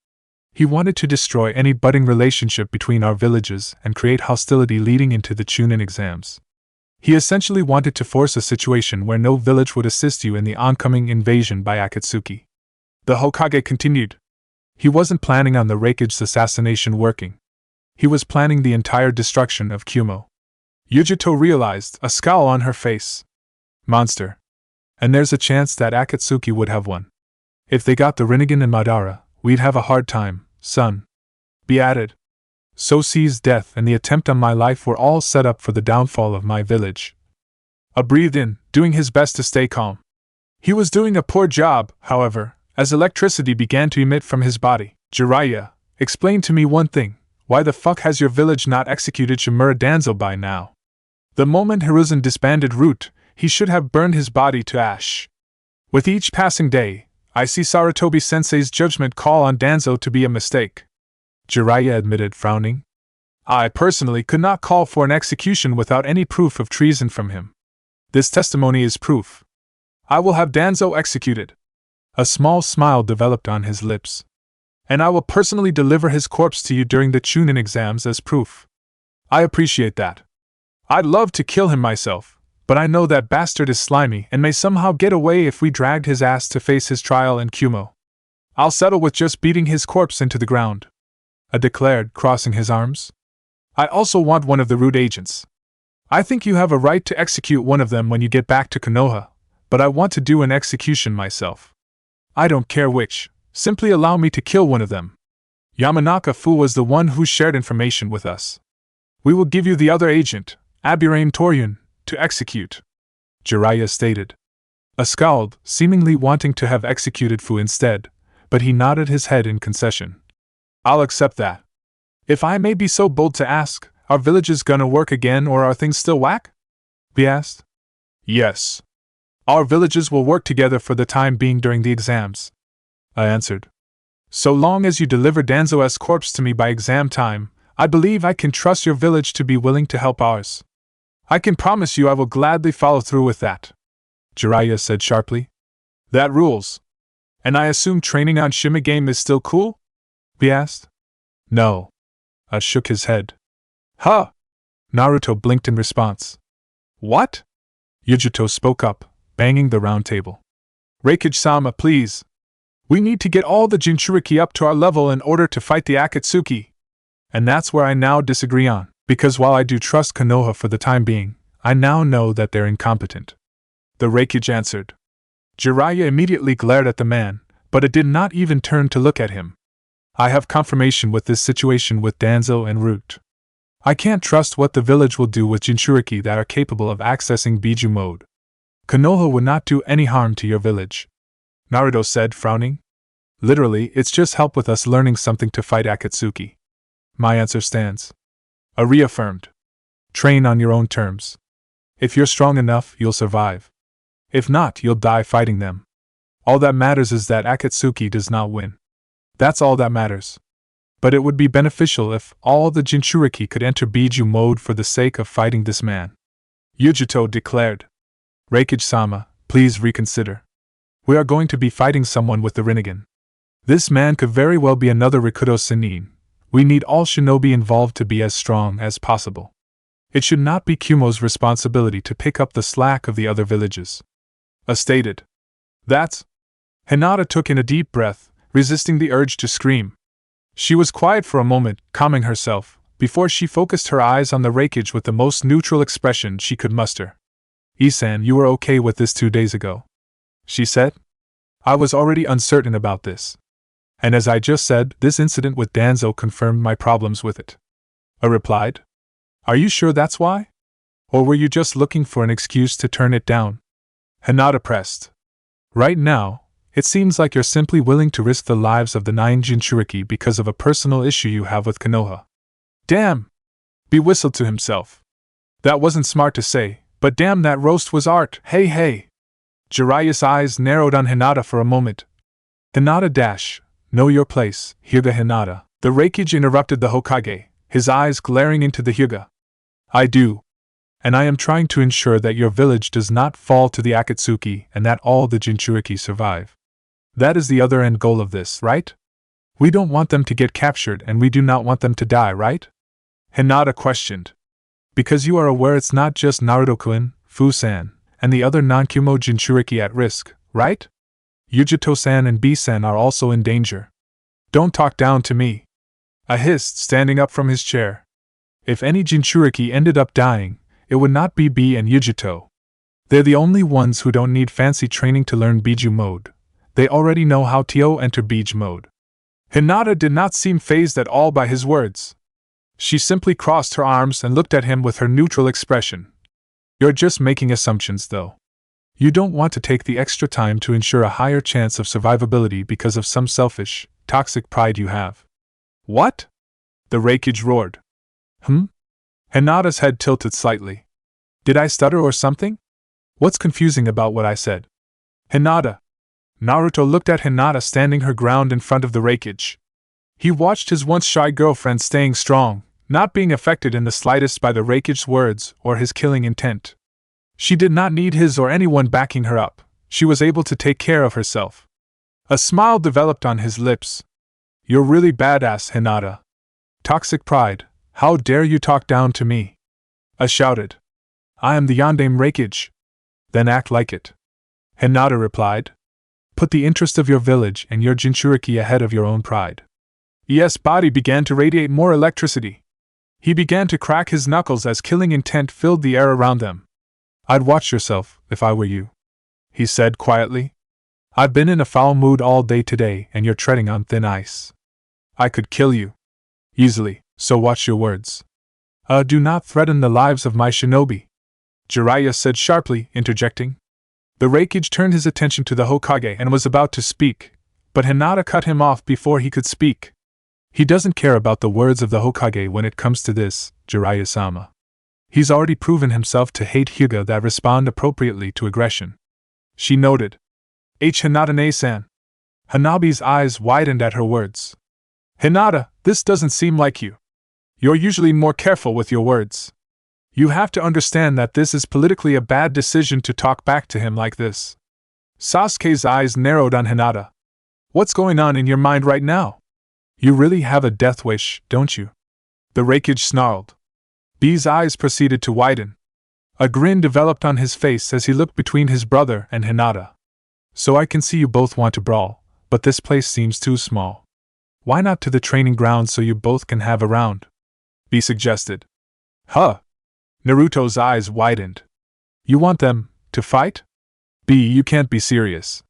Speaker 1: He wanted to destroy any budding relationship between our villages and create hostility leading into the Chunin exams. He essentially wanted to force a situation where no village would assist you in the oncoming invasion by Akatsuki." The Hokage continued. "He wasn't planning on the Raikage's assassination working. He was planning the entire destruction of Kumo." Yujito realized, a scowl on her face. "Monster. And there's a chance that Akatsuki would have won. If they got the Rinnegan and Madara, we'd have a hard time, son." Be added. "Sosei's death and the attempt on my life were all set up for the downfall of my village." A breathed in, doing his best to stay calm. He was doing a poor job, however, as electricity began to emit from his body. "Jiraiya, explain to me one thing. Why the fuck has your village not executed Shimura Danzo by now? The moment Hiruzen disbanded Root, he should have burned his body to ash. With each passing day, I see Sarutobi-sensei's judgment call on Danzo to be a mistake." Jiraiya admitted, frowning. "I personally could not call for an execution without any proof of treason from him. This testimony is proof. I will have Danzo executed." A small smile developed on his lips. "And I will personally deliver his corpse to you during the Chunin exams as proof." "I appreciate that. I'd love to kill him myself, but I know that bastard is slimy and may somehow get away if we dragged his ass to face his trial in Kumo. I'll settle with just beating his corpse into the ground," I declared, crossing his arms. "I also want one of the Root agents. I think you have a right to execute one of them when you get back to Konoha, but I want to do an execution myself. I don't care which, simply allow me to kill one of them. Yamanaka-fu was the one who shared information with us. We will give you the other agent, Aburain Toryun, to execute," Jiraiya stated. I scowled, seemingly wanting to have executed Fu instead, but he nodded his head in concession. "I'll accept that. If I may be so bold to ask, are villages gonna work again or are things still whack?" he asked. "Yes. Our villages will work together for the time being during the exams," I answered. "So long as you deliver Danzo's corpse to me by exam time, I believe I can trust your village to be willing to help ours. I can promise you I will gladly follow through with that," Jiraiya said sharply. "That rules. And I assume training on Shimigame is still cool?" he asked. "No." I shook his head. "Huh!" Naruto blinked in response. "What?" Yujito spoke up, banging the round table. "Raikage-sama, please. We need to get all the Jinchuriki up to our level in order to fight the Akatsuki. And that's where I now disagree on, because while I do trust Konoha for the time being, I now know that they're incompetent," the Raikage answered. Jiraiya immediately glared at the man, but it did not even turn to look at him. "I have confirmation with this situation with Danzo and Root. I can't trust what the village will do with Jinchuriki that are capable of accessing Biju mode. Konoha would not do any harm to your village," Naruto said, frowning. "Literally, it's just help with us learning something to fight Akatsuki. My answer stands." I reaffirmed. "Train on your own terms. If you're strong enough, you'll survive. If not, you'll die fighting them. All that matters is that Akatsuki does not win. That's all that matters. But it would be beneficial if all the Jinchuriki could enter Biju mode for the sake of fighting this man," Yujito declared. "Raikage-sama, please reconsider. We are going to be fighting someone with the Rinnegan. This man could very well be another Rikudo Sennin. We need all shinobi involved to be as strong as possible. It should not be Kumo's responsibility to pick up the slack of the other villages." I stated. "That's..." Hinata took in a deep breath, resisting the urge to scream. She was quiet for a moment, calming herself, before she focused her eyes on the Raikage with the most neutral expression she could muster. "Isan, you were okay with this 2 days ago," she said. "I was already uncertain about this. And as I just said, this incident with Danzo confirmed my problems with it. I replied. Are you sure that's why? Or were you just looking for an excuse to turn it down? Hinata pressed. Right now, it seems like you're simply willing to risk the lives of the 9 Jinchuriki because of a personal issue you have with Konoha. Damn! B whistled to himself. That wasn't smart to say, but damn, that roast was art. Hey hey! Jiraiya's eyes narrowed on Hinata for a moment. Hinata know your place, Hyuga Hinata. The Raikage interrupted the Hokage, his eyes glaring into the Hyuga. I do. And I am trying to ensure that your village does not fall to the Akatsuki and that all the Jinchuriki survive. That is the other end goal of this, right? We don't want them to get captured and we do not want them to die, right? Hinata questioned. Because you are aware it's not just Naruto-kun, Fu-san, and the other non-Kumo Jinchuriki at risk, right? Yujito-san and B-san are also in danger. Don't talk down to me. I hissed, standing up from his chair. If any Jinchuriki ended up dying, it would not be B and Yujito. They're the only ones who don't need fancy training to learn Biju mode. They already know how to enter Bij mode. Hinata did not seem fazed at all by his words. She simply crossed her arms and looked at him with her neutral expression. You're just making assumptions, though. You don't want to take the extra time to ensure a higher chance of survivability because of some selfish, toxic pride you have. What? The Raikage roared. Hinata's head tilted slightly. Did I stutter or something? What's confusing about what I said? Hinata. Naruto looked at Hinata standing her ground in front of the Raikage. He watched his once shy girlfriend staying strong, not being affected in the slightest by the Raikage's words or his killing intent. She did not need his or anyone backing her up. She was able to take care of herself. A smile developed on his lips. You're really badass, Hinata. Toxic pride, how dare you talk down to me? I shouted. I am the Yondaime Raikage. Then act like it. Hinata replied. Put the interest of your village and your Jinchuriki ahead of your own pride. Yes, body began to radiate more electricity. He began to crack his knuckles as killing intent filled the air around them. I'd watch yourself, if I were you, he said quietly. I've been in a foul mood all day today and you're treading on thin ice. I could kill you. Easily, so watch your words. Do not threaten the lives of my shinobi, Jiraiya said sharply, interjecting. The Raikage turned his attention to the Hokage and was about to speak, but Hinata cut him off before he could speak. He doesn't care about the words of the Hokage when it comes to this, Jiraiya-sama. He's already proven himself to hate Hyuga that respond appropriately to aggression. She noted. Hinata-ne-san. Hanabi's eyes widened at her words. Hinata, this doesn't seem like you. You're usually more careful with your words. You have to understand that this is politically a bad decision to talk back to him like this. Sasuke's eyes narrowed on Hinata. What's going on in your mind right now? You really have a death wish, don't you? The Raikage snarled. B's eyes proceeded to widen. A grin developed on his face as he looked between his brother and Hinata. So I can see you both want to brawl, but this place seems too small. Why not to the training ground so you both can have a round? B suggested. Huh? Naruto's eyes widened. You want them to fight? B, you can't be serious.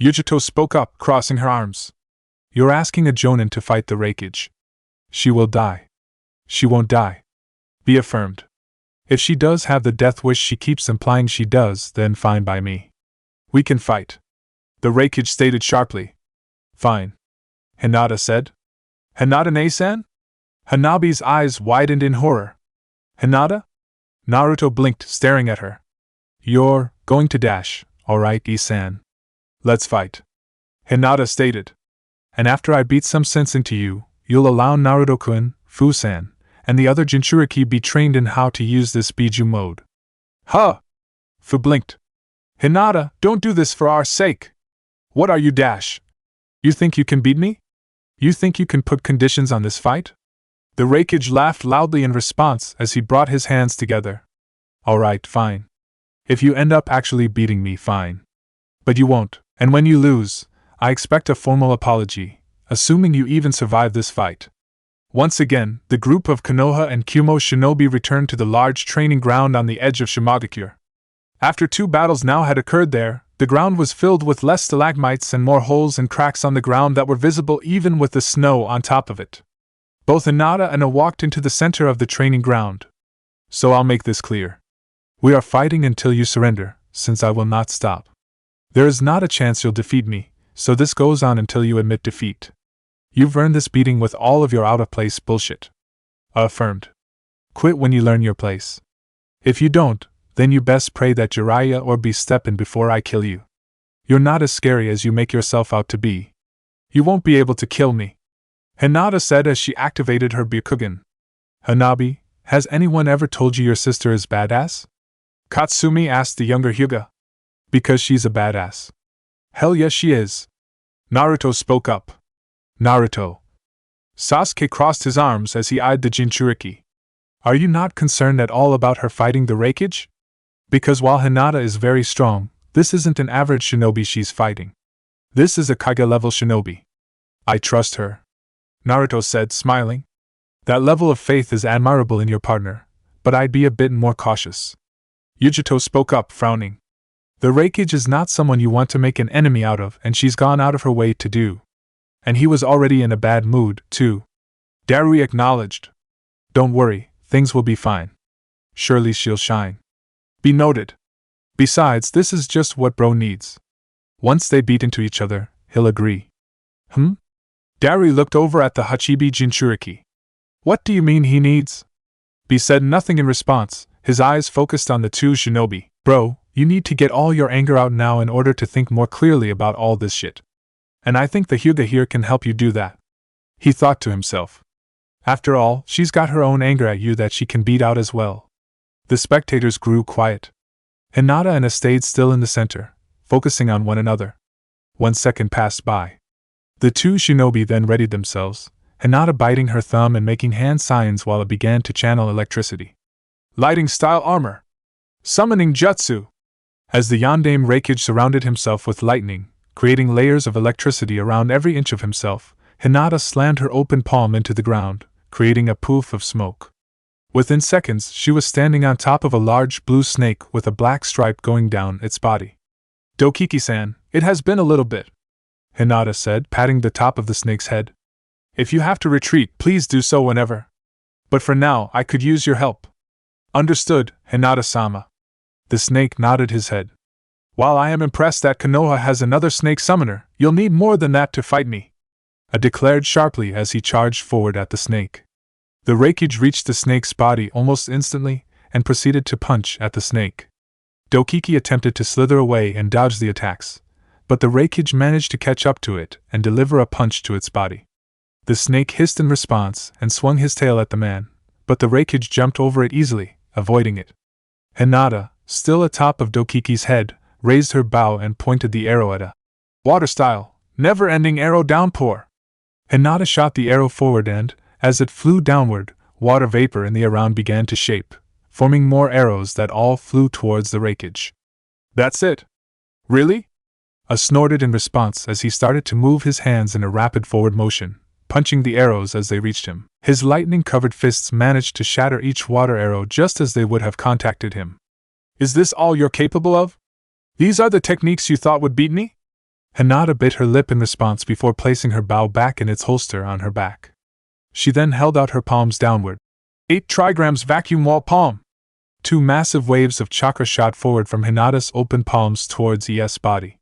Speaker 1: Yujito spoke up, crossing her arms. You're asking a Jonin to fight the Raikage. She will die. She won't die. B affirmed. If she does have the death wish she keeps implying she does, then fine by me. We can fight. The Raikage stated sharply. Fine. Hinata said. Hinata-ne-san? Hanabi's eyes widened in horror. Hinata? Naruto blinked, staring at her. You're going to dash, alright, E-san. Let's fight. Hinata stated. And after I beat some sense into you, you'll allow Naruto-kun, Fu-san, and the other Jinchuriki be trained in how to use this Biju mode. Huh! Fu blinked. Hinata, don't do this for our sake. What are you, Dash? You think you can beat me? You think you can put conditions on this fight? The Raikage laughed loudly in response as he brought his hands together. Alright, fine. If you end up actually beating me, fine. But you won't, and when you lose, I expect a formal apology, assuming you even survive this fight. Once again, the group of Konoha and Kumo shinobi returned to the large training ground on the edge of Shimagakure. After 2 battles now had occurred there, The ground was filled with less stalagmites and more holes and cracks on the ground that were visible even with the snow on top of it. Both Hinata and I walked into the center of the training ground. So I'll make this clear. We are fighting until you surrender, since I will not stop. There is not a chance you'll defeat me, so this goes on until you admit defeat. You've earned this beating with all of your out-of-place bullshit. Affirmed. Quit when you learn your place. If you don't, then you best pray that Jiraiya or be steppin' before I kill you. You're not as scary as you make yourself out to be. You won't be able to kill me. Hinata said as she activated her Byakugan. Hanabi, has anyone ever told you your sister is badass? Katsumi asked the younger Hyuga. Because she's a badass. Hell yes she is. Naruto spoke up. Naruto. Sasuke crossed his arms as he eyed the Jinchuriki. Are you not concerned at all about her fighting the Raikage? Because while Hinata is very strong, this isn't an average shinobi she's fighting. This is a Kage-level shinobi. I trust her. Naruto said, smiling. That level of faith is admirable in your partner, but I'd be a bit more cautious. Yujito spoke up, frowning. The Raikage is not someone you want to make an enemy out of, and she's gone out of her way to do. And he was already in a bad mood, too. Darui acknowledged. Don't worry, things will be fine. Surely she'll shine. Be noted. Besides, this is just what bro needs. Once they beat into each other, he'll agree. Darui looked over at the Hachibi Jinchuriki. What do you mean he needs? B said nothing in response, his eyes focused on the two shinobi. Bro, you need to get all your anger out now in order to think more clearly about all this shit. And I think the Hyuga here can help you do that. He thought to himself. After all, she's got her own anger at you that she can beat out as well. The spectators grew quiet. Hinata and I stayed still in the center, focusing on one another. 1 second passed by. The two shinobi then readied themselves, Hinata biting her thumb and making hand signs while it began to channel electricity. Lighting style armor. Summoning jutsu. As the Yondaime Raikage surrounded himself with lightning, creating layers of electricity around every inch of himself, Hinata slammed her open palm into the ground, creating a poof of smoke. Within seconds, she was standing on top of a large blue snake with a black stripe going down its body. Dokiki-san, it has been a little bit, Hinata said, patting the top of the snake's head. If you have to retreat, please do so whenever. But for now, I could use your help. Understood, Hinata-sama. The snake nodded his head. While I am impressed that Konoha has another snake summoner, you'll need more than that to fight me, I declared sharply as he charged forward at the snake. The Raikage reached the snake's body almost instantly and proceeded to punch at the snake. Dokiki attempted to slither away and dodge the attacks, but the Raikage managed to catch up to it and deliver a punch to its body. The snake hissed in response and swung his tail at the man, but the Raikage jumped over it easily, avoiding it. Hinata, still atop of Dokiki's head, raised her bow and pointed the arrow at a water-style, never-ending arrow downpour. Hinata shot the arrow forward and, as it flew downward, water vapor in the around began to shape, forming more arrows that all flew towards the Raikage. That's it? Really? I snorted in response as he started to move his hands in a rapid forward motion, punching the arrows as they reached him. His lightning-covered fists managed to shatter each water arrow just as they would have contacted him. Is this all you're capable of? These are the techniques you thought would beat me? Hinata bit her lip in response before placing her bow back in its holster on her back. She then held out her palms downward. 8 trigrams vacuum wall palm. 2 massive waves of chakra shot forward from Hinata's open palms towards ES body.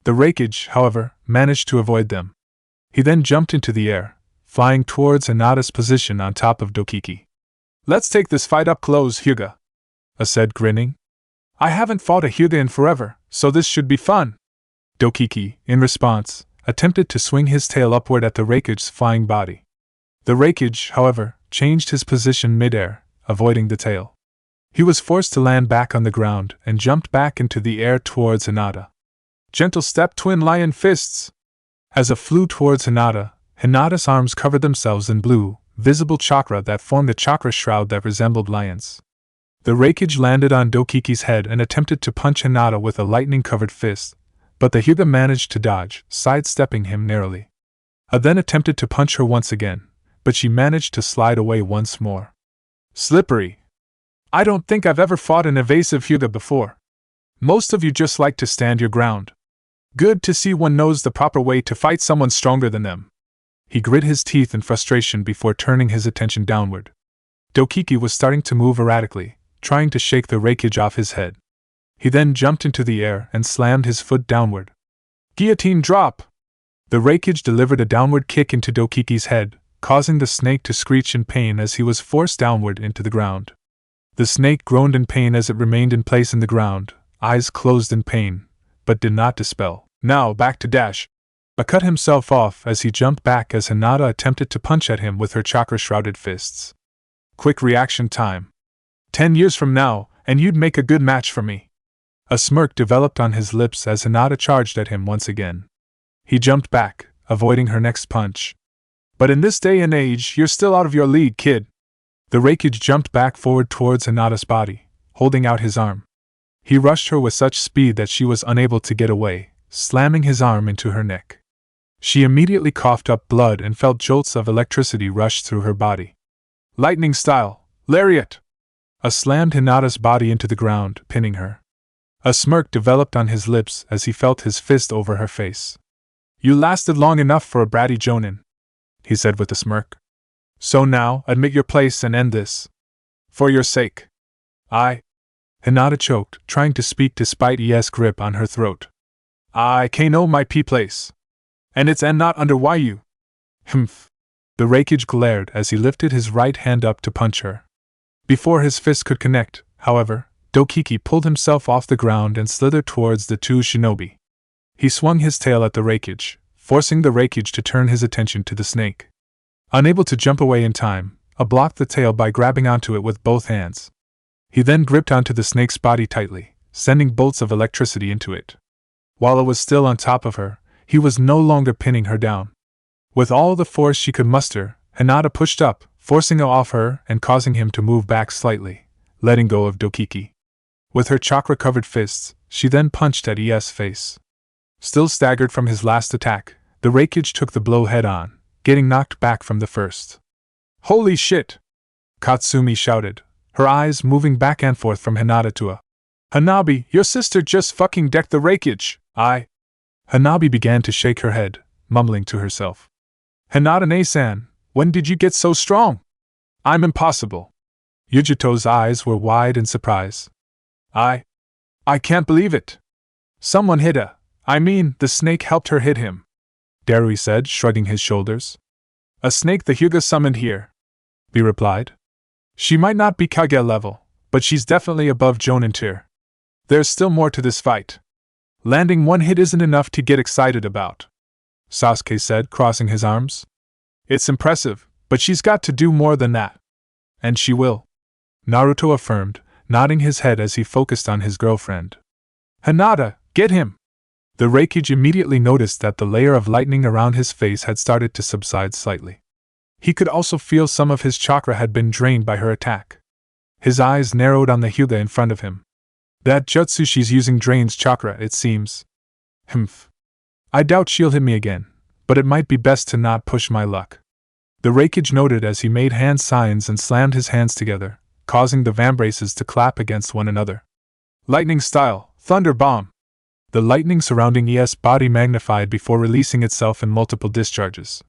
Speaker 1: The Raikage, however, managed to avoid them. He then jumped into the air, flying towards Hinata's position on top of Dokiki. Let's take this fight up close, Hyuga, I said, grinning. I haven't fought a Hyuga in forever, so this should be fun. Dokiki, in response, attempted to swing his tail upward at the Raikage's flying body. The Raikage, however, changed his position mid-air, avoiding the tail. He was forced to land back on the ground and jumped back into the air towards Hinata. Gentle step twin lion fists! As it flew towards Hinata, Hinata's arms covered themselves in blue, visible chakra that formed a chakra shroud that resembled lions. The Raikage landed on Dokiki's head and attempted to punch Hinata with a lightning-covered fist, but the Hyuga managed to dodge, sidestepping him narrowly. I then attempted to punch her once again, but she managed to slide away once more. Slippery. I don't think I've ever fought an evasive Hyuga before. Most of you just like to stand your ground. Good to see one knows the proper way to fight someone stronger than them. He grit his teeth in frustration before turning his attention downward. Dokiki was starting to move erratically, trying to shake the Raikage off his head. He then jumped into the air and slammed his foot downward. Guillotine drop! The Raikage delivered a downward kick into Dokiki's head, causing the snake to screech in pain as he was forced downward into the ground. The snake groaned in pain as it remained in place in the ground, eyes closed in pain, but did not dispel. Now back to dash. Cut himself off as he jumped back as Hinata attempted to punch at him with her chakra-shrouded fists. Quick reaction time. 10 years from now, and you'd make a good match for me. A smirk developed on his lips as Hinata charged at him once again. He jumped back, avoiding her next punch. But in this day and age, you're still out of your league, kid. The Raikage jumped back forward towards Hinata's body, holding out his arm. He rushed her with such speed that she was unable to get away, slamming his arm into her neck. She immediately coughed up blood and felt jolts of electricity rush through her body. Lightning style, lariat! Slammed Hinata's body into the ground, pinning her. A smirk developed on his lips as he felt his fist over her face. You lasted long enough for a bratty jonin, he said with a smirk. So now, admit your place and end this. For your sake. Hinata choked, trying to speak despite ES grip on her throat. I can't know my place. And it's not under you. Humph. The Raikage glared as he lifted his right hand up to punch her. Before his fist could connect, however, Dokiki pulled himself off the ground and slithered towards the two shinobi. He swung his tail at the Raikage, forcing the Raikage to turn his attention to the snake. Unable to jump away in time, blocked the tail by grabbing onto it with both hands. He then gripped onto the snake's body tightly, sending bolts of electricity into it. While it was still on top of her, he was no longer pinning her down. With all the force she could muster, Hinata pushed up, forcing it off her and causing him to move back slightly, letting go of Dokiki. With her chakra-covered fists, she then punched at ES' face. Still staggered from his last attack, the Raikage took the blow head-on, getting knocked back from the first. Holy shit! Katsumi shouted, her eyes moving back and forth from Hinata to Hanabi, your sister just fucking decked the Raikage, Hanabi began to shake her head, mumbling to herself. Hinata-ne-san, when did you get so strong? I'm impossible. Yujito's eyes were wide in surprise. I can't believe it. Someone hit the snake helped her hit him, Darui said, shrugging his shoulders. A snake the Hyuga summoned here, B replied. She might not be Kage level, but she's definitely above Jonin tier. There's still more to this fight. Landing one hit isn't enough to get excited about, Sasuke said, crossing his arms. It's impressive, but she's got to do more than that. And she will, Naruto affirmed, nodding his head as he focused on his girlfriend. Hinata, get him! The Raikage immediately noticed that the layer of lightning around his face had started to subside slightly. He could also feel some of his chakra had been drained by her attack. His eyes narrowed on the Hyuga in front of him. That jutsu she's using drains chakra, it seems. Humph. I doubt she'll hit me again, but it might be best to not push my luck. The Raikage noted as he made hand signs and slammed his hands together, causing the vambraces to clap against one another. Lightning style, thunder bomb. The lightning surrounding ES' body magnified before releasing itself in multiple discharges.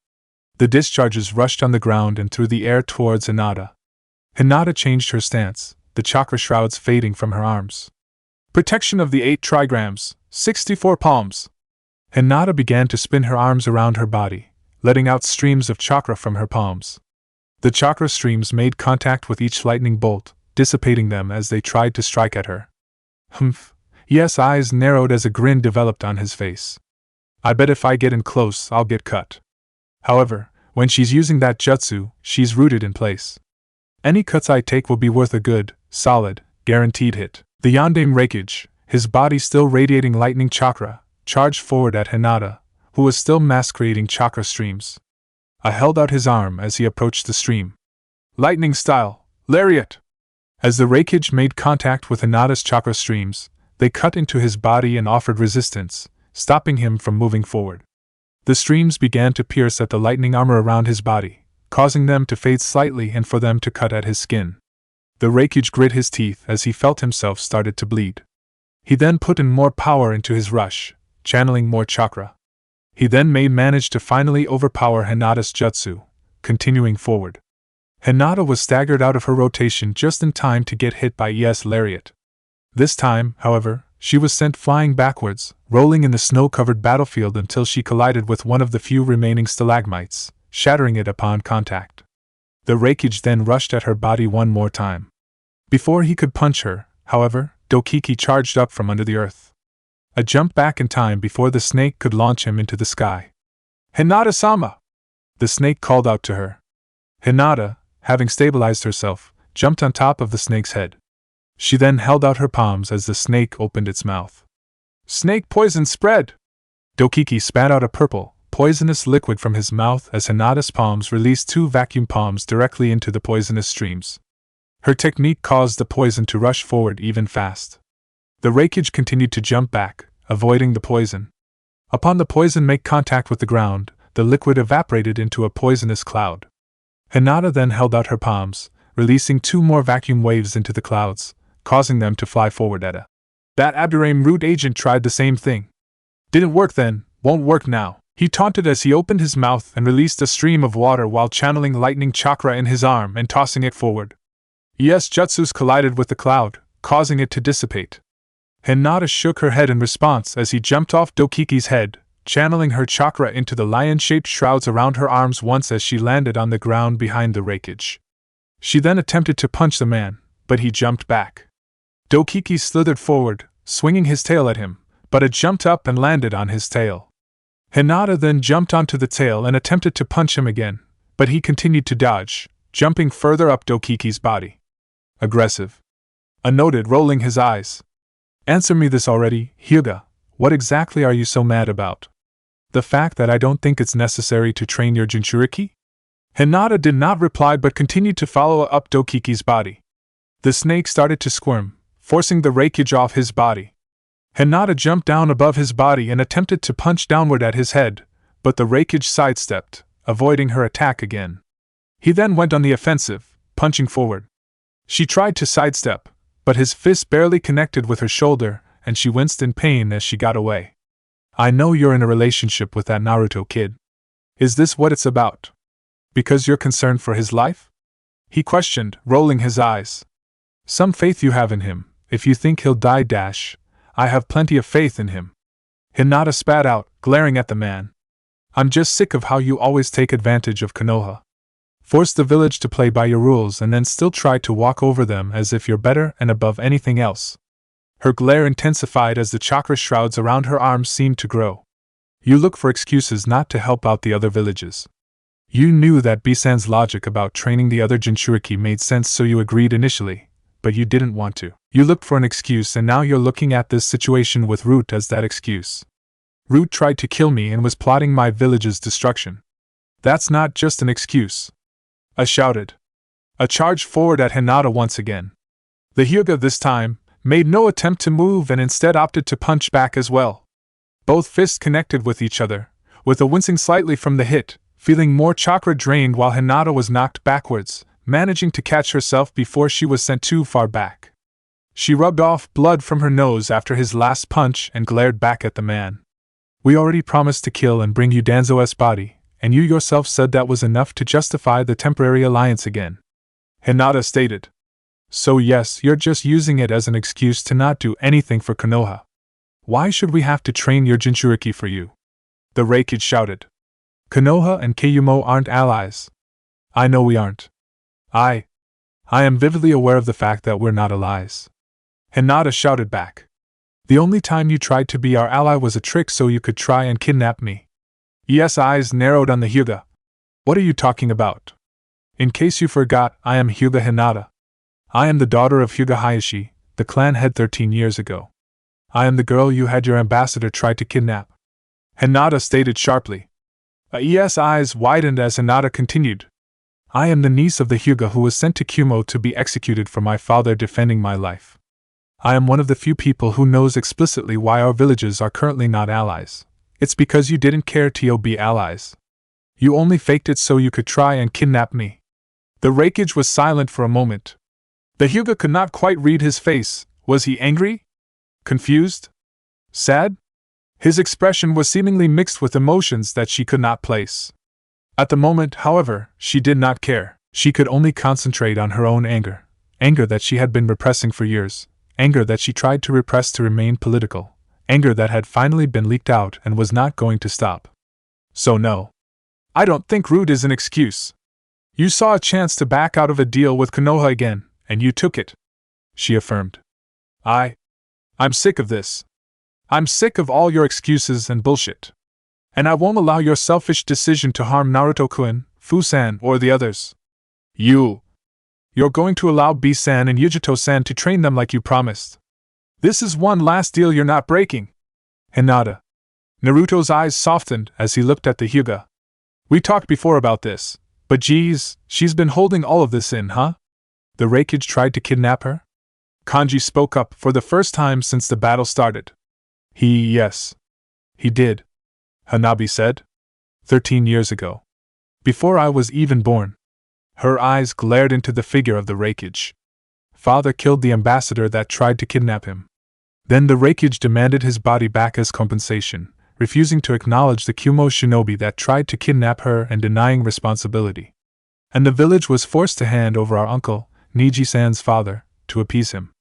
Speaker 1: The discharges rushed on the ground and through the air towards Hinata. Hinata changed her stance, the chakra shrouds fading from her arms. Protection of the 8 trigrams, 64 palms. Hinata began to spin her arms around her body, letting out streams of chakra from her palms. The chakra streams made contact with each lightning bolt, dissipating them as they tried to strike at her. Humph. Yes, eyes narrowed as a grin developed on his face. I bet if I get in close, I'll get cut. However, when she's using that jutsu, she's rooted in place. Any cuts I take will be worth a good, solid, guaranteed hit. The Yandame Raikage, his body still radiating lightning chakra, charged forward at Hinata, who was still mass creating chakra streams. I held out his arm as he approached the stream. Lightning style, lariat! As the Raikage made contact with Hinata's chakra streams, they cut into his body and offered resistance, stopping him from moving forward. The streams began to pierce at the lightning armor around his body, causing them to fade slightly and for them to cut at his skin. The Raikage grit his teeth as he felt himself started to bleed. He then put in more power into his rush, channeling more chakra. He then managed to finally overpower Hinata's jutsu, continuing forward. Hinata was staggered out of her rotation just in time to get hit by ES lariat. This time, however, she was sent flying backwards, rolling in the snow-covered battlefield until she collided with one of the few remaining stalagmites, shattering it upon contact. The Raikage then rushed at her body one more time. Before he could punch her, however, Dokiki charged up from under the earth. A jump back in time before the snake could launch him into the sky. "Hinata-sama!" The snake called out to her. Hinata, having stabilized herself, jumped on top of the snake's head. She then held out her palms as the snake opened its mouth. "Snake poison spread!" Dokiki spat out a purple, poisonous liquid from his mouth as Hinata's palms released 2 vacuum palms directly into the poisonous streams. Her technique caused the poison to rush forward even fast. The Raikage continued to jump back, avoiding the poison. Upon the poison make contact with the ground, the liquid evaporated into a poisonous cloud. Hinata then held out her palms, releasing 2 more vacuum waves into the clouds, causing them to fly forward at a. "That Abdurrahim root agent tried the same thing. Didn't work then, won't work now," he taunted as he opened his mouth and released a stream of water while channeling lightning chakra in his arm and tossing it forward. ES jutsus collided with the cloud, causing it to dissipate. Hinata shook her head in response as he jumped off Dokiki's head, channeling her chakra into the lion-shaped shrouds around her arms once as she landed on the ground behind the Raikage. She then attempted to punch the man, but he jumped back. Dokiki slithered forward, swinging his tail at him, but it jumped up and landed on his tail. Hinata then jumped onto the tail and attempted to punch him again, but he continued to dodge, jumping further up Dokiki's body. "Aggressive," A noted, rolling his eyes. "Answer me this already, Hyuga. What exactly are you so mad about? The fact that I don't think it's necessary to train your Jinchuriki?" Hinata did not reply but continued to follow up Dokiki's body. The snake started to squirm, forcing the Raikage off his body. Hinata jumped down above his body and attempted to punch downward at his head, but the Raikage sidestepped, avoiding her attack again. He then went on the offensive, punching forward. She tried to sidestep, but his fist barely connected with her shoulder, and she winced in pain as she got away. "I know you're in a relationship with that Naruto kid. Is this what it's about? Because you're concerned for his life?" he questioned, rolling his eyes. "Some faith you have in him, if you think he'll die dash. I have plenty of faith in him." Hinata spat out, glaring at the man. "I'm just sick of how you always take advantage of Konoha. Force the village to play by your rules and then still try to walk over them as if you're better and above anything else." Her glare intensified as the chakra shrouds around her arms seemed to grow. "You look for excuses not to help out the other villages. You knew that Bisan's logic about training the other Jinchuriki made sense, so you agreed initially, but you didn't want to. You looked for an excuse, and now you're looking at this situation with Root as that excuse. Root tried to kill me and was plotting my village's destruction. That's not just an excuse." I shouted. A charge forward at Hinata once again. The Hyuga this time made no attempt to move and instead opted to punch back as well. Both fists connected with each other, with a wincing slightly from the hit, feeling more chakra drained while Hinata was knocked backwards, managing to catch herself before she was sent too far back. She rubbed off blood from her nose after his last punch and glared back at the man. "We already promised to kill and bring you Danzo's body, and you yourself said that was enough to justify the temporary alliance again," Hinata stated. "So yes, you're just using it as an excuse to not do anything for Konoha. Why should we have to train your Jinchuriki for you?" The Raikage shouted. "Konoha and Kayumo aren't allies." "I know we aren't. I am vividly aware of the fact that we're not allies," Hinata shouted back. "The only time you tried to be our ally was a trick so you could try and kidnap me." Yes, eyes narrowed on the Hyuga. "What are you talking about? In case you forgot, I am Hyuga Hinata. I am the daughter of Hyuga Hayashi, the clan head 13 years ago. I am the girl you had your ambassador try to kidnap," Hinata stated sharply. Yes, eyes widened as Hinata continued. "I am the niece of the Hyuga who was sent to Kumo to be executed for my father defending my life. I am one of the few people who knows explicitly why our villages are currently not allies. It's because you didn't care to be allies. You only faked it so you could try and kidnap me." The Raikage was silent for a moment. The Hyuga could not quite read his face. Was he angry? Confused? Sad? His expression was seemingly mixed with emotions that she could not place. At the moment, however, she did not care. She could only concentrate on her own anger. Anger that she had been repressing for years. Anger that she tried to repress to remain political. Anger that had finally been leaked out and was not going to stop. So no. I don't think rude is an excuse. You saw a chance to back out of a deal with Konoha again, and you took it, she affirmed. I'm sick of this. I'm sick of all your excuses and bullshit. And I won't allow your selfish decision to harm Naruto-kun, Fu-san, or the others. You're going to allow B-san and Yujito-san to train them like you promised. This is one last deal you're not breaking. Hinata. Naruto's eyes softened as he looked at the Hyuga. We talked before about this, but geez, she's been holding all of this in, huh? The Raikage tried to kidnap her? Kanji spoke up for the first time since the battle started. Yes. He did. Hanabi said. 13 years ago. Before I was even born. Her eyes glared into the figure of the Raikage. Father killed the ambassador that tried to kidnap him. Then the Raikage demanded his body back as compensation, refusing to acknowledge the Kumo shinobi that tried to kidnap her and denying responsibility. And the village was forced to hand over our uncle, Niji-san's father, to appease him.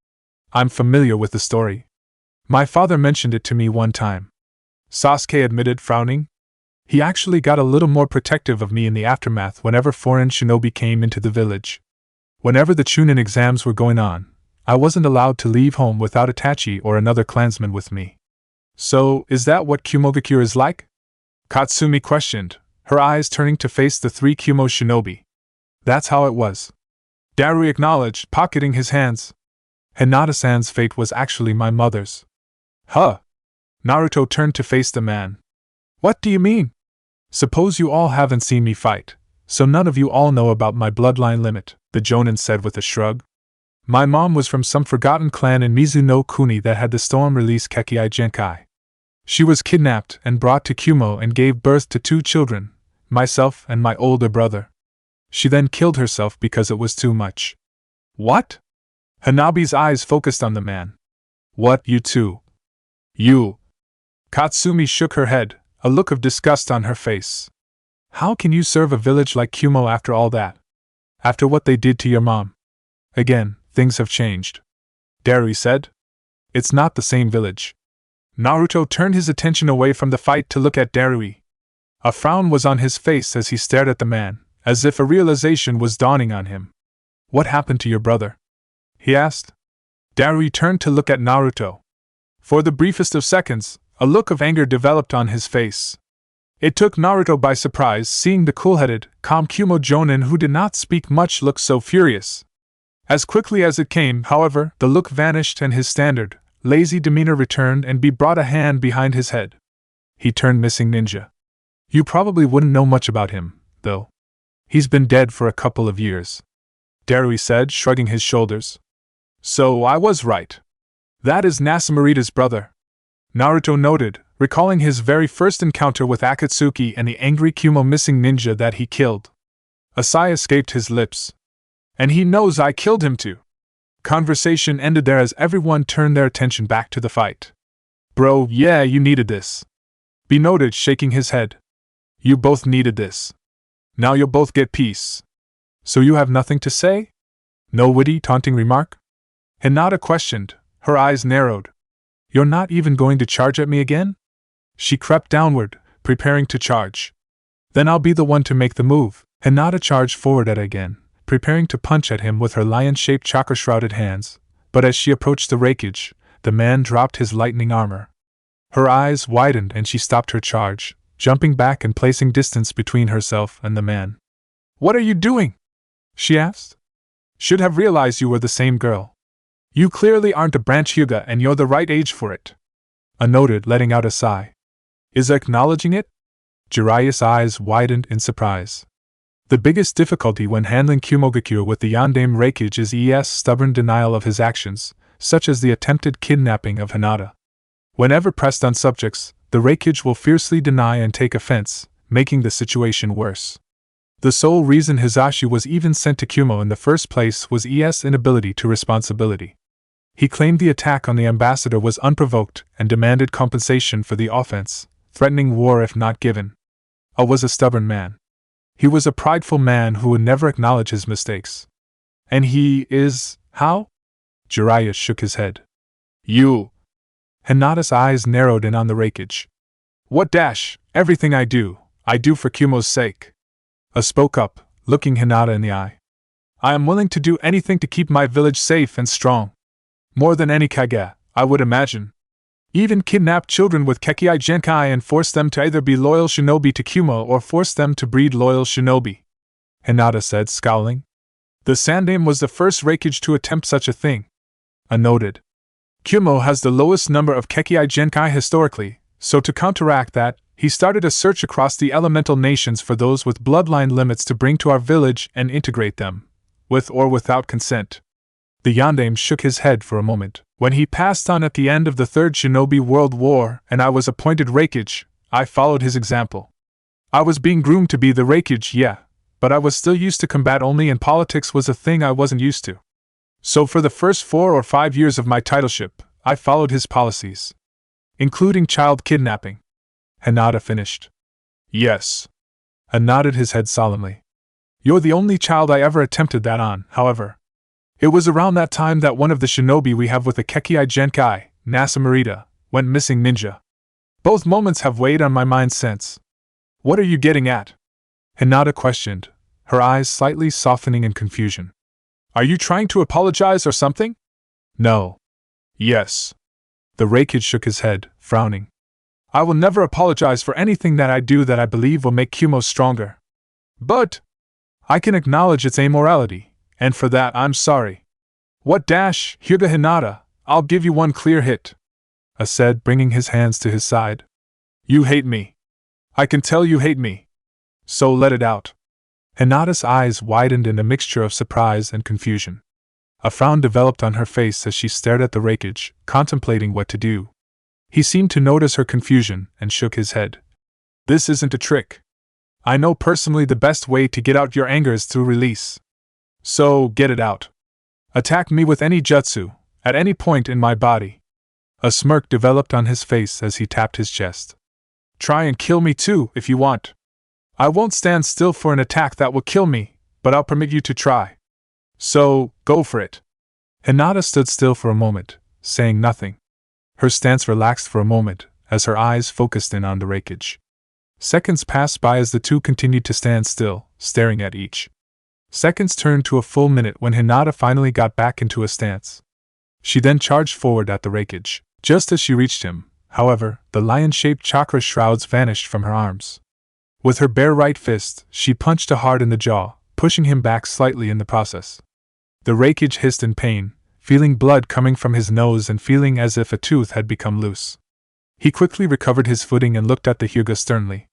Speaker 1: I'm familiar with the story. My father mentioned it to me one time. Sasuke admitted, frowning. He actually got a little more protective of me in the aftermath whenever foreign shinobi came into the village. Whenever the Chunin exams were going on, I wasn't allowed to leave home without Itachi or another clansman with me. So, is that what Kumogakure is like? Katsumi questioned, her eyes turning to face the 3 Kumo shinobi. That's how it was. Darui acknowledged, pocketing his hands. Hinata-san's fate was actually my mother's. Huh? Naruto turned to face the man. What do you mean? Suppose you all haven't seen me fight, so none of you all know about my bloodline limit, the Jonin said with a shrug. My mom was from some forgotten clan in Mizuno Kuni that had the storm release Kekkai Genkai. She was kidnapped and brought to Kumo and gave birth to 2 children, myself and my older brother. She then killed herself because it was too much. What? Hanabi's eyes focused on the man. What, you two? You. Katsumi shook her head, a look of disgust on her face. How can you serve a village like Kumo after all that? After what they did to your mom? Again, things have changed. Darui said. It's not the same village. Naruto turned his attention away from the fight to look at Darui. A frown was on his face as he stared at the man, as if a realization was dawning on him. What happened to your brother? He asked. Darui turned to look at Naruto. For the briefest of seconds, a look of anger developed on his face. It took Naruto by surprise seeing the cool-headed, calm Kumo Jonin who did not speak much look so furious. As quickly as it came, however, the look vanished and his standard, lazy demeanor returned and brought a hand behind his head. He turned missing ninja. You probably wouldn't know much about him, though. He's been dead for a couple of years. Darui said, shrugging his shoulders. So I was right. That is Nasamurita's brother. Naruto noted, recalling his very first encounter with Akatsuki and the angry Kumo missing ninja that he killed. A sigh escaped his lips. And he knows I killed him too. Conversation ended there as everyone turned their attention back to the fight. Bro, yeah, you needed this. B noted, shaking his head. You both needed this. Now you'll both get peace. So you have nothing to say? No witty, taunting remark? Hinata questioned, her eyes narrowed. You're not even going to charge at me again? She crept downward, preparing to charge. Then I'll be the one to make the move. Hinata charged forward at again, preparing to punch at him with her lion-shaped chakra-shrouded hands, but as she approached the Raikage, the man dropped his lightning armor. Her eyes widened and she stopped her charge, jumping back and placing distance between herself and the man. What are you doing? She asked. Should have realized you were the same girl. You clearly aren't a branch Hyuga and you're the right age for it. A noted, letting out a sigh. Is acknowledging it? Jiraiya's eyes widened in surprise. The biggest difficulty when handling Kumogakure with the Yandame Raikage is ES' stubborn denial of his actions, such as the attempted kidnapping of Hinata. Whenever pressed on subjects, the Raikage will fiercely deny and take offense, making the situation worse. The sole reason Hizashi was even sent to Kumo in the first place was ES' inability to responsibility. He claimed the attack on the ambassador was unprovoked and demanded compensation for the offense, threatening war if not given. Was a stubborn man. He was a prideful man who would never acknowledge his mistakes. And he is, how? Jiraiya shook his head. You. Hinata's eyes narrowed in on the Raikage. What dash, everything I do for Kumo's sake. Spoke up, looking Hinata in the eye. I am willing to do anything to keep my village safe and strong. More than any Kage, I would imagine. Even kidnap children with Kekkai Genkai and force them to either be loyal shinobi to Kumo or force them to breed loyal shinobi. Hinata said, scowling. The Sandaime was the first Raikage to attempt such a thing. Noted. Kumo has the lowest number of Kekkai Genkai historically, so to counteract that, he started a search across the elemental nations for those with bloodline limits to bring to our village and integrate them, with or without consent. The Yondaime shook his head for a moment. When he passed on at the end of the Third Shinobi World War and I was appointed Raikage, I followed his example. I was being groomed to be the Raikage, yeah, but I was still used to combat only and politics was a thing I wasn't used to. So for the first 4 or 5 years of my titleship, I followed his policies. Including child kidnapping. Hinata finished. Yes. I nodded his head solemnly. You're the only child I ever attempted that on, however. It was around that time that one of the shinobi we have with the Kekkai Genkai, Nasamurita, went missing ninja. Both moments have weighed on my mind since. What are you getting at? Hinata questioned, her eyes slightly softening in confusion. Are you trying to apologize or something? No. Yes. The Raikage shook his head, frowning. I will never apologize for anything that I do that I believe will make Kumo stronger. But I can acknowledge its amorality, and for that I'm sorry. What dash, Hyuga Hinata, I'll give you one clear hit. Said, bringing his hands to his side. You hate me. I can tell you hate me. So let it out. Hinata's eyes widened in a mixture of surprise and confusion. A frown developed on her face as she stared at the Raikage, contemplating what to do. He seemed to notice her confusion and shook his head. This isn't a trick. I know personally the best way to get out your anger is through release. So, get it out. Attack me with any jutsu, at any point in my body. A smirk developed on his face as he tapped his chest. Try and kill me too, if you want. I won't stand still for an attack that will kill me, but I'll permit you to try. So, go for it. Hinata stood still for a moment, saying nothing. Her stance relaxed for a moment, as her eyes focused in on the Raikage. Seconds passed by as the two continued to stand still, staring at each. Seconds turned to a full minute when Hinata finally got back into a stance. She then charged forward at the Raikage. Just as she reached him, however, the lion-shaped chakra shrouds vanished from her arms. With her bare right fist, she punched hard in the jaw, pushing him back slightly in the process. The Raikage hissed in pain, feeling blood coming from his nose and feeling as if a tooth had become loose. He quickly recovered his footing and looked at the Hyuga sternly.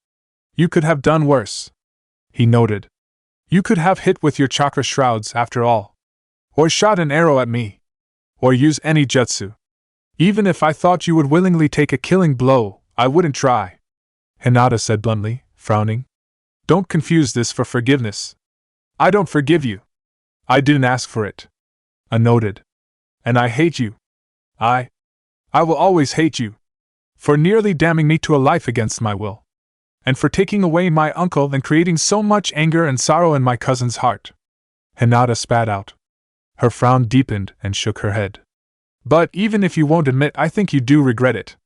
Speaker 1: You could have done worse, he noted. You could have hit with your chakra shrouds after all. Or shot an arrow at me. Or use any jutsu. Even if I thought you would willingly take a killing blow, I wouldn't try. Hinata said bluntly, frowning. Don't confuse this for forgiveness. I don't forgive you. I didn't ask for it. Noted. And I hate you. I will always hate you. For nearly damning me to a life against my will. And for taking away my uncle and creating so much anger and sorrow in my cousin's heart. Hinata spat out. Her frown deepened and shook her head. But even if you won't admit, I think you do regret it.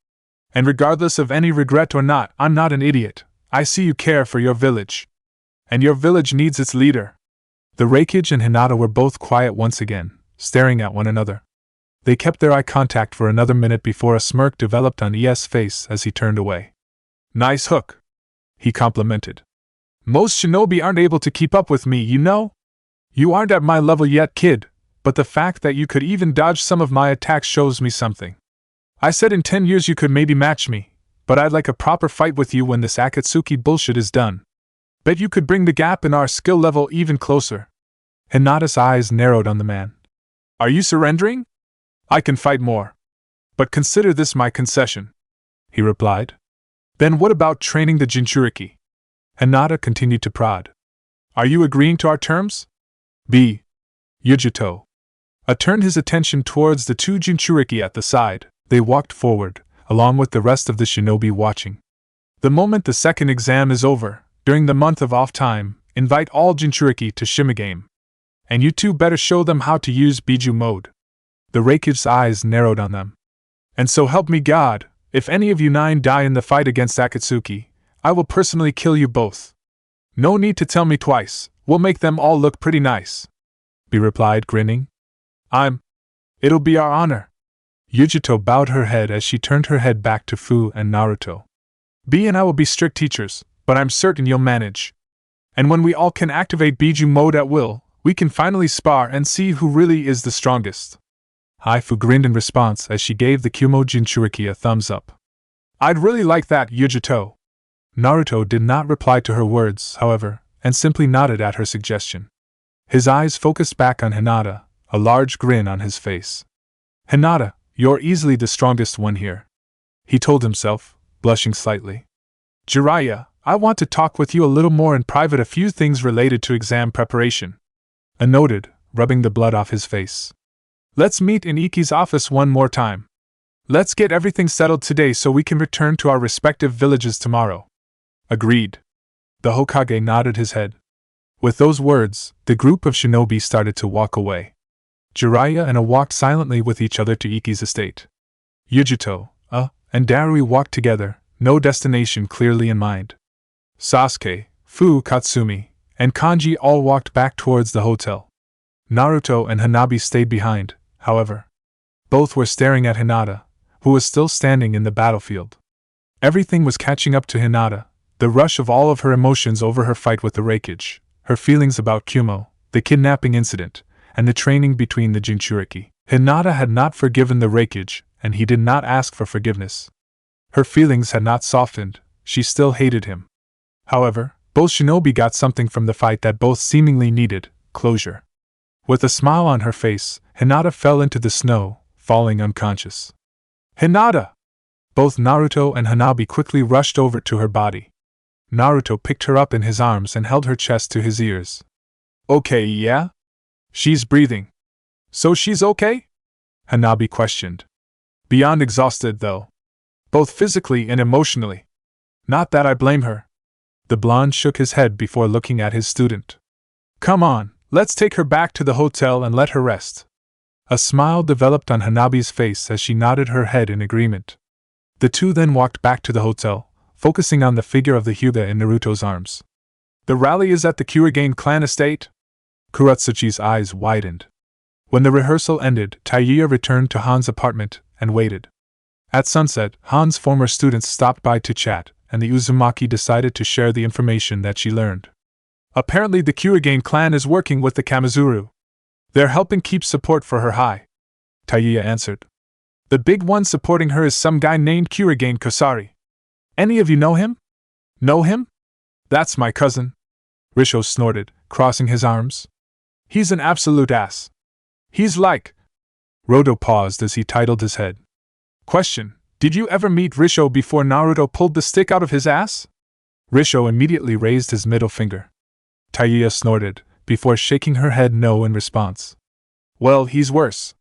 Speaker 1: And regardless of any regret or not, I'm not an idiot. I see you care for your village. And your village needs its leader. The Raikage and Hinata were both quiet once again, staring at one another. They kept their eye contact for another minute before a smirk developed on ES' face as he turned away. Nice hook, he complimented. Most shinobi aren't able to keep up with me, you know? You aren't at my level yet, kid, but the fact that you could even dodge some of my attacks shows me something. I said in 10 years you could maybe match me, but I'd like a proper fight with you when this Akatsuki bullshit is done. Bet you could bring the gap in our skill level even closer. Hinata's eyes narrowed on the man. Are you surrendering? I can fight more. But consider this my concession, he replied. Then what about training the Jinchuriki? Hinata continued to prod. Are you agreeing to our terms? B. Yujito. turned his attention towards the two Jinchuriki at the side. They walked forward, along with the rest of the shinobi watching. The moment the second exam is over, during the month of off time, invite all Jinchuriki to Shimigame. And you two better show them how to use Biju mode. The Raikage's eyes narrowed on them. And so help me God, if any of you 9 die in the fight against Akatsuki, I will personally kill you both. No need to tell me twice, we'll make them all look pretty nice. B replied, grinning. It'll be our honor. Yujito bowed her head as she turned her head back to Fu and Naruto. B and I will be strict teachers, but I'm certain you'll manage. And when we all can activate Biju mode at will, we can finally spar and see who really is the strongest. Haifu grinned in response as she gave the Kumo Jinchuriki a thumbs up. I'd really like that, Yujito. Naruto did not reply to her words, however, and simply nodded at her suggestion. His eyes focused back on Hinata, a large grin on his face. Hinata, you're easily the strongest one here, he told himself, blushing slightly. Jiraiya, I want to talk with you a little more in private, a few things related to exam preparation. A noted, rubbing the blood off his face. Let's meet in Iki's office one more time. Let's get everything settled today so we can return to our respective villages tomorrow. Agreed. The Hokage nodded his head. With those words, the group of shinobi started to walk away. Jiraiya and A walked silently with each other to Iki's estate. Yujito, and Darui walked together, no destination clearly in mind. Sasuke, Fu, Katsumi, and Kanji all walked back towards the hotel. Naruto and Hanabi stayed behind, however. Both were staring at Hinata, who was still standing in the battlefield. Everything was catching up to Hinata, the rush of all of her emotions over her fight with the Raikage, her feelings about Kumo, the kidnapping incident, and the training between the Jinchuriki. Hinata had not forgiven the Raikage, and he did not ask for forgiveness. Her feelings had not softened, she still hated him. However, both shinobi got something from the fight that both seemingly needed, closure. With a smile on her face, Hinata fell into the snow, falling unconscious. Hinata! Both Naruto and Hanabi quickly rushed over to her body. Naruto picked her up in his arms and held her chest to his ears. Okay, yeah? She's breathing. So she's okay? Hanabi questioned. Beyond exhausted, though. Both physically and emotionally. Not that I blame her. The blonde shook his head before looking at his student. Come on, let's take her back to the hotel and let her rest. A smile developed on Hanabi's face as she nodded her head in agreement. The two then walked back to the hotel, focusing on the figure of the Hyuga in Naruto's arms. The rally is at the Kurigane clan estate? Kuratsuchi's eyes widened. When the rehearsal ended, Taiya returned to Han's apartment and waited. At sunset, Han's former students stopped by to chat, and the Uzumaki decided to share the information that she learned. Apparently the Kurigane clan is working with the Kamizuru. They're helping keep support for her high. Taiya answered. The big one supporting her is some guy named Kurigane Kosari. Any of you know him? Know him? That's my cousin. Risho snorted, crossing his arms. He's an absolute ass. He's like... Rodo paused as he titled his head. Question, did you ever meet Risho before Naruto pulled the stick out of his ass? Risho immediately raised his middle finger. Taiya snorted, before shaking her head no in response. Well, he's worse.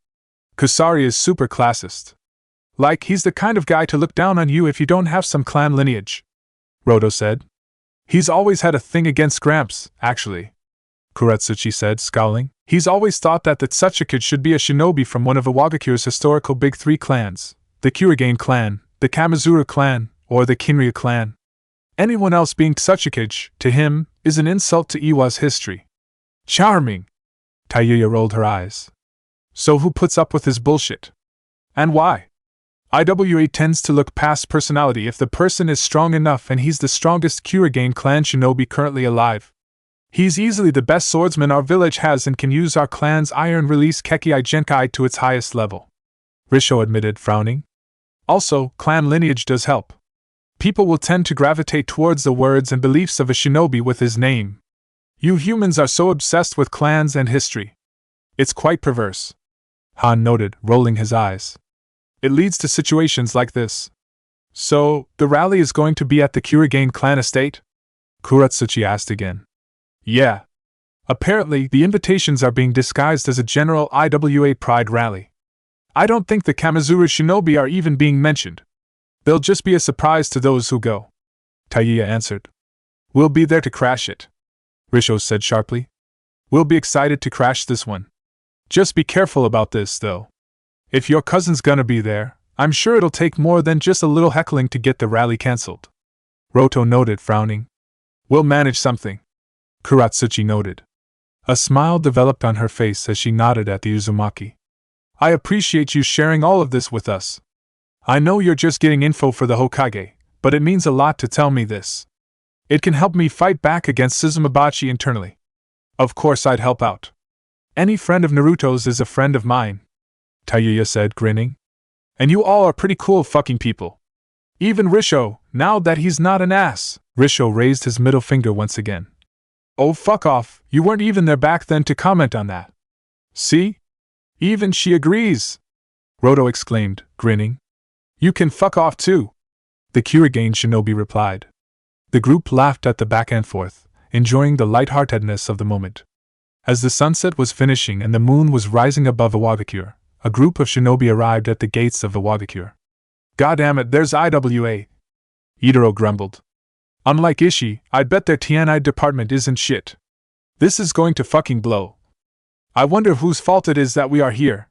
Speaker 1: Kusari is super classist. Like, he's the kind of guy to look down on you if you don't have some clan lineage. Rodo said. He's always had a thing against Gramps, actually. Kuratsuchi said, scowling. He's always thought that the Tsuchikage should be a shinobi from one of Iwagakure's historical big three clans, the Kurigane clan, the Kamizuru clan, or the Kinrya clan. Anyone else being Tsuchikage, to him, is an insult to Iwa's history. Charming! Taiya rolled her eyes. So who puts up with his bullshit? And why? IWA tends to look past personality if the person is strong enough, and he's the strongest Kurigane clan shinobi currently alive. He's easily the best swordsman our village has and can use our clan's iron release Kekkai Genkai to its highest level. Risho admitted, frowning. Also, clan lineage does help. People will tend to gravitate towards the words and beliefs of a shinobi with his name. You humans are so obsessed with clans and history. It's quite perverse. Han noted, rolling his eyes. It leads to situations like this. So, the rally is going to be at the Kurigane clan estate? Kuratsuchi asked again. Yeah. Apparently, the invitations are being disguised as a general IWA Pride rally. I don't think the Kamizuru shinobi are even being mentioned. They'll just be a surprise to those who go. Taiya answered. We'll be there to crash it, Risho said sharply. We'll be excited to crash this one. Just be careful about this, though. If your cousin's gonna be there, I'm sure it'll take more than just a little heckling to get the rally cancelled. Roto noted, frowning. We'll manage something, Kuratsuchi noted. A smile developed on her face as she nodded at the Uzumaki. I appreciate you sharing all of this with us. I know you're just getting info for the Hokage, but it means a lot to tell me this. It can help me fight back against Suzumabachi internally. Of course I'd help out. Any friend of Naruto's is a friend of mine, Taiya said, grinning. And you all are pretty cool fucking people. Even Risho, now that he's not an ass. Risho raised his middle finger once again. Oh fuck off, you weren't even there back then to comment on that. See? Even she agrees, Roto exclaimed, grinning. You can fuck off too, the Kurigane shinobi replied. The group laughed at the back and forth, enjoying the lightheartedness of the moment. As the sunset was finishing and the moon was rising above Iwagakure, a group of shinobi arrived at the gates of Iwagakure. Goddamn it, there's IWA, Itaro grumbled. Unlike Ishii, I bet their TNI department isn't shit. This is going to fucking blow. I wonder whose fault it is that we are here.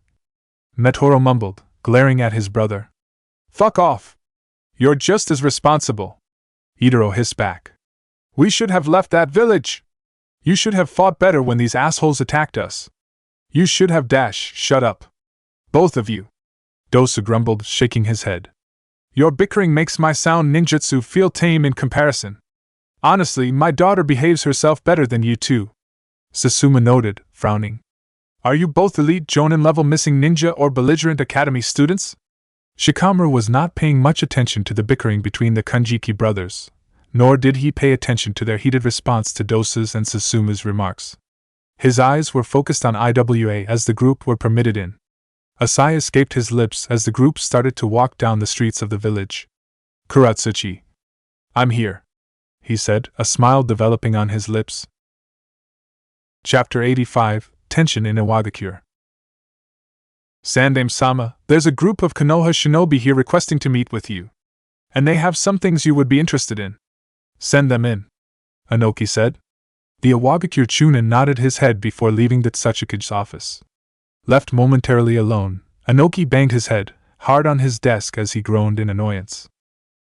Speaker 1: Metoro mumbled, glaring at his brother. Fuck off. You're just as responsible, Itaro hissed back. We should have left that village. You should have fought better when these assholes attacked us. You should have shut up. Both of you, Dosu grumbled, shaking his head. Your bickering makes my sound ninjutsu feel tame in comparison. Honestly, my daughter behaves herself better than you two, Sasuma noted, frowning. Are you both elite Jonin-level missing ninja or belligerent academy students? Shikamaru was not paying much attention to the bickering between the Kanjiki brothers, nor did he pay attention to their heated response to Dosu's and Sasuma's remarks. His eyes were focused on IWA as the group were permitted in. A sigh escaped his lips as the group started to walk down the streets of the village. Kuratsuchi. I'm here, he said, a smile developing on his lips. Chapter 85, Tension in Iwagakure. Sandame-sama, there's a group of Konoha shinobi here requesting to meet with you. And they have some things you would be interested in. Send them in, Anoki said. The Iwagakure Chunin nodded his head before leaving the Tsuchikage's office. Left momentarily alone, Anoki banged his head hard on his desk as he groaned in annoyance.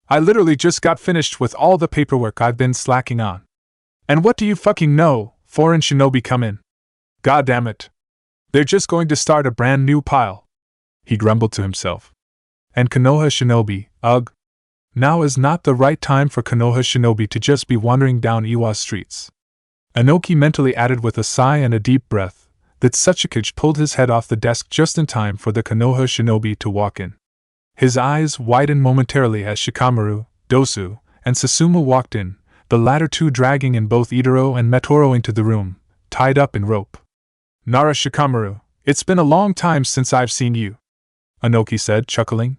Speaker 1: I literally just got finished with all the paperwork I've been slacking on. And what do you fucking know, foreign shinobi come in. God damn it. They're just going to start a brand new pile, he grumbled to himself. And Konoha shinobi, ugh. Now is not the right time for Konoha shinobi to just be wandering down Iwa's streets. Anoki mentally added with a sigh and a deep breath that Tsuchikage pulled his head off the desk just in time for the Konoha shinobi to walk in. His eyes widened momentarily as Shikamaru, Dosu, and Sasuma walked in, the latter two dragging in both Itaro and Metoro into the room, tied up in rope. Nara Shikamaru, it's been a long time since I've seen you, Anoki said, chuckling.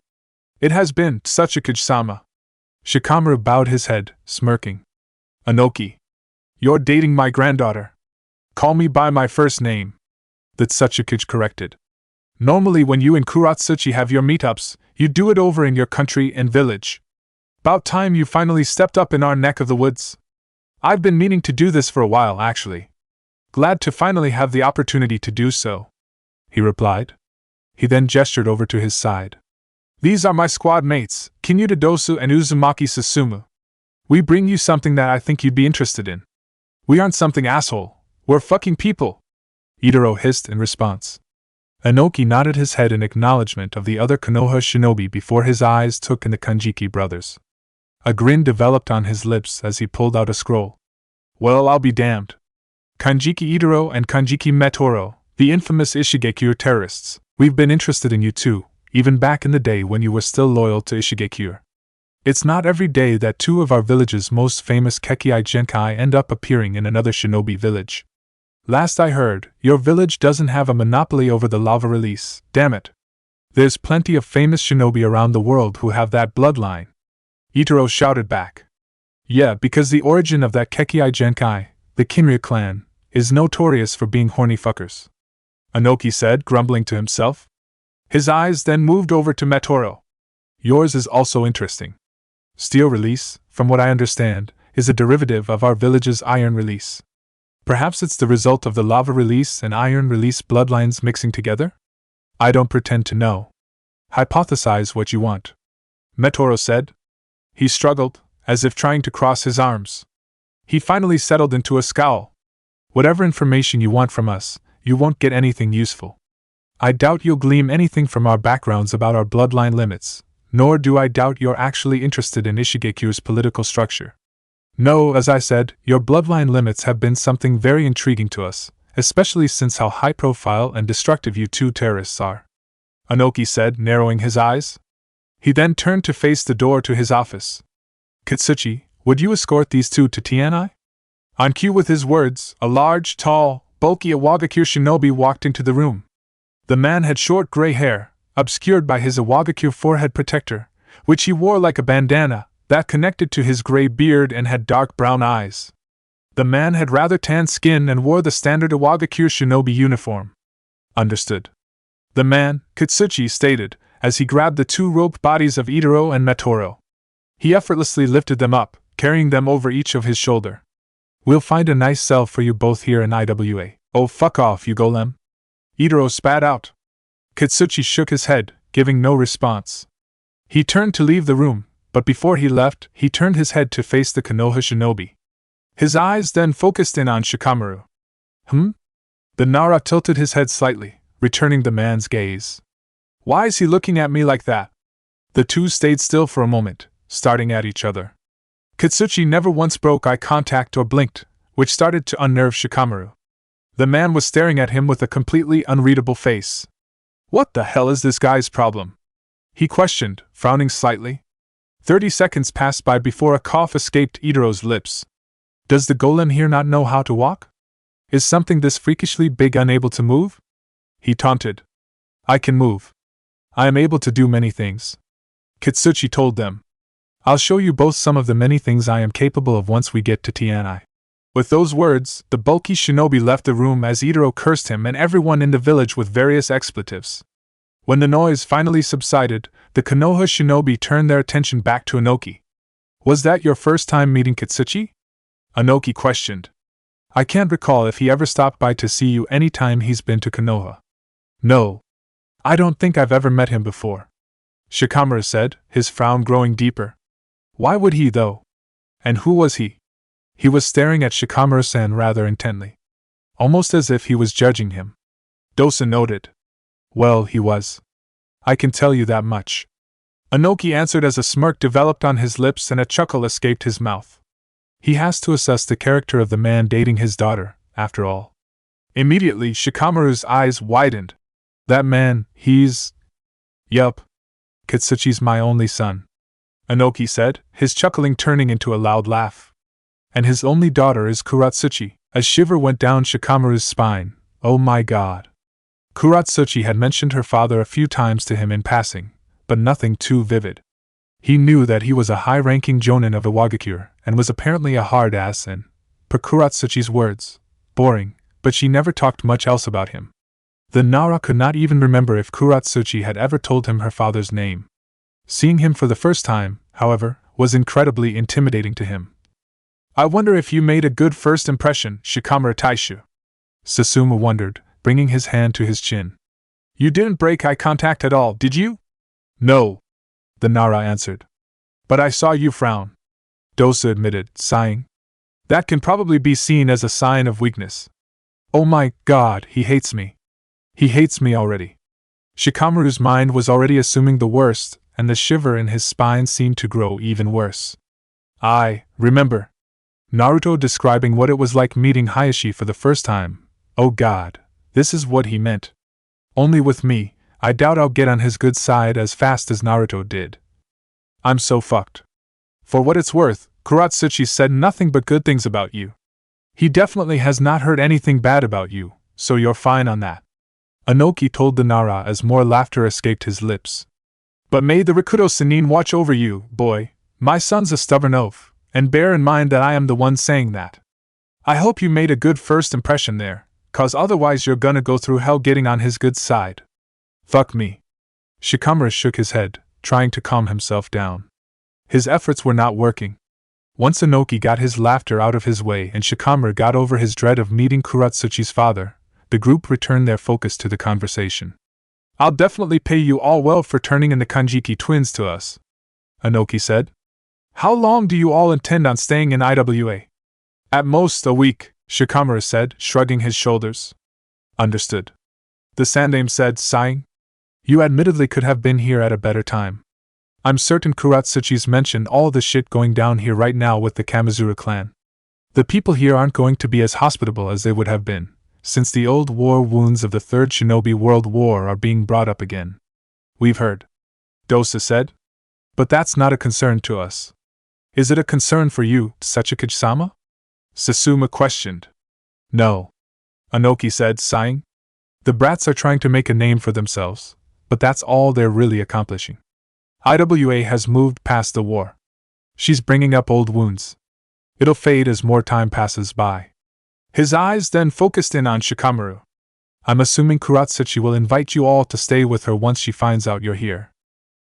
Speaker 1: It has been, Tsuchikage-sama. Shikamaru bowed his head, smirking. Anoki. You're dating my granddaughter. Call me by my first name, the Tsuchikage corrected. Normally when you and Kuratsuchi have your meetups, you do it over in your country and village. About time you finally stepped up in our neck of the woods. I've been meaning to do this for a while, actually. Glad to finally have the opportunity to do so, he replied. He then gestured over to his side. These are my squad mates, Kinyuta Dosu and Uzumaki Susumu. We bring you something that I think you'd be interested in. We aren't something asshole, we're fucking people, Itaro hissed in response. Anoki nodded his head in acknowledgement of the other Konoha shinobi before his eyes took in the Kanjiki brothers. A grin developed on his lips as he pulled out a scroll. Well, I'll be damned. Kanjiki Itaro and Kanjiki Metoro, the infamous Ishigekure terrorists, we've been interested in you too, even back in the day when you were still loyal to Ishigekure. It's not every day that two of our village's most famous Kekkei Genkai end up appearing in another shinobi village. Last I heard, your village doesn't have a monopoly over the lava release, damn it. There's plenty of famous shinobi around the world who have that bloodline. Itaro shouted back. Yeah, because the origin of that Kekkei Genkai, the Kinrya clan, is notorious for being horny fuckers," Anoki said, grumbling to himself. His eyes then moved over to Matoro. "Yours is also interesting. Steel release, from what I understand, is a derivative of our village's iron release. Perhaps it's the result of the lava release and iron release bloodlines mixing together? I don't pretend to know. Hypothesize what you want," Matoro said. He struggled, as if trying to cross his arms. He finally settled into a scowl. "Whatever information you want from us, you won't get anything useful. I doubt you'll glean anything from our backgrounds about our bloodline limits, nor do I doubt you're actually interested in Ishigekyu's political structure. No, as I said, your bloodline limits have been something very intriguing to us, especially since how high-profile and destructive you two terrorists are," Anoki said, narrowing his eyes. He then turned to face the door to his office. "Kitsuchi, would you escort these two to Tianai?" On cue with his words, a large, tall, bulky Iwagakure shinobi walked into the room. The man had short gray hair, obscured by his Iwagakure forehead protector, which he wore like a bandana, that connected to his gray beard, and had dark brown eyes. The man had rather tan skin and wore the standard Iwagakure shinobi uniform. "Understood," the man, Kitsuchi, stated, as he grabbed the two robed bodies of Itaro and Matoro. He effortlessly lifted them up, carrying them over each of his shoulder. "We'll find a nice cell for you both here in IWA. Oh, fuck off, you golem," Itaro spat out. Kitsuchi shook his head, giving no response. He turned to leave the room, but before he left, he turned his head to face the Konoha shinobi. His eyes then focused in on Shikamaru. The Nara tilted his head slightly, returning the man's gaze. "Why is he looking at me like that?" The two stayed still for a moment, staring at each other. Kitsuchi never once broke eye contact or blinked, which started to unnerve Shikamaru. The man was staring at him with a completely unreadable face. "What the hell is this guy's problem?" he questioned, frowning slightly. 30 seconds passed by before a cough escaped Itaro's lips. "Does the golem here not know how to walk? Is something this freakishly big unable to move?" he taunted. "I can move. I am able to do many things," Kitsuchi told them. "I'll show you both some of the many things I am capable of once we get to Tianai." With those words, the bulky shinobi left the room as Itaro cursed him and everyone in the village with various expletives. When the noise finally subsided, the Konoha shinobi turned their attention back to Anoki. "Was that your first time meeting Kitsuchi?" Anoki questioned. "I can't recall if he ever stopped by to see you any time he's been to Konoha." "No. I don't think I've ever met him before," Shikamaru said, his frown growing deeper. "Why would he, though? And who was he?" He was staring at Shikamaru-san rather intently, almost as if he was judging him. Dosa noted. "Well, he was. I can tell you that much," Anoki answered as a smirk developed on his lips and a chuckle escaped his mouth. "He has to assess the character of the man dating his daughter, after all." Immediately, Shikamaru's eyes widened. "That man, he's..." "Yup. Kitsuchi's my only son," Anoki said, his chuckling turning into a loud laugh. "And his only daughter is Kuratsuchi." A shiver went down Shikamaru's spine. Oh my god. Kuratsuchi had mentioned her father a few times to him in passing, but nothing too vivid. He knew that he was a high-ranking jonin of Iwagakure, and was apparently a hard ass and, per Kuratsuchi's words, boring, but she never talked much else about him. The Nara could not even remember if Kuratsuchi had ever told him her father's name. Seeing him for the first time, however, was incredibly intimidating to him. "I wonder if you made a good first impression, Shikamaru Taishu?" Susumu wondered, bringing his hand to his chin. "You didn't break eye contact at all, did you?" "No," the Nara answered. "But I saw you frown," Dosa admitted, sighing. "That can probably be seen as a sign of weakness." "Oh my god, he hates me. He hates me already." Shikamaru's mind was already assuming the worst, and the shiver in his spine seemed to grow even worse. "I remember Naruto describing what it was like meeting Hayashi for the first time. Oh god, this is what he meant. Only with me, I doubt I'll get on his good side as fast as Naruto did. I'm so fucked. For what it's worth, Kuratsuchi said nothing but good things about you. He definitely has not heard anything bad about you, so you're fine on that," Anoki told the Nara as more laughter escaped his lips. "But may the Rikudo Sennin watch over you, boy. My son's a stubborn oaf, and bear in mind that I am the one saying that." I hope you made a good first impression there, 'cause otherwise you're gonna go through hell getting on his good side. Fuck me. Shikamaru shook his head, trying to calm himself down. His efforts were not working. Once Inoki got his laughter out of his way and Shikamaru got over his dread of meeting Kuratsuchi's father, the group returned their focus to the conversation. I'll definitely pay you all well for turning in the Kanjiki twins to us, Inoki said. How long do you all intend on staying in IWA? At most a week, Shikamaru said, shrugging his shoulders. Understood. The Sandaime said, sighing. You admittedly could have been here at a better time. I'm certain Kuratsuchi's mentioned all the shit going down here right now with the Kamizura clan. The people here aren't going to be as hospitable as they would have been, since the old war wounds of the Third Shinobi World War are being brought up again. We've heard, Dosa said. But that's not a concern to us. Is it a concern for you, Sachikage-sama? Susumu questioned. No. Inoki said, sighing. The brats are trying to make a name for themselves, but that's all they're really accomplishing. IWA has moved past the war. She's bringing up old wounds. It'll fade as more time passes by. His eyes then focused in on Shikamaru. I'm assuming Kuratsuchi will invite you all to stay with her once she finds out you're here.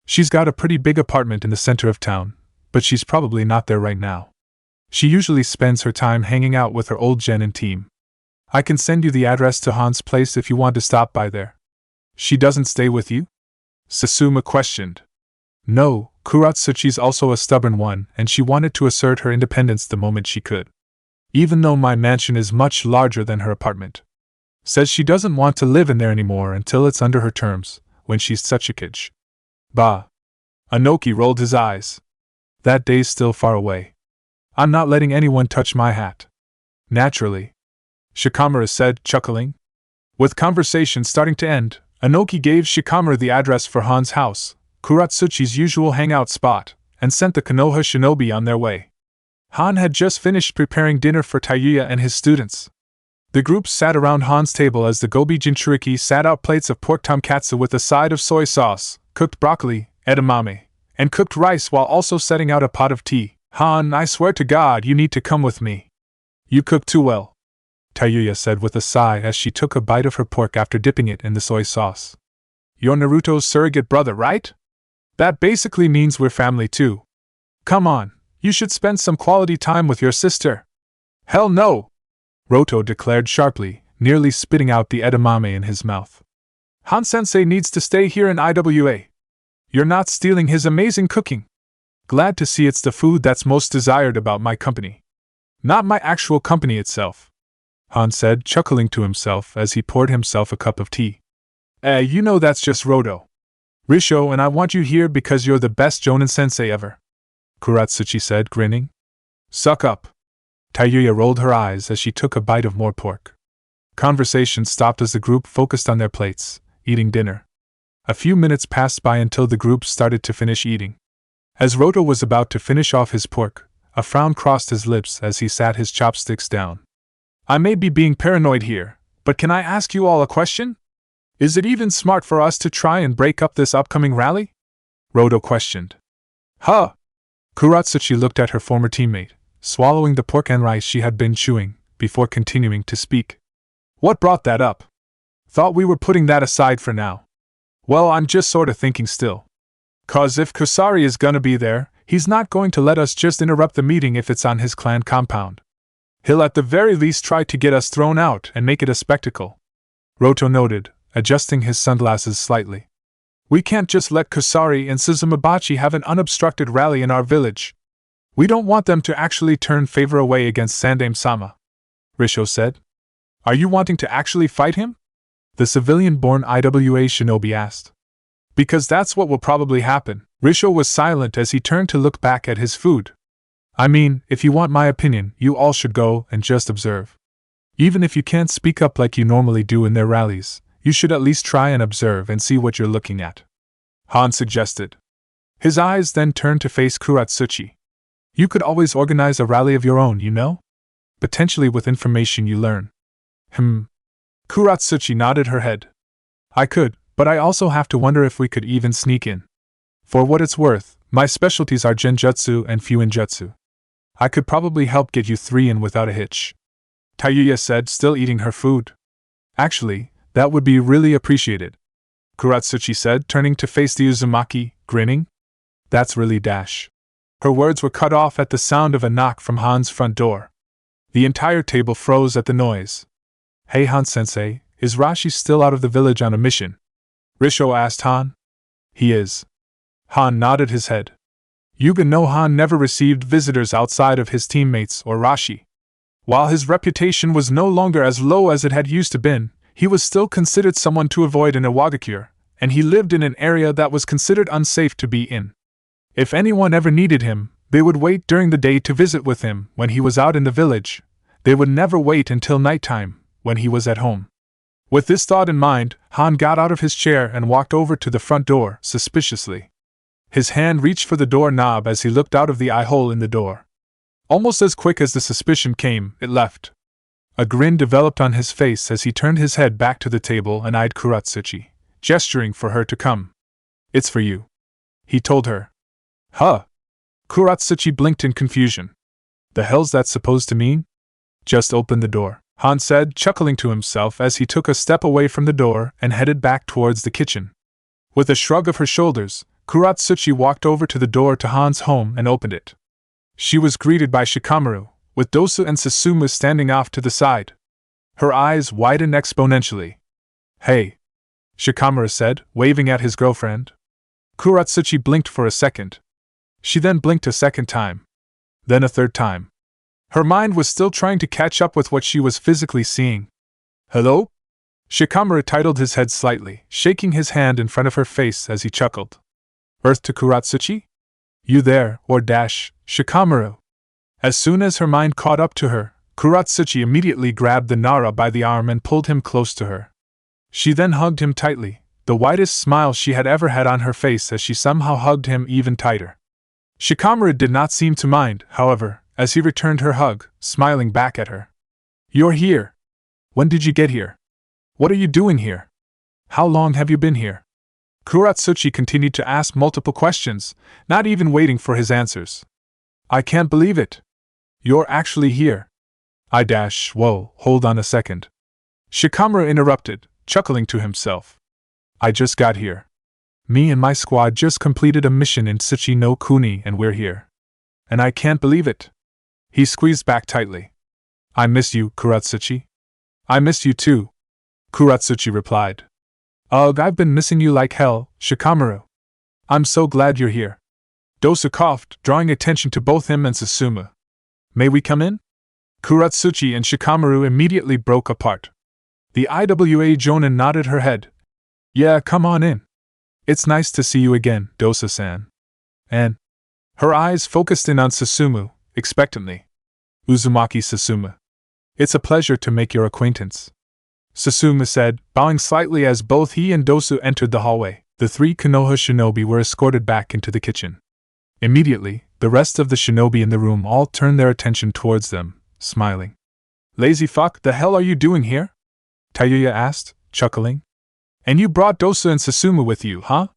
Speaker 1: She's got a pretty big apartment in the center of town, but she's probably not there right now. She usually spends her time hanging out with her old genin team. I can send you the address to Han's place if you want to stop by there. She doesn't stay with you? Susumu questioned. No, Kuratsuchi's also a stubborn one, and she wanted to assert her independence the moment she could. Even though my mansion is much larger than her apartment. Says she doesn't want to live in there anymore until it's under her terms, when she's Sachikage. Bah. Inoki rolled his eyes. That day's still far away. I'm not letting anyone touch my hat. Naturally. Shikamaru said, chuckling. With conversation starting to end, Inoki gave Shikamaru the address for Han's house, Kuratsuchi's usual hangout spot, and sent the Konoha shinobi on their way. Han had just finished preparing dinner for Tayuya and his students. The group sat around Han's table as the Gobi Jinchuriki sat out plates of pork tonkatsu with a side of soy sauce, cooked broccoli, edamame, and cooked rice while also setting out a pot of tea. Han, I swear to God you need to come with me. You cook too well, Tayuya said with a sigh as she took a bite of her pork after dipping it in the soy sauce. You're Naruto's surrogate brother, right? That basically means we're family too. Come on, you should spend some quality time with your sister. Hell no! Roto declared sharply, nearly spitting out the edamame in his mouth. Han-sensei needs to stay here in IWA. You're not stealing his amazing cooking. Glad to see it's the food that's most desired about my company. Not my actual company itself, Han said, chuckling to himself as he poured himself a cup of tea. You know that's just Roto. Risho, and I want you here because you're the best Jonin-sensei ever, Kuratsuchi said, grinning. Suck up. Tayuya rolled her eyes as she took a bite of more pork. Conversation stopped as the group focused on their plates, eating dinner. A few minutes passed by until the group started to finish eating. As Roto was about to finish off his pork, a frown crossed his lips as he sat his chopsticks down. I may be being paranoid here, but can I ask you all a question? Is it even smart for us to try and break up this upcoming rally? Roto questioned. Huh? Kuratsuchi looked at her former teammate, swallowing the pork and rice she had been chewing, before continuing to speak. What brought that up? Thought we were putting that aside for now. Well, I'm just sorta thinking still. 'Cause if Kusari is gonna be there, he's not going to let us just interrupt the meeting if it's on his clan compound. He'll at the very least try to get us thrown out and make it a spectacle. Roto noted, adjusting his sunglasses slightly. We can't just let Kusari and Suzumabachi have an unobstructed rally in our village. We don't want them to actually turn favor away against Sandaime-sama, Risho said. Are you wanting to actually fight him? The civilian-born IWA shinobi asked. Because that's what will probably happen. Risho was silent as he turned to look back at his food. I mean, if you want my opinion, you all should go and just observe. Even if you can't speak up like you normally do in their rallies, you should at least try and observe and see what you're looking at, Han suggested. His eyes then turned to face Kuratsuchi. You could always organize a rally of your own, you know? Potentially with information you learn. Kuratsuchi nodded her head. I could, but I also have to wonder if we could even sneak in. For what it's worth, my specialties are genjutsu and fuinjutsu. I could probably help get you 3 in without a hitch. Tayuya said, still eating her food. Actually, that would be really appreciated. Kuratsuchi said, turning to face the Uzumaki, grinning. That's really dash. Her words were cut off at the sound of a knock from Han's front door. The entire table froze at the noise. Hey Han-sensei, is Rashi still out of the village on a mission? Risho asked Han. He is. Han nodded his head. Yuga no Han never received visitors outside of his teammates or Rashi. While his reputation was no longer as low as it had used to been, he was still considered someone to avoid in Iwagakure, and he lived in an area that was considered unsafe to be in. If anyone ever needed him, they would wait during the day to visit with him when he was out in the village. They would never wait until nighttime, when he was at home. With this thought in mind, Han got out of his chair and walked over to the front door, suspiciously. His hand reached for the door knob as he looked out of the eye-hole in the door. Almost as quick as the suspicion came, it left. A grin developed on his face as he turned his head back to the table and eyed Kuratsuchi, gesturing for her to come. It's for you, he told her. Huh? Kuratsuchi blinked in confusion. The hell's that supposed to mean? Just open the door, Han said, chuckling to himself as he took a step away from the door and headed back towards the kitchen. With a shrug of her shoulders, Kuratsuchi walked over to the door to Han's home and opened it. She was greeted by Shikamaru, with Dosu and Susumu standing off to the side. Her eyes widened exponentially. Hey, Shikamaru said, waving at his girlfriend. Kuratsuchi blinked for a second. She then blinked a second time. Then a third time. Her mind was still trying to catch up with what she was physically seeing. Hello? Shikamaru titled his head slightly, shaking his hand in front of her face as he chuckled. Earth to Kuratsuchi? You there, or dash, Shikamaru? As soon as her mind caught up to her, Kuratsuchi immediately grabbed the Nara by the arm and pulled him close to her. She then hugged him tightly, the widest smile she had ever had on her face as she somehow hugged him even tighter. Shikamaru did not seem to mind, however, as he returned her hug, smiling back at her. You're here. When did you get here? What are you doing here? How long have you been here? Kuratsuchi continued to ask multiple questions, not even waiting for his answers. I can't believe it. You're actually here. Whoa, hold on a second. Shikamaru interrupted, chuckling to himself. I just got here. Me and my squad just completed a mission in Tsuchi no Kuni and we're here. And I can't believe it. He squeezed back tightly. I miss you, Kuratsuchi. I miss you too. Kuratsuchi replied. Ugh, I've been missing you like hell, Shikamaru. I'm so glad you're here. Dosu coughed, drawing attention to both him and Susumu. May we come in? Kuratsuchi and Shikamaru immediately broke apart. The IWA Jonin nodded her head. Yeah, come on in. It's nice to see you again, Dosa-san. And her eyes focused in on Susumu, expectantly. Uzumaki Susumu. It's a pleasure to make your acquaintance. Susumu said, bowing slightly as both he and Dosu entered the hallway. The three Konoha shinobi were escorted back into the kitchen. Immediately, the rest of the shinobi in the room all turned their attention towards them, smiling. Lazy fuck, the hell are you doing here? Tayuya asked, chuckling. And you brought Dosu and Susumu with you, huh?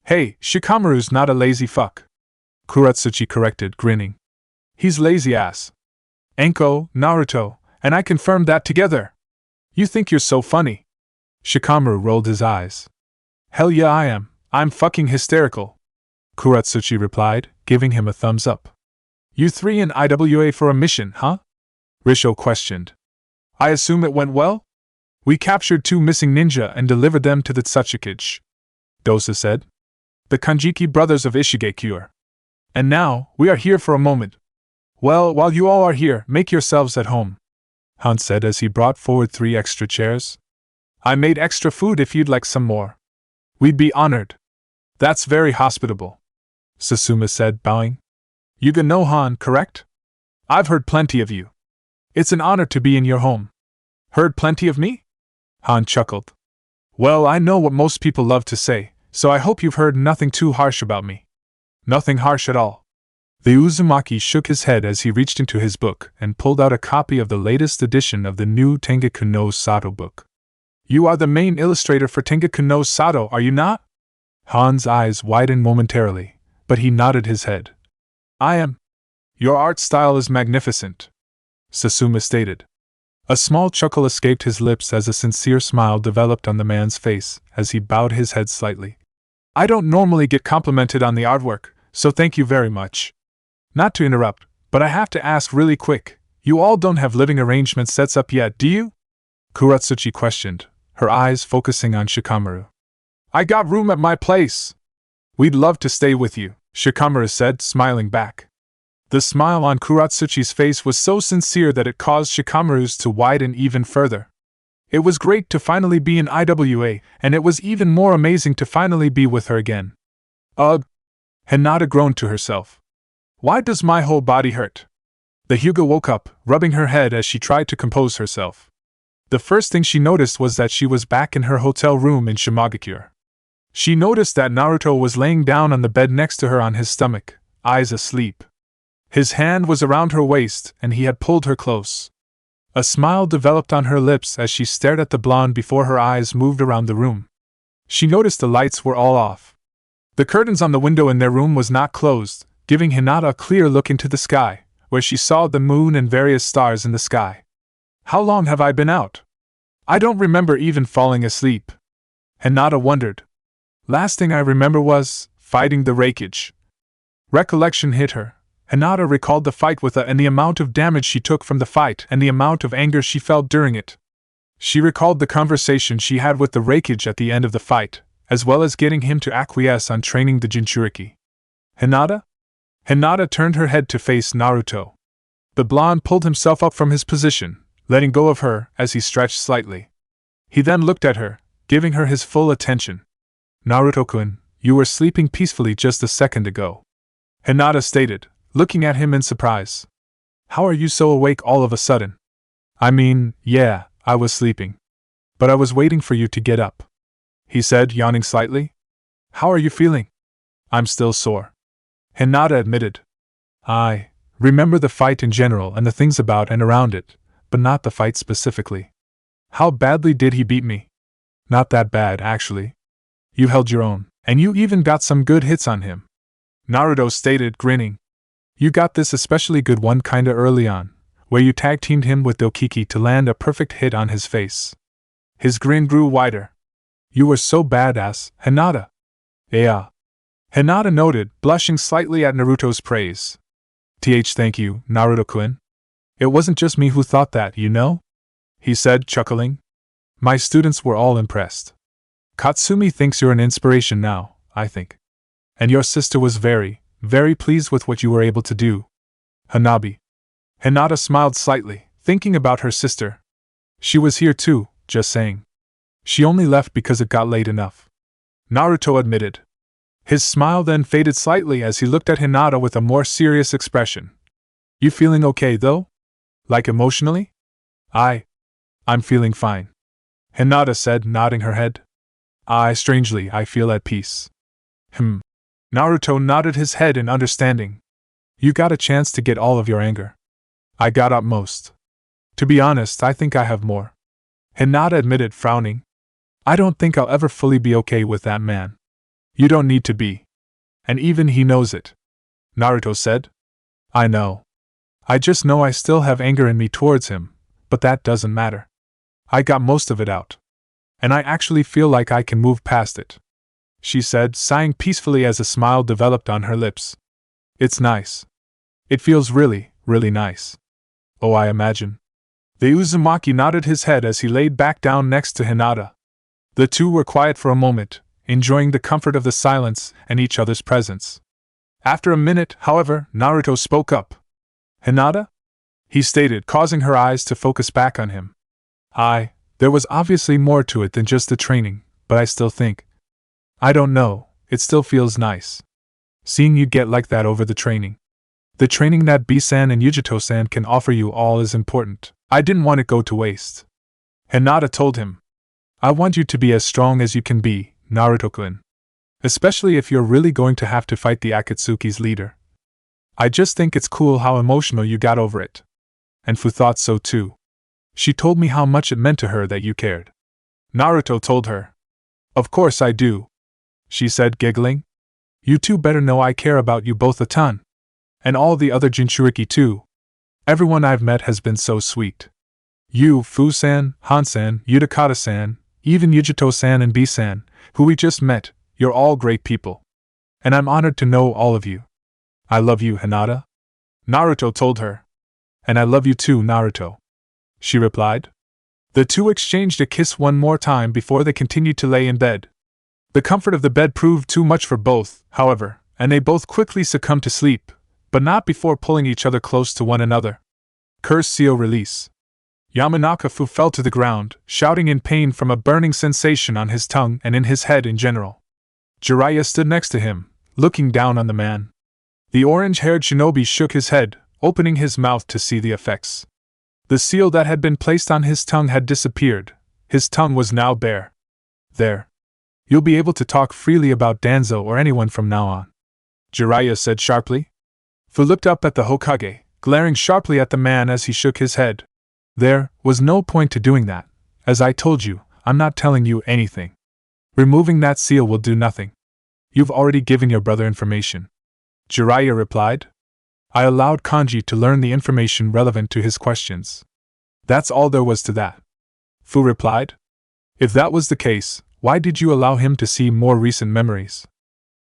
Speaker 1: Hey, Shikamaru's not a lazy fuck. Kuratsuchi corrected, grinning. He's lazy ass. Enko, Naruto, and I confirmed that together. You think you're so funny. Shikamaru rolled his eyes. Hell yeah I am, I'm fucking hysterical. Kuratsuchi replied, giving him a thumbs up. You three in IWA for a mission, huh? Risho questioned. I assume it went well? We captured 2 missing ninja and delivered them to the Tsuchikage. Dosa said. The Kanjiki brothers of Ishigekure. And now, we are here for a moment. Well, while you all are here, make yourselves at home. Han said as he brought forward 3 extra chairs. I made extra food if you'd like some more. We'd be honored. That's very hospitable. Susumu said, bowing. Yuga no Han, correct? I've heard plenty of you. It's an honor to be in your home. Heard plenty of me? Han chuckled. Well, I know what most people love to say, so I hope you've heard nothing too harsh about me. Nothing harsh at all. The Uzumaki shook his head as he reached into his book and pulled out a copy of the latest edition of the new Tengaku no Sato book. You are the main illustrator for Tengaku no Sato, are you not? Han's eyes widened momentarily, but he nodded his head. I am. Your art style is magnificent, Susumu stated. A small chuckle escaped his lips as a sincere smile developed on the man's face as he bowed his head slightly. I don't normally get complimented on the artwork, so thank you very much. Not to interrupt, but I have to ask really quick, you all don't have living arrangement sets up yet, do you? Kuratsuchi questioned, her eyes focusing on Shikamaru. I got room at my place. We'd love to stay with you, Shikamaru said, smiling back. The smile on Kuratsuchi's face was so sincere that it caused Shikamaru's to widen even further. It was great to finally be in IWA, and it was even more amazing to finally be with her again. Ugh! Hinata groaned to herself. Why does my whole body hurt? The Hyuga woke up, rubbing her head as she tried to compose herself. The first thing she noticed was that she was back in her hotel room in Shimogakure. She noticed that Naruto was laying down on the bed next to her on his stomach, eyes asleep. His hand was around her waist, and he had pulled her close. A smile developed on her lips as she stared at the blonde before her eyes moved around the room. She noticed the lights were all off. The curtains on the window in their room was not closed, giving Hinata a clear look into the sky, where she saw the moon and various stars in the sky. How long have I been out? I don't remember even falling asleep. Hinata wondered. Last thing I remember was fighting the Raikage. Recollection hit her. Hinata recalled the fight with and the amount of damage she took from the fight and the amount of anger she felt during it. She recalled the conversation she had with the Raikage at the end of the fight, as well as getting him to acquiesce on training the Jinchuriki. Hinata? Hinata turned her head to face Naruto. The blonde pulled himself up from his position, letting go of her as he stretched slightly. He then looked at her, giving her his full attention. Naruto-kun, you were sleeping peacefully just a second ago. Hinata stated, looking at him in surprise. How are you so awake all of a sudden? I mean, yeah, I was sleeping. But I was waiting for you to get up. He said, yawning slightly. How are you feeling? I'm still sore. Hinata admitted. I remember the fight in general and the things about and around it, but not the fight specifically. How badly did he beat me? Not that bad, actually. You held your own, and you even got some good hits on him. Naruto stated, grinning. You got this especially good one kinda early on, where you tag-teamed him with Dokiki to land a perfect hit on his face. His grin grew wider. You were so badass, Hinata. Yeah. Hinata noted, blushing slightly at Naruto's praise. Thank you, Naruto-kun. It wasn't just me who thought that, you know? He said, chuckling. My students were all impressed. Katsumi thinks you're an inspiration now, I think. And your sister was very, very pleased with what you were able to do. Hanabi. Hinata smiled slightly, thinking about her sister. She was here too, just saying. She only left because it got late enough. Naruto admitted. His smile then faded slightly as he looked at Hinata with a more serious expression. You feeling okay though? Like emotionally? I'm feeling fine. Hinata said, nodding her head. Strangely, I feel at peace. Naruto nodded his head in understanding. You got a chance to get all of your anger. I got up most. To be honest, I think I have more. Hinata admitted, frowning. I don't think I'll ever fully be okay with that man. You don't need to be. And even he knows it. Naruto said. I know. I just know I still have anger in me towards him, but that doesn't matter. I got most of it out. And I actually feel like I can move past it. She said, sighing peacefully as a smile developed on her lips. It's nice. It feels really, really nice. Oh, I imagine. The Uzumaki nodded his head as he laid back down next to Hinata. The two were quiet for a moment, enjoying the comfort of the silence and each other's presence. After a minute, however, Naruto spoke up. Hinata? He stated, causing her eyes to focus back on him. There was obviously more to it than just the training, but I still think. I don't know, it still feels nice. Seeing you get like that over the training. The training that B-san and Yujito-san can offer you all is important. I didn't want it go to waste. Hinata told him. I want you to be as strong as you can be, Naruto-kun. Especially if you're really going to have to fight the Akatsuki's leader. I just think it's cool how emotional you got over it. And Fu thought so too. She told me how much it meant to her that you cared. Naruto told her. Of course I do. She said, giggling. You two better know I care about you both a ton. And all the other Jinchuriki too. Everyone I've met has been so sweet. You, Fu-san, Han-san, Utakata-san, even Yujito-san and B-san, who we just met, you're all great people. And I'm honored to know all of you. I love you, Hinata, Naruto told her. And I love you too, Naruto, she replied. The two exchanged a kiss one more time before they continued to lay in bed. The comfort of the bed proved too much for both, however, and they both quickly succumbed to sleep, but not before pulling each other close to one another. Curse seal release. Yamanaka-fu fell to the ground, shouting in pain from a burning sensation on his tongue and in his head in general. Jiraiya stood next to him, looking down on the man. The orange-haired shinobi shook his head, opening his mouth to see the effects. The seal that had been placed on his tongue had disappeared. His tongue was now bare. There. You'll be able to talk freely about Danzo or anyone from now on, Jiraiya said sharply. Fu looked up at the Hokage, glaring sharply at the man as he shook his head. There was no point to doing that. As I told you, I'm not telling you anything. Removing that seal will do nothing. You've already given your brother information, Jiraiya replied. I allowed Kanji to learn the information relevant to his questions. That's all there was to that, Fu replied. If that was the case, why did you allow him to see more recent memories?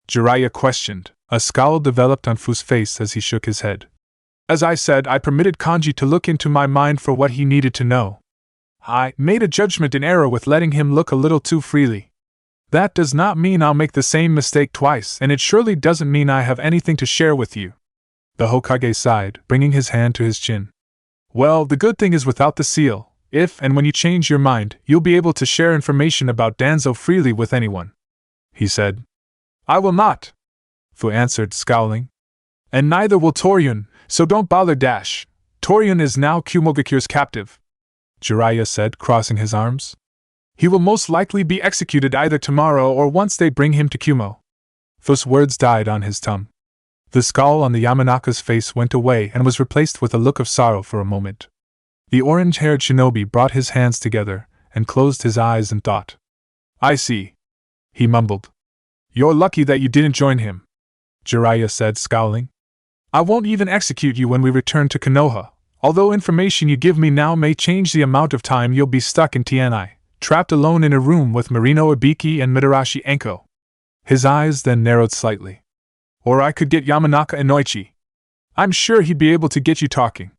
Speaker 1: Jiraiya questioned. A scowl developed on Fu's face as he shook his head. As I said, I permitted Kanji to look into my mind for what he needed to know. I made a judgment in error with letting him look a little too freely. That does not mean I'll make the same mistake twice, and it surely doesn't mean I have anything to share with you. The Hokage sighed, bringing his hand to his chin. Well, the good thing is without the seal, if and when you change your mind, you'll be able to share information about Danzo freely with anyone, he said. I will not, Fu answered, scowling. And neither will Toryun, so don't bother dash. Toryun is now Kumogakure's captive, Jiraiya said, crossing his arms. He will most likely be executed either tomorrow or once they bring him to Kumo. Fu's words died on his tongue. The scowl on the Yamanaka's face went away and was replaced with a look of sorrow for a moment. The orange-haired shinobi brought his hands together and closed his eyes in thought. I see, he mumbled. You're lucky that you didn't join him, Jiraiya said, scowling. I won't even execute you when we return to Konoha, although information you give me now may change the amount of time you'll be stuck in TNI, trapped alone in a room with Marino Ibiki and Mitarashi Enko. His eyes then narrowed slightly. Or I could get Yamanaka Inoichi. I'm sure he'd be able to get you talking.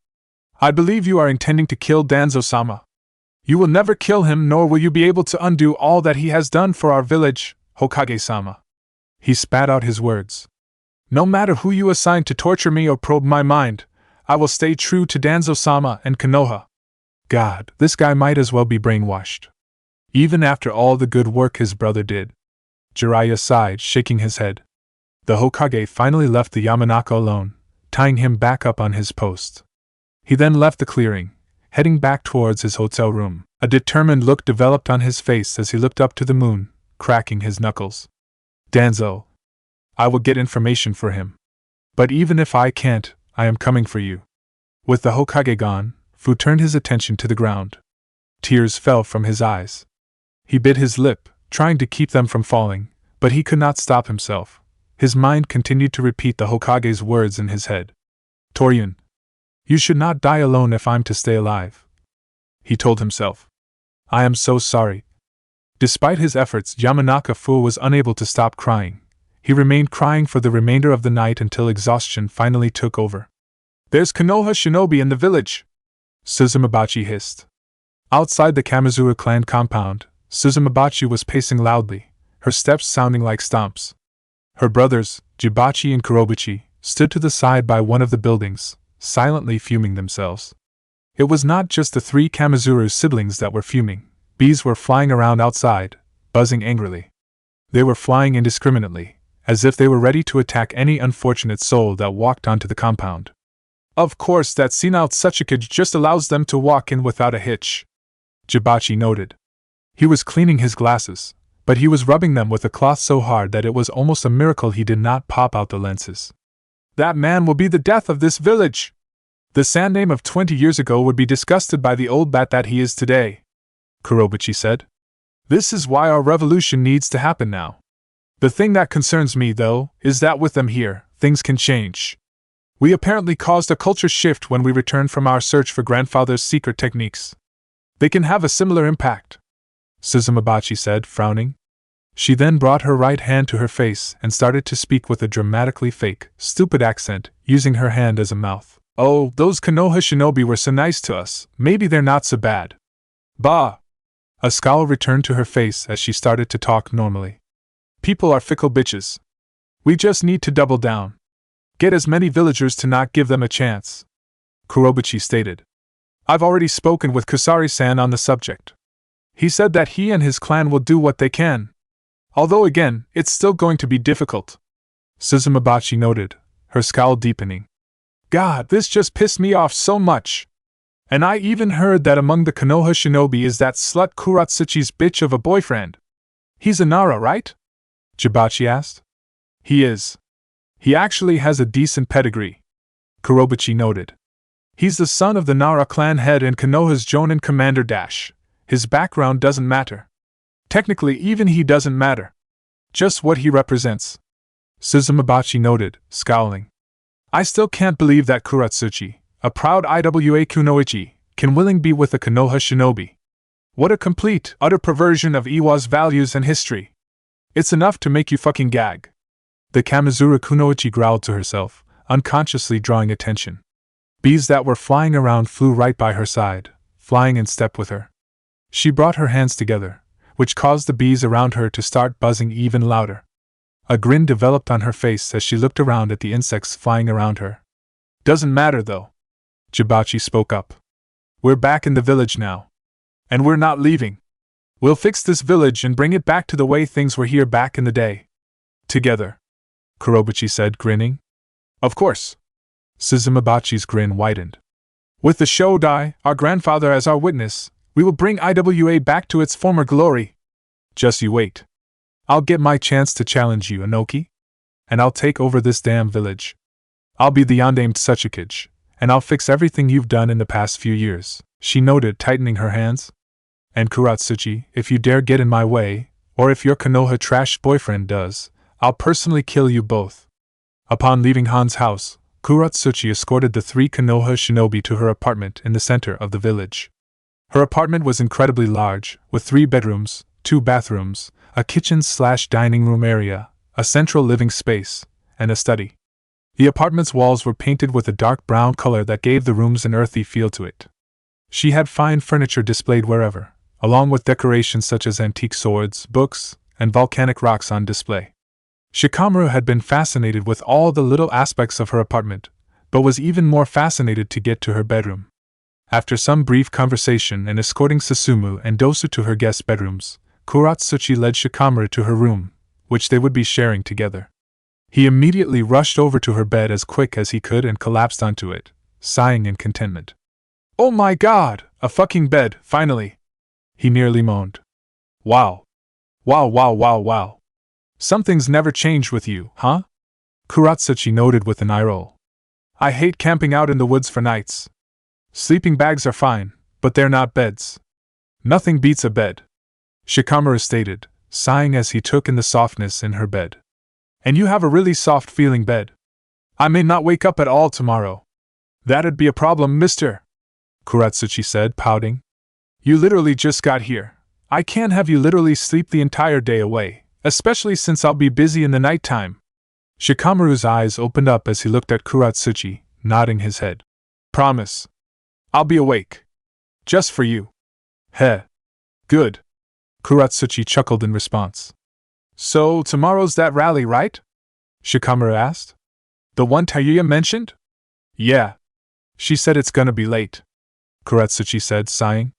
Speaker 1: I believe you are intending to kill Danzo-sama. You will never kill him, nor will you be able to undo all that he has done for our village, Hokage-sama. He spat out his words. No matter who you assign to torture me or probe my mind, I will stay true to Danzo-sama and Konoha. God, this guy might as well be brainwashed. Even after all the good work his brother did. Jiraiya sighed, shaking his head. The Hokage finally left the Yamanaka alone, tying him back up on his post. He then left the clearing, heading back towards his hotel room. A determined look developed on his face as he looked up to the moon, cracking his knuckles. Danzo. I will get information for him. But even if I can't, I am coming for you. With the Hokage gone, Fu turned his attention to the ground. Tears fell from his eyes. He bit his lip, trying to keep them from falling, but he could not stop himself. His mind continued to repeat the Hokage's words in his head. Toryun. You should not die alone if I'm to stay alive, he told himself. I am so sorry. Despite his efforts, Yamanaka-fu was unable to stop crying. He remained crying for the remainder of the night until exhaustion finally took over. There's Konoha shinobi in the village, Suzumabachi hissed. Outside the Kamizura clan compound, Suzumabachi was pacing loudly, her steps sounding like stomps. Her brothers, Jibachi and Kurobuchi, stood to the side by one of the buildings, silently fuming themselves. It was not just the three Kamizuru siblings that were fuming. Bees were flying around outside, buzzing angrily. They were flying indiscriminately, as if they were ready to attack any unfortunate soul that walked onto the compound. Of course, that senile Tsuchikage just allows them to walk in without a hitch, Jibachi noted. He was cleaning his glasses, but he was rubbing them with a cloth so hard that it was almost a miracle he did not pop out the lenses. That man will be the death of this village. The Sandame of 20 years ago would be disgusted by the old bat that he is today, Kurobuchi said. This is why our revolution needs to happen now. The thing that concerns me, though, is that with them here, things can change. We apparently caused a culture shift when we returned from our search for grandfather's secret techniques. They can have a similar impact, Suzumabachi said, frowning. She then brought her right hand to her face and started to speak with a dramatically fake, stupid accent, using her hand as a mouth. Oh, those Konoha shinobi were so nice to us, maybe they're not so bad. Bah! A scowl returned to her face as she started to talk normally. People are fickle bitches. We just need to double down. Get as many villagers to not give them a chance, Kurobuchi stated. I've already spoken with Kusari-san on the subject. He said that he and his clan will do what they can. Although again, it's still going to be difficult, Suzumabachi noted, her scowl deepening. God, this just pissed me off so much. And I even heard that among the Konoha shinobi is that slut Kuratsuchi's bitch of a boyfriend. He's a Nara, right? Jibachi asked. He is. He actually has a decent pedigree, Kurobuchi noted. He's the son of the Nara clan head and Konoha's Jonin commander dash. His background doesn't matter. Technically, even he doesn't matter. Just what he represents, Suzumabachi noted, scowling. I still can't believe that Kuratsuchi, a proud IWA kunoichi, can willingly be with a Konoha shinobi. What a complete, utter perversion of Iwa's values and history. It's enough to make you fucking gag. The Kamizura kunoichi growled to herself, unconsciously drawing attention. Bees that were flying around flew right by her side, flying in step with her. She brought her hands together, which caused the bees around her to start buzzing even louder. A grin developed on her face as she looked around at the insects flying around her. Doesn't matter though, Jibachi spoke up. We're back in the village now. And we're not leaving. We'll fix this village and bring it back to the way things were here back in the day. Together, Kurobuchi said, grinning. Of course. Suzumabachi's grin widened. With the Shodai, our grandfather as our witness, we will bring IWA back to its former glory. Just you wait. I'll get my chance to challenge you, Inoki. And I'll take over this damn village. I'll be the unnamed Tsuchikage, and I'll fix everything you've done in the past few years, she noted, tightening her hands. And Kuratsuchi, if you dare get in my way, or if your Konoha trash boyfriend does, I'll personally kill you both. Upon leaving Han's house, Kuratsuchi escorted the 3 Konoha shinobi to her apartment in the center of the village. Her apartment was incredibly large, with 3 bedrooms, 2 bathrooms, a kitchen/dining room area, a central living space, and a study. The apartment's walls were painted with a dark brown color that gave the rooms an earthy feel to it. She had fine furniture displayed wherever, along with decorations such as antique swords, books, and volcanic rocks on display. Shikamaru had been fascinated with all the little aspects of her apartment, but was even more fascinated to get to her bedroom. After some brief conversation and escorting Susumu and Dosu to her guest bedrooms, Kuratsuchi led Shikamaru to her room, which they would be sharing together. He immediately rushed over to her bed as quick as he could and collapsed onto it, sighing in contentment. Oh my god, a fucking bed, finally! He nearly moaned. Wow. Wow, wow, wow, wow. Something's never changed with you, huh? Kuratsuchi noted with an eye roll. I hate camping out in the woods for nights. Sleeping bags are fine, but they're not beds. Nothing beats a bed, Shikamaru stated, sighing as he took in the softness in her bed. And you have a really soft-feeling bed. I may not wake up at all tomorrow. That'd be a problem, mister, Kuratsuchi said, pouting. You literally just got here. I can't have you literally sleep the entire day away, especially since I'll be busy in the nighttime. Shikamaru's eyes opened up as he looked at Kuratsuchi, nodding his head. Promise. I'll be awake. Just for you. Heh. Good. Kuratsuchi chuckled in response. So, tomorrow's that rally, right? Shikamaru asked. The one Tayuya mentioned? Yeah. She said it's gonna be late, Kuratsuchi said, sighing.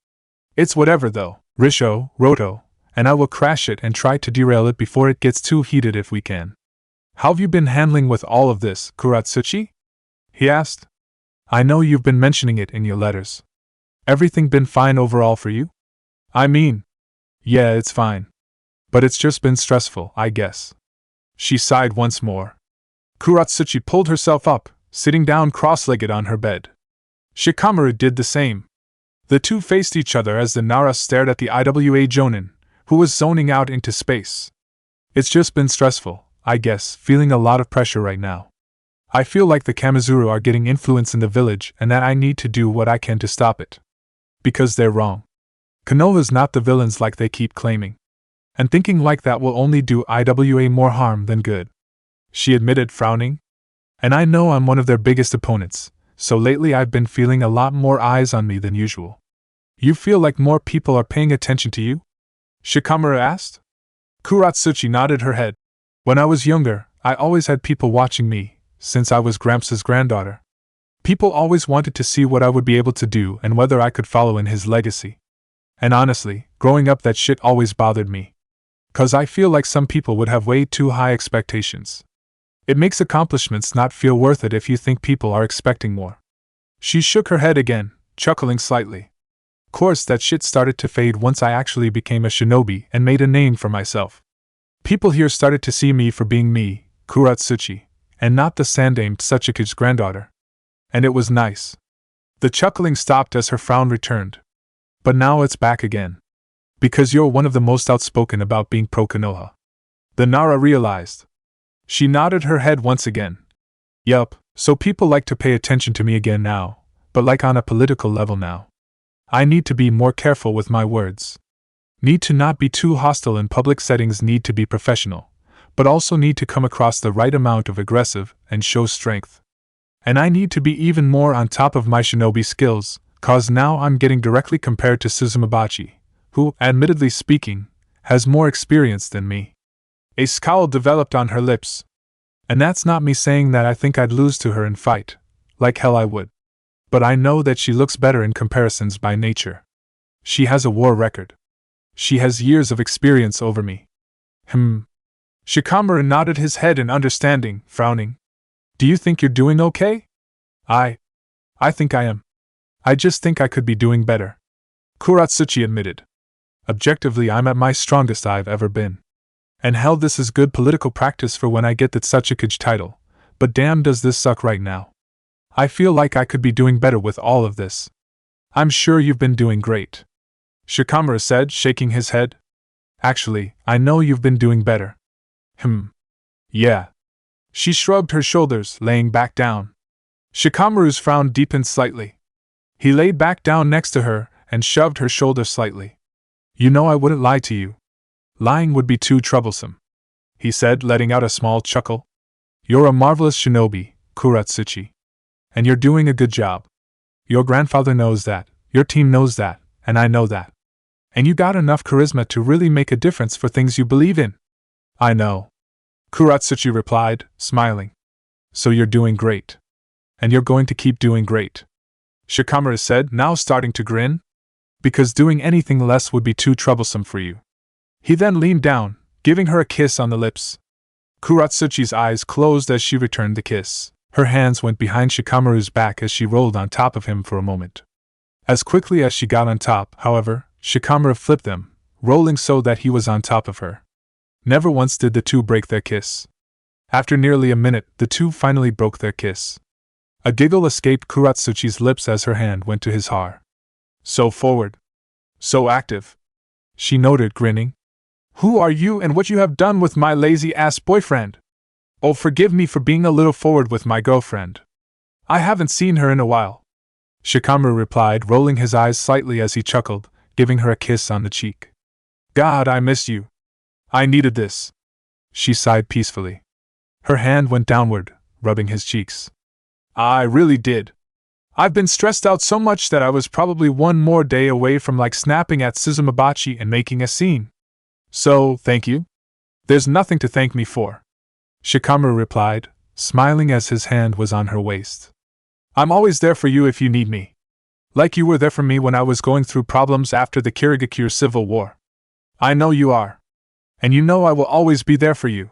Speaker 1: It's whatever though, Risho, Roto, and I will crash it and try to derail it before it gets too heated if we can. How've you been handling with all of this, Kuratsuchi? He asked. I know you've been mentioning it in your letters. Everything been fine overall for you? I mean, yeah, it's fine. But it's just been stressful, I guess. She sighed once more. Kuratsuchi pulled herself up, sitting down cross-legged on her bed. Shikamaru did the same. The two faced each other as the Nara stared at the IWA Jonin, who was zoning out into space. It's just been stressful, I guess, feeling a lot of pressure right now. I feel like the Kamizuru are getting influence in the village and that I need to do what I can to stop it. Because they're wrong. Konoha's not the villains like they keep claiming. And thinking like that will only do IWA more harm than good. She admitted, frowning. And I know I'm one of their biggest opponents, so lately I've been feeling a lot more eyes on me than usual. You feel like more people are paying attention to you? Shikamaru asked. Kuratsuchi nodded her head. When I was younger, I always had people watching me, since I was Gramps' granddaughter. People always wanted to see what I would be able to do and whether I could follow in his legacy. And honestly, growing up that shit always bothered me. 'Cause I feel like some people would have way too high expectations. It makes accomplishments not feel worth it if you think people are expecting more. She shook her head again, chuckling slightly. Course that shit started to fade once I actually became a shinobi and made a name for myself. People here started to see me for being me, Kuratsuchi, and not the sandamed Tsuchikage's granddaughter. And it was nice. The chuckling stopped as her frown returned. But now it's back again. Because you're one of the most outspoken about being pro-Konoha. The Nara realized. She nodded her head once again. Yup, so people like to pay attention to me again now, but like on a political level now. I need to be more careful with my words. Need to not be too hostile in public settings, need to be professional, but also need to come across the right amount of aggressive and show strength. And I need to be even more on top of my shinobi skills, cause now I'm getting directly compared to Suzumabachi, who, admittedly speaking, has more experience than me. A scowl developed on her lips. And that's not me saying that I think I'd lose to her in fight. Like hell I would. But I know that she looks better in comparisons by nature. She has a war record. She has years of experience over me. Shikamaru nodded his head in understanding, frowning. Do you think you're doing okay? I think I am. I just think I could be doing better. Kuratsuchi admitted. Objectively, I'm at my strongest I've ever been. And hell, this is good political practice for when I get the Tsuchikage title, but damn does this suck right now. I feel like I could be doing better with all of this. I'm sure you've been doing great. Shikamaru said, shaking his head. Actually, I know you've been doing better. Yeah. She shrugged her shoulders, laying back down. Shikamaru's frown deepened slightly. He laid back down next to her and shoved her shoulder slightly. You know I wouldn't lie to you. Lying would be too troublesome, he said, letting out a small chuckle. You're a marvelous shinobi, Kuratsuchi. And you're doing a good job. Your grandfather knows that, your team knows that, and I know that. And you got enough charisma to really make a difference for things you believe in. I know. Kuratsuchi replied, smiling. So you're doing great. And you're going to keep doing great. Shikamaru said, now starting to grin. Because doing anything less would be too troublesome for you. He then leaned down, giving her a kiss on the lips. Kuratsuchi's eyes closed as she returned the kiss. Her hands went behind Shikamaru's back as she rolled on top of him for a moment. As quickly as she got on top, however, Shikamaru flipped them, rolling so that he was on top of her. Never once did the two break their kiss. After nearly a minute, the two finally broke their kiss. A giggle escaped Kuratsuchi's lips as her hand went to his heart. So forward. So active. She noted, grinning. Who are you and what you have done with my lazy-ass boyfriend? Oh, forgive me for being a little forward with my girlfriend. I haven't seen her in a while. Shikamaru replied, rolling his eyes slightly as he chuckled, giving her a kiss on the cheek. God, I miss you. I needed this. She sighed peacefully. Her hand went downward, rubbing his cheeks. I really did. I've been stressed out so much that I was probably one more day away from snapping at Suzumabachi and making a scene. So, thank you? There's nothing to thank me for. Shikamaru replied, smiling as his hand was on her waist. I'm always there for you if you need me. Like you were there for me when I was going through problems after the Kirigakure Civil War. I know you are. And you know I will always be there for you.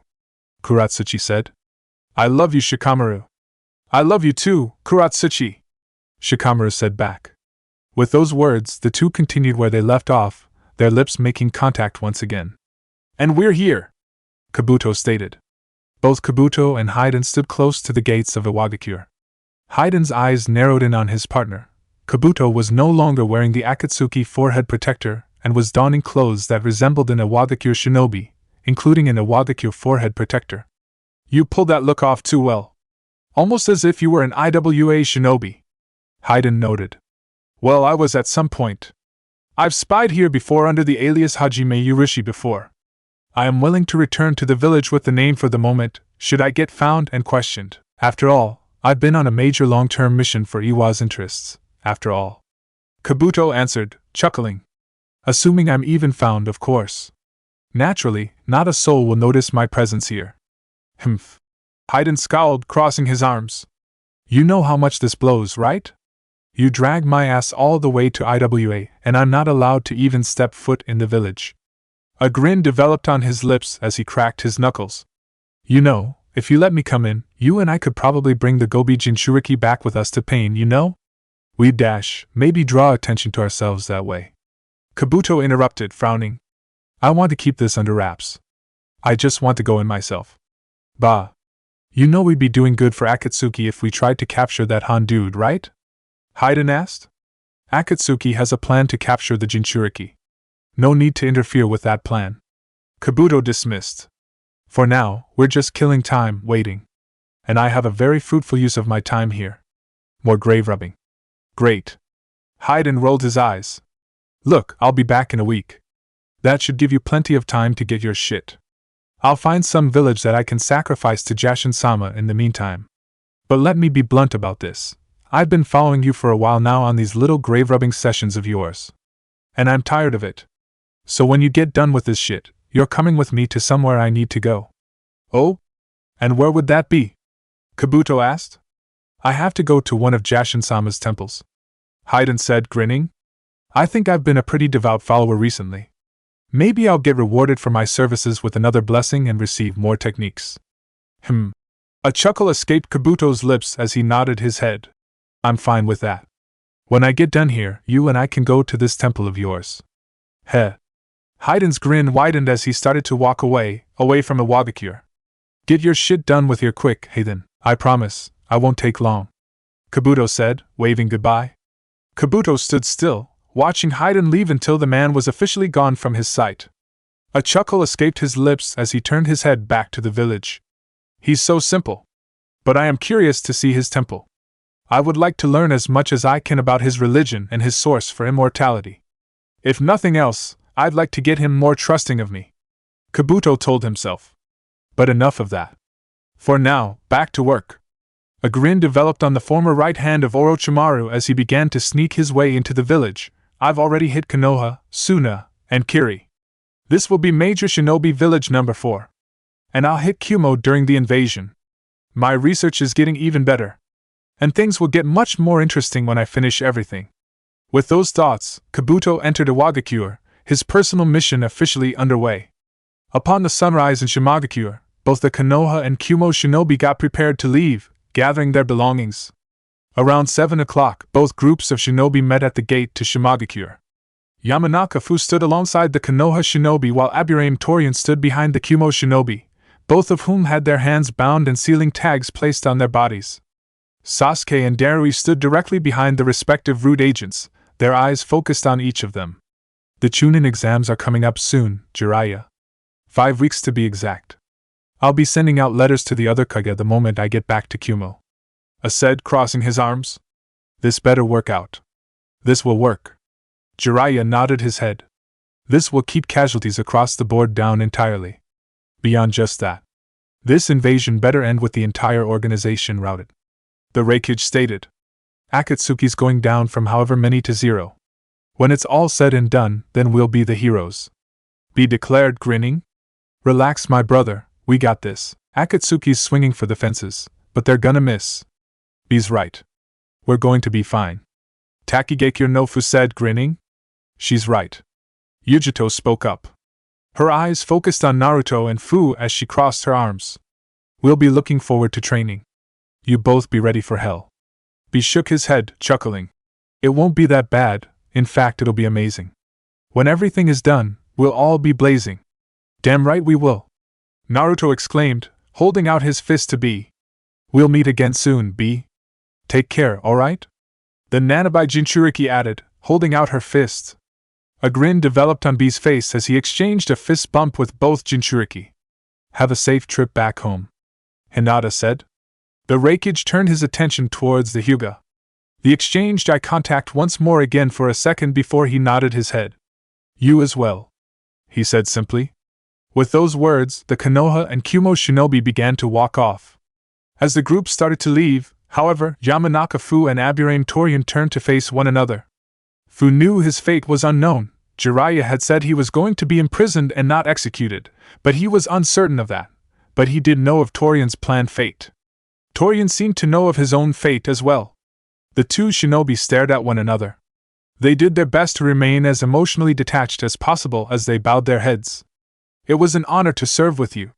Speaker 1: Kuratsuchi said. I love you, Shikamaru. I love you too, Kuratsuchi. Shikamaru said back. With those words, the two continued where they left off, their lips making contact once again. And we're here, Kabuto stated. Both Kabuto and Haiden stood close to the gates of Iwagakure. Haiden's eyes narrowed in on his partner. Kabuto was no longer wearing the Akatsuki forehead protector and was donning clothes that resembled an Iwagakure shinobi, including an Iwagakure forehead protector. You pulled that look off too well. Almost as if you were an IWA shinobi. Haiden noted. Well, I was at some point. I've spied here before under the alias Hajime Yurishi before. I am willing to return to the village with the name for the moment, should I get found and questioned. After all, I've been on a major long-term mission for Iwa's interests, after all. Kabuto answered, chuckling. Assuming I'm even found, of course. Naturally, not a soul will notice my presence here. Humph. Haydn scowled, crossing his arms. You know how much this blows, right? You drag my ass all the way to IWA, and I'm not allowed to even step foot in the village. A grin developed on his lips as he cracked his knuckles. You know, if you let me come in, you and I could probably bring the Gobi Jinchuriki back with us to pain, you know? We'd maybe draw attention to ourselves that way. Kabuto interrupted, frowning. I want to keep this under wraps. I just want to go in myself. Bah. You know we'd be doing good for Akatsuki if we tried to capture that Han dude, right? Haydn asked. Akatsuki has a plan to capture the Jinchuriki. No need to interfere with that plan. Kabuto dismissed. For now, we're just killing time, waiting. And I have a very fruitful use of my time here. More grave rubbing. Great. Haydn rolled his eyes. Look, I'll be back in a week. That should give you plenty of time to get your shit. I'll find some village that I can sacrifice to Jashin-sama in the meantime. But let me be blunt about this. I've been following you for a while now on these little grave-rubbing sessions of yours. And I'm tired of it. So when you get done with this shit, you're coming with me to somewhere I need to go. Oh? And where would that be? Kabuto asked. I have to go to one of Jashin-sama's temples. Haydn said, grinning. I think I've been a pretty devout follower recently. Maybe I'll get rewarded for my services with another blessing and receive more techniques. A chuckle escaped Kabuto's lips as he nodded his head. I'm fine with that. When I get done here, you and I can go to this temple of yours. Heh. Haydn's grin widened as he started to walk away from Iwagakure. Get your shit done with here quick, Haydn. I promise, I won't take long. Kabuto said, waving goodbye. Kabuto stood still, watching Haydn leave until the man was officially gone from his sight. A chuckle escaped his lips as he turned his head back to the village. He's so simple. But I am curious to see his temple. I would like to learn as much as I can about his religion and his source for immortality. If nothing else, I'd like to get him more trusting of me. Kabuto told himself. But enough of that. For now, back to work. A grin developed on the former right hand of Orochimaru as he began to sneak his way into the village. I've already hit Konoha, Suna, and Kiri. This will be Major Shinobi Village number 4. And I'll hit Kumo during the invasion. My research is getting even better. And things will get much more interesting when I finish everything. With those thoughts, Kabuto entered Iwagakure, his personal mission officially underway. Upon the sunrise in Shimagakure, both the Konoha and Kumo shinobi got prepared to leave, gathering their belongings. Around 7 o'clock, both groups of shinobi met at the gate to Shimagakure. Yamanaka-fu stood alongside the Konoha shinobi while Aburame Torian stood behind the Kumo shinobi, both of whom had their hands bound and sealing tags placed on their bodies. Sasuke and Darui stood directly behind the respective root agents, their eyes focused on each of them. The Chunin exams are coming up soon, Jiraiya. 5 weeks to be exact. I'll be sending out letters to the other Kage the moment I get back to Kumo. Said, crossing his arms. This better work out. This will work. Jiraiya nodded his head. This will keep casualties across the board down entirely. Beyond just that, this invasion better end with the entire organization routed. The Raikage stated. Akatsuki's going down from however many to 0. When it's all said and done, then we'll be the heroes. B declared, grinning. Relax, my brother, we got this. Akatsuki's swinging for the fences, but they're gonna miss. B's right. We're going to be fine. Takigakure Nofu said, grinning. She's right. Yujito spoke up. Her eyes focused on Naruto and Fu as she crossed her arms. We'll be looking forward to training. You both be ready for hell. B shook his head, chuckling. It won't be that bad, in fact it'll be amazing. When everything is done, we'll all be blazing. Damn right we will. Naruto exclaimed, holding out his fist to B. We'll meet again soon, B. Take care, alright? The Nanabai Jinchuriki added, holding out her fist. A grin developed on B's face as he exchanged a fist bump with both Jinchuriki. Have a safe trip back home, Hinata said. The Raikage turned his attention towards the Hyuga. They exchanged eye contact once more again for a second before he nodded his head. You as well, he said simply. With those words, the Konoha and Kumo shinobi began to walk off. As the group started to leave, however, Yamanaka Fu and Aburame Torian turned to face one another. Fu knew his fate was unknown. Jiraiya had said he was going to be imprisoned and not executed, but he was uncertain of that. But he did know of Torian's planned fate. Torian seemed to know of his own fate as well. The two shinobi stared at one another. They did their best to remain as emotionally detached as possible as they bowed their heads. It was an honor to serve with you,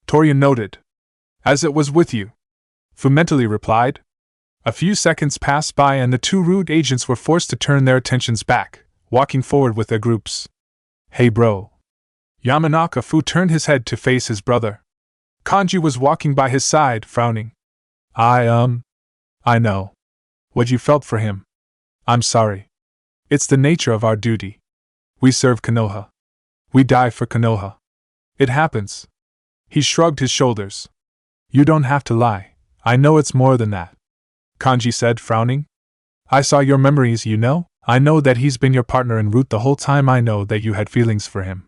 Speaker 1: Torian noted. As it was with you, Fu mentally replied. A few seconds passed by and the two rude agents were forced to turn their attentions back, walking forward with their groups. Hey bro. Yamanaka Fu turned his head to face his brother. Kanji was walking by his side, frowning. I know. What you felt for him. I'm sorry. It's the nature of our duty. We serve Konoha. We die for Konoha. It happens. He shrugged his shoulders. You don't have to lie. I know it's more than that. Kanji said, frowning. I saw your memories, you know? I know that he's been your partner en route the whole time. I know that you had feelings for him.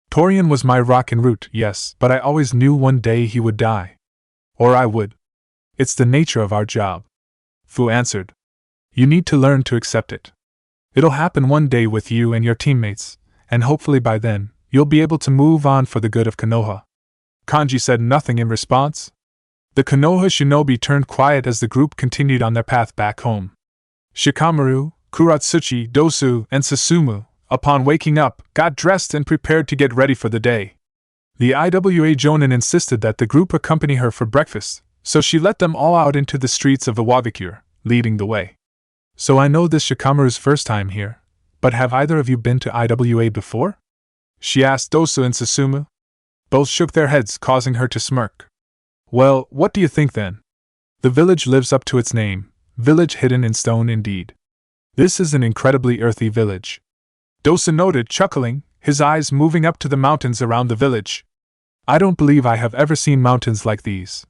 Speaker 1: Torian was my rock en route, yes, but I always knew one day he would die. Or I would. It's the nature of our job. Fu answered. You need to learn to accept it. It'll happen one day with you and your teammates, and hopefully by then, you'll be able to move on for the good of Konoha. Kanji said nothing in response. The Konoha shinobi turned quiet as the group continued on their path back home. Shikamaru, Kuratsuchi, Dosu, and Susumu, upon waking up, got dressed and prepared to get ready for the day. The IWA Jonin insisted that the group accompany her for breakfast, so she let them all out into the streets of Iwagakure, leading the way. So I know this Shikamaru's first time here, but have either of you been to IWA before? She asked Dosu and Susumu. Both shook their heads, causing her to smirk. Well, what do you think then? The village lives up to its name, village hidden in stone indeed. This is an incredibly earthy village. Dosu noted, chuckling, his eyes moving up to the mountains around the village. I don't believe I have ever seen mountains like these.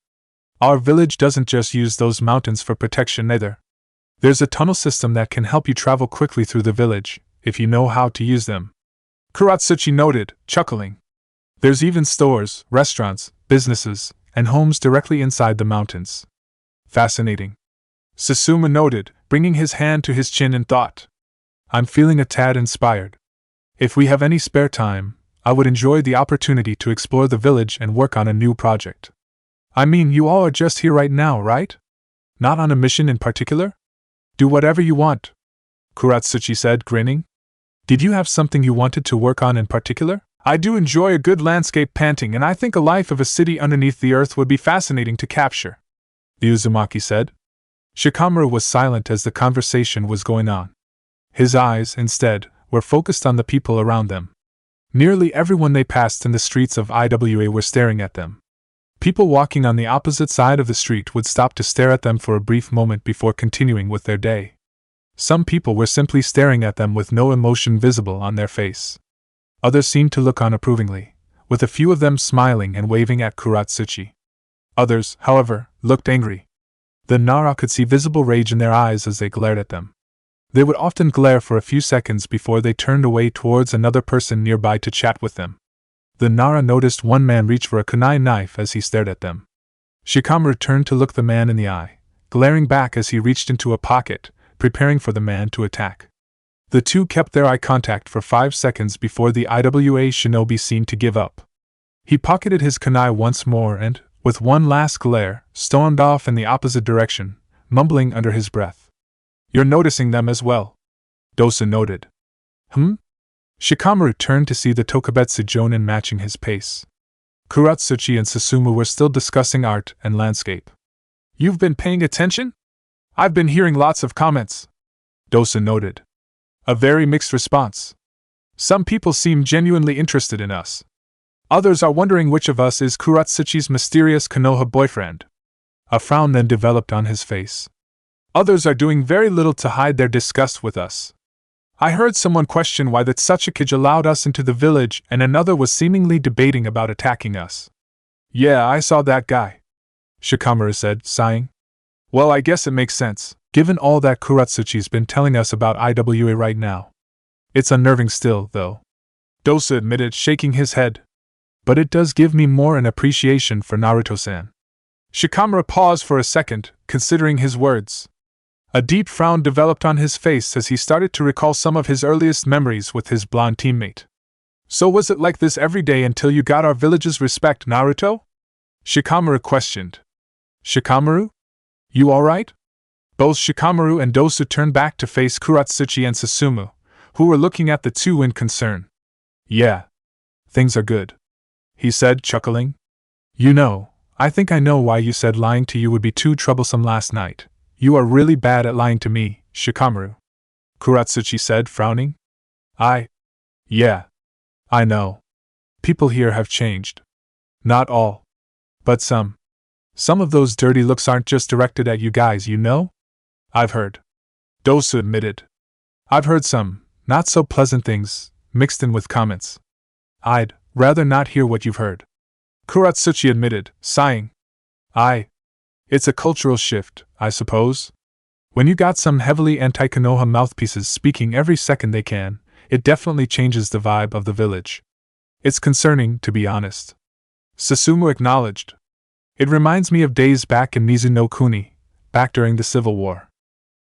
Speaker 1: Our village doesn't just use those mountains for protection either. There's a tunnel system that can help you travel quickly through the village, if you know how to use them. Kuratsuchi noted, chuckling. There's even stores, restaurants, businesses, and homes directly inside the mountains. Fascinating. Susumu noted, bringing his hand to his chin in thought. I'm feeling a tad inspired. If we have any spare time, I would enjoy the opportunity to explore the village and work on a new project. I mean, you all are just here right now, right? Not on a mission in particular? Do whatever you want, Kuratsuchi said, grinning. Did you have something you wanted to work on in particular? I do enjoy a good landscape painting, and I think a life of a city underneath the earth would be fascinating to capture, the Uzumaki said. Shikamaru was silent as the conversation was going on. His eyes, instead, were focused on the people around them. Nearly everyone they passed in the streets of Iwa were staring at them. People walking on the opposite side of the street would stop to stare at them for a brief moment before continuing with their day. Some people were simply staring at them with no emotion visible on their face. Others seemed to look on approvingly, with a few of them smiling and waving at Kuratsuchi. Others, however, looked angry. The Nara could see visible rage in their eyes as they glared at them. They would often glare for a few seconds before they turned away towards another person nearby to chat with them. The Nara noticed one man reach for a kunai knife as he stared at them. Shikamaru turned to look the man in the eye, glaring back as he reached into a pocket, preparing for the man to attack. The two kept their eye contact for 5 seconds before the Iwa shinobi seemed to give up. He pocketed his kunai once more and, with one last glare, stormed off in the opposite direction, mumbling under his breath. You're noticing them as well, Dosu noted. Shikamaru turned to see the Tokubetsu Jonin matching his pace. Kuratsuchi and Susumu were still discussing art and landscape. You've been paying attention? I've been hearing lots of comments, Dosu noted. A very mixed response. Some people seem genuinely interested in us. Others are wondering which of us is Kuratsuchi's mysterious Konoha boyfriend. A frown then developed on his face. Others are doing very little to hide their disgust with us. I heard someone question why the Tsuchikage allowed us into the village, and another was seemingly debating about attacking us. Yeah, I saw that guy, Shikamaru said, sighing. Well, I guess it makes sense, given all that Kuratsuchi's been telling us about IWA right now. It's unnerving still, though, Dosa admitted, shaking his head. But it does give me more an appreciation for Naruto-san. Shikamaru paused for a second, considering his words. A deep frown developed on his face as he started to recall some of his earliest memories with his blonde teammate. So was it like this every day until you got our village's respect, Naruto? Shikamaru questioned. Shikamaru? You alright? Both Shikamaru and Dosu turned back to face Kuratsuchi and Susumu, who were looking at the two in concern. Yeah. Things are good, he said, chuckling. You know, I think I know why you said lying to you would be too troublesome last night. You are really bad at lying to me, Shikamaru. Kuratsuchi said, frowning. Yeah. I know. People here have changed. Not all. But some. Some of those dirty looks aren't just directed at you guys, you know? I've heard. Dosu admitted. I've heard some, not so pleasant things, mixed in with comments. I'd rather not hear what you've heard. Kuratsuchi admitted, sighing. It's a cultural shift, I suppose. When you got some heavily anti-Konoha mouthpieces speaking every second they can, it definitely changes the vibe of the village. It's concerning, to be honest. Susumu acknowledged. It reminds me of days back in Mizuno Kuni, back during the Civil War.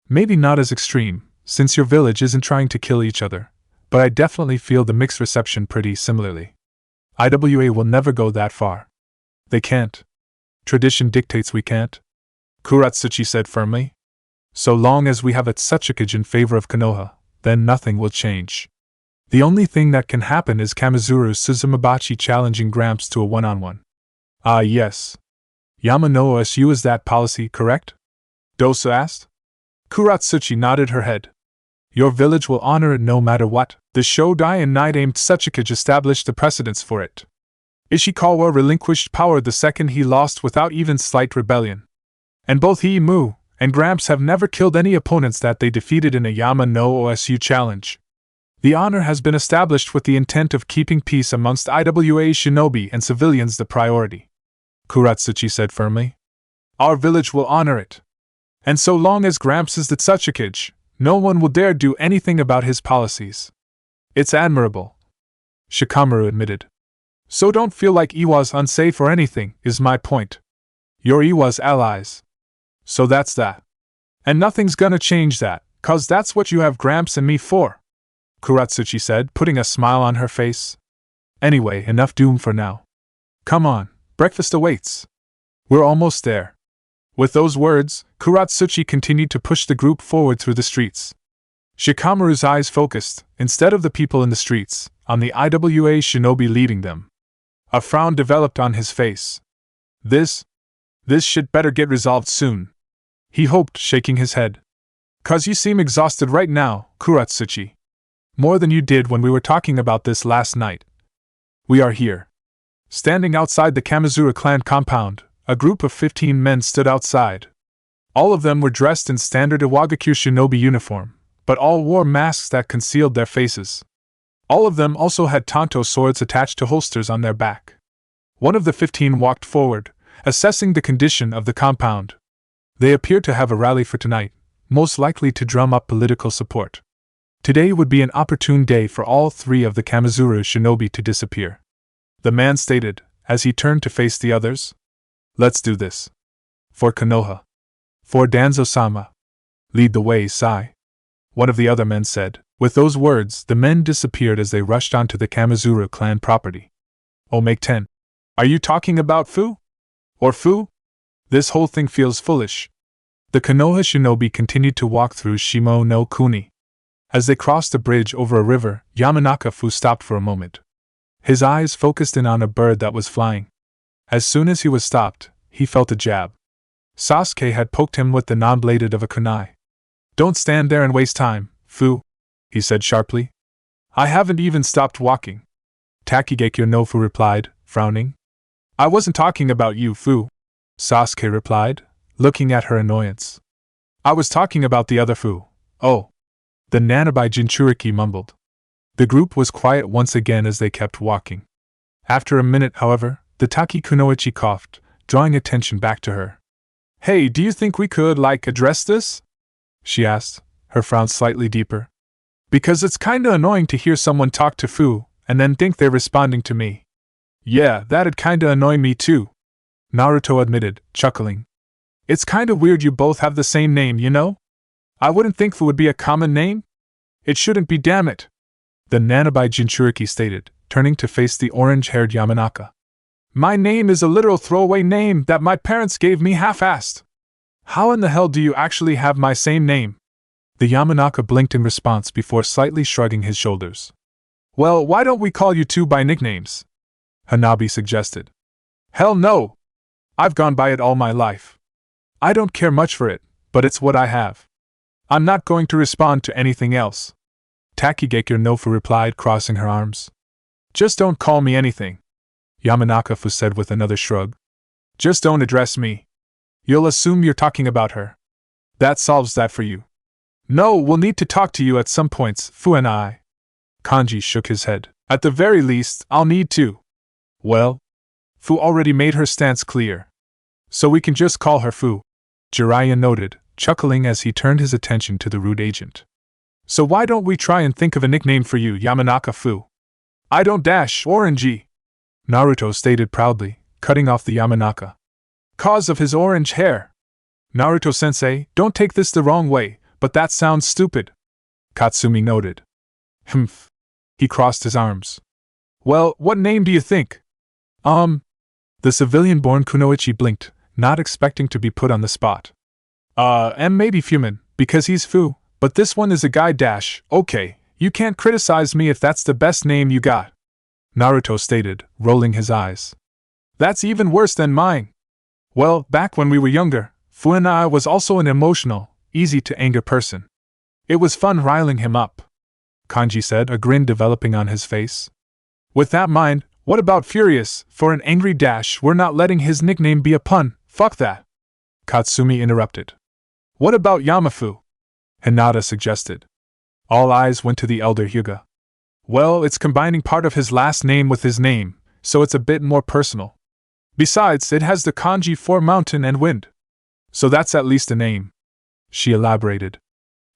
Speaker 1: Maybe not as extreme, since your village isn't trying to kill each other, but I definitely feel the mixed reception pretty similarly. IWA will never go that far. They can't. Tradition dictates we can't, Kuratsuchi said firmly. So long as we have a Tsuchikage in favor of Konoha, then nothing will change. The only thing that can happen is Kamizuru Suzumabachi challenging Gramps to a one-on-one. Ah yes. Yamano OSU is that policy, correct? Dosa asked. Kuratsuchi nodded her head. Your village will honor it no matter what. The Shodai and Night-aimed Tsuchikage established the precedence for it. Ishikawa relinquished power the second he lost without even slight rebellion. And both he, Mu, and Gramps have never killed any opponents that they defeated in a Yama no OSU challenge. The honor has been established with the intent of keeping peace amongst IWA shinobi and civilians the priority, Kuratsuchi said firmly. Our village will honor it. And so long as Gramps is the Tsuchikage, no one will dare do anything about his policies. It's admirable, Shikamaru admitted. So don't feel like Iwa's unsafe or anything, is my point. You're Iwa's allies. So that's that. And nothing's gonna change that, 'cause that's what you have Gramps and me for, Kuratsuchi said, putting a smile on her face. Anyway, enough doom for now. Come on, breakfast awaits. We're almost there. With those words, Kuratsuchi continued to push the group forward through the streets. Shikamaru's eyes focused, instead of the people in the streets, on the IWA shinobi leading them. A frown developed on his face. This shit better get resolved soon, he hoped, shaking his head. 'Cause you seem exhausted right now, Kuratsuchi. More than you did when we were talking about this last night. We are here. Standing outside the Kamizura clan compound, a group of 15 men stood outside. All of them were dressed in standard Iwagakure shinobi uniform, but all wore masks that concealed their faces. All of them also had tanto swords attached to holsters on their back. One of the 15 walked forward, assessing the condition of the compound. They appeared to have a rally for tonight, most likely to drum up political support. Today would be an opportune day for all three of the Kamizuru shinobi to disappear. The man stated, as he turned to face the others. Let's do this. For Konoha. For Danzo-sama. Lead the way, Sai. One of the other men said. With those words, the men disappeared as they rushed onto the Kamizuru clan property. Oh, make 10. Are you talking about Fu? Or Fu? This whole thing feels foolish. The Konoha shinobi continued to walk through Shimo no Kuni. As they crossed a bridge over a river, Yamanaka Fu stopped for a moment. His eyes focused in on a bird that was flying. As soon as he was stopped, he felt a jab. Sasuke had poked him with the non-bladed of a kunai. Don't stand there and waste time, Fu, he said sharply. I haven't even stopped walking. Takigekyo no Fu replied, frowning. I wasn't talking about you, Fu, Sasuke replied, looking at her annoyance. I was talking about the other Fu. Oh. The Nanabai Jinchuriki mumbled. The group was quiet once again as they kept walking. After a minute, however, the Taki Kunoichi coughed, drawing attention back to her. Hey, do you think we could, address this? She asked, her frown slightly deeper. Because it's kinda annoying to hear someone talk to Fu, and then think they're responding to me. Yeah, that'd kinda annoy me too, Naruto admitted, chuckling. It's kinda weird you both have the same name, you know? I wouldn't think Fu would be a common name. It shouldn't be, damn it. The Nanabai Jinchuriki stated, turning to face the orange-haired Yamanaka. My name is a literal throwaway name that my parents gave me half-assed. How in the hell do you actually have my same name? The Yamanaka blinked in response before slightly shrugging his shoulders. Well, why don't we call you two by nicknames? Hanabi suggested. Hell no! I've gone by it all my life. I don't care much for it, but it's what I have. I'm not going to respond to anything else. Takigakure Nofu replied, crossing her arms. Just don't call me anything, Yamanaka Fu said with another shrug. Just don't address me. You'll assume you're talking about her. That solves that for you. No, we'll need to talk to you at some points, Fu and I. Kanji shook his head. At the very least, I'll need to. Well, Fu already made her stance clear. So we can just call her Fu, Jiraiya noted, chuckling as he turned his attention to the rude agent. So why don't we try and think of a nickname for you, Yamanaka Fu? I don't dash orangey, Naruto stated proudly, cutting off the Yamanaka. Cause of his orange hair. Naruto-sensei, don't take this the wrong way, but that sounds stupid, Katsumi noted. Humph. He crossed his arms. Well, what name do you think? The civilian-born Kunoichi blinked, not expecting to be put on the spot. Maybe Fumin, because he's Fu, but this one is a guy dash, okay, you can't criticize me if that's the best name you got, Naruto stated, rolling his eyes. That's even worse than mine. Well, back when we were younger, Fu and I was also an emotional, easy-to-anger person. It was fun riling him up, Kanji said, a grin developing on his face. With that mind, what about Furious? For an angry dash, we're not letting his nickname be a pun, fuck that, Katsumi interrupted. What about Yamafu? Hinata suggested. All eyes went to the elder Hyuga. Well, it's combining part of his last name with his name, so it's a bit more personal. Besides, it has the kanji for mountain and wind. So that's at least a name, she elaborated.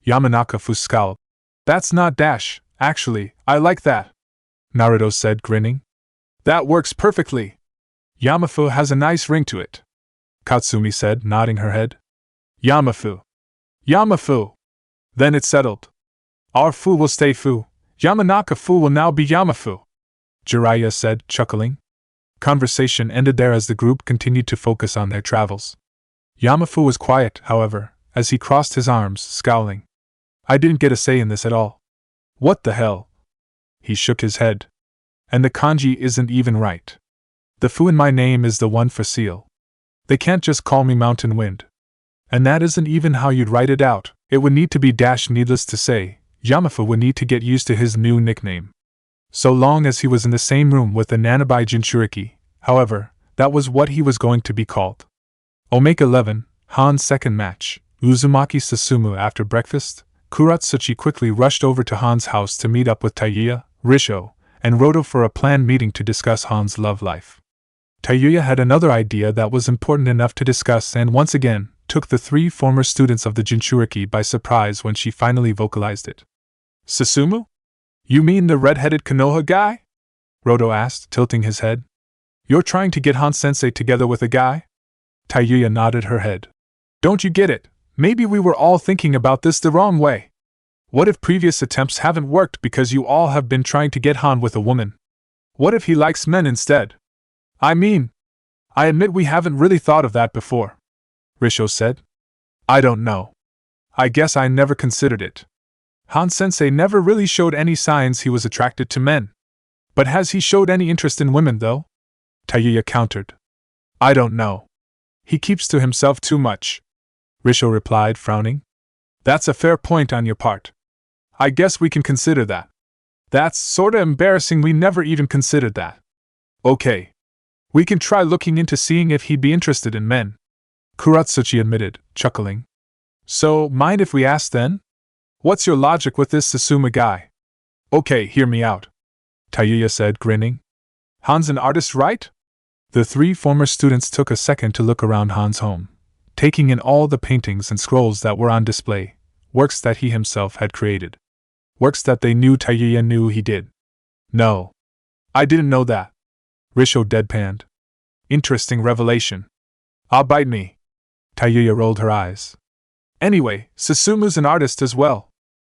Speaker 1: Yamanaka Fu scowled. That's not dash, actually, I like that, Naruto said, grinning. That works perfectly. Yamafu has a nice ring to it, Katsumi said, nodding her head. Yamafu. Yamafu. Then it's settled. Our Fu will stay Fu. Yamanaka Fu will now be Yamafu, Jiraiya said, chuckling. Conversation ended there as the group continued to focus on their travels. Yamafu was quiet, however, as he crossed his arms, scowling. I didn't get a say in this at all. What the hell? He shook his head. And the kanji isn't even right. The Fu in my name is the one for seal. They can't just call me Mountain Wind. And that isn't even how you'd write it out. It would need to be dash. Needless to say, Yamafu would need to get used to his new nickname. So long as he was in the same room with the Nanabai Jinchuriki, however, that was what he was going to be called. Omega 11, Han's second match. Uzumaki Susumu. After breakfast, Kuratsuchi quickly rushed over to Han's house to meet up with Taiyuya, Risho, and Roto for a planned meeting to discuss Han's love life. Taiyuya had another idea that was important enough to discuss and once again took the three former students of the Jinchuriki by surprise when she finally vocalized it. Susumu? You mean the red-headed Konoha guy? Roto asked, tilting his head. You're trying to get Han-sensei together with a guy? Taiyuya nodded her head. Don't you get it? Maybe we were all thinking about this the wrong way. What if previous attempts haven't worked because you all have been trying to get Han with a woman? What if he likes men instead? I mean, I admit we haven't really thought of that before, Risho said. I don't know. I guess I never considered it. Han-sensei never really showed any signs he was attracted to men. But has he showed any interest in women, though? Taiyuya countered. I don't know. He keeps to himself too much, Risho replied, frowning. That's a fair point on your part. I guess we can consider that. That's sorta embarrassing, we never even considered that. Okay. We can try looking into seeing if he'd be interested in men, Kuratsuchi admitted, chuckling. So, mind if we ask then? What's your logic with this Susumu guy? Okay, hear me out, Taiyuya said, grinning. Han's an artist, right? The three former students took a second to look around Han's home, taking in all the paintings and scrolls that were on display, works that he himself had created. Works that they knew Taiyuya knew he did. No. I didn't know that. Risho deadpanned. Interesting revelation. Ah, bite me. Taiyuya rolled her eyes. Anyway, Susumu's an artist as well.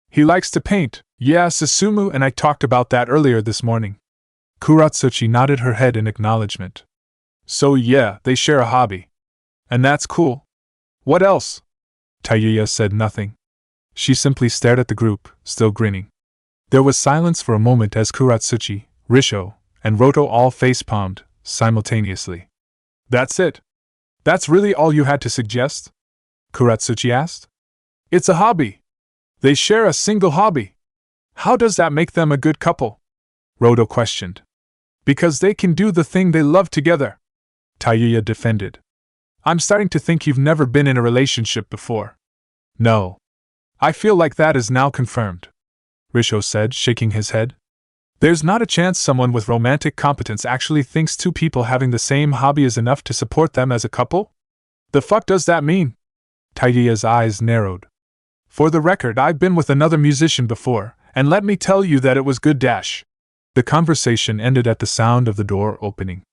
Speaker 1: He likes to paint. Yeah, Susumu and I talked about that earlier this morning. Kuratsuchi nodded her head in acknowledgement. So yeah, they share a hobby. And that's cool. What else? Taiyuya said nothing. She simply stared at the group, still grinning. There was silence for a moment as Kuratsuchi, Risho, and Roto all face-palmed, simultaneously. That's it? That's really all you had to suggest? Kuratsuchi asked. It's a hobby. They share a single hobby. How does that make them a good couple? Roto questioned. Because they can do the thing they love together. Taiyuya defended. I'm starting to think you've never been in a relationship before. No. I feel like that is now confirmed. Risho said, shaking his head. There's not a chance someone with romantic competence actually thinks two people having the same hobby is enough to support them as a couple? The fuck does that mean? Taiyuya's eyes narrowed. For the record, I've been with another musician before, and let me tell you that it was good dash. The conversation ended at the sound of the door opening.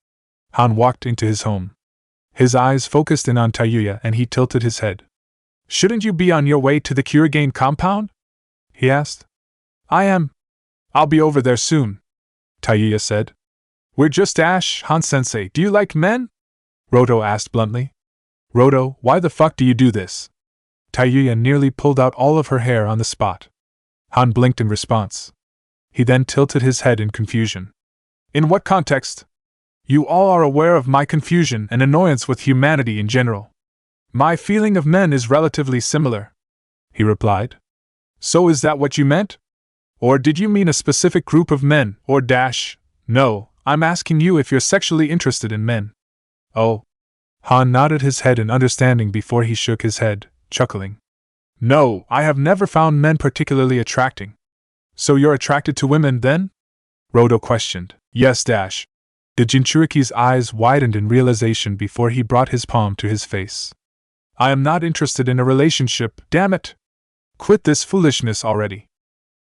Speaker 1: Han walked into his home. His eyes focused in on Taiyuya and he tilted his head. Shouldn't you be on your way to the Kurigane compound? He asked. I am. I'll be over there soon, Taiyuya said. We're just Han-sensei, do you like men? Roto asked bluntly. Roto, why the fuck do you do this? Taiyuya nearly pulled out all of her hair on the spot. Han blinked in response. He then tilted his head in confusion. In what context? You all are aware of my confusion and annoyance with humanity in general. My feeling of men is relatively similar, he replied. So is that what you meant? Or did you mean a specific group of men, or dash? No, I'm asking you if you're sexually interested in men. Oh. Han nodded his head in understanding before he shook his head, chuckling. No, I have never found men particularly attracting. So you're attracted to women then? Roto questioned. Yes, dash. The Jinchuriki's eyes widened in realization before he brought his palm to his face. I am not interested in a relationship, damn it! Quit this foolishness already.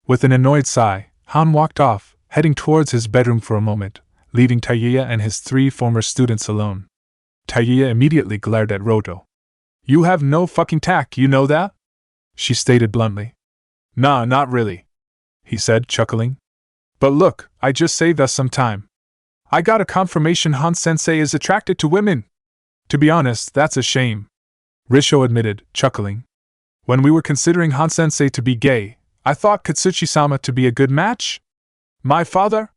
Speaker 1: With an annoyed sigh, Han walked off, heading towards his bedroom for a moment, leaving Taiyuya and his 3 former students alone. Taiyuya immediately glared at Roto. You have no fucking tact, you know that? She stated bluntly. Nah, not really, he said, chuckling. But look, I just saved us some time. I got a confirmation Han-sensei is attracted to women. To be honest, that's a shame, Risho admitted, chuckling. When we were considering Han-sensei to be gay, I thought Katsuchi-sama to be a good match. My father?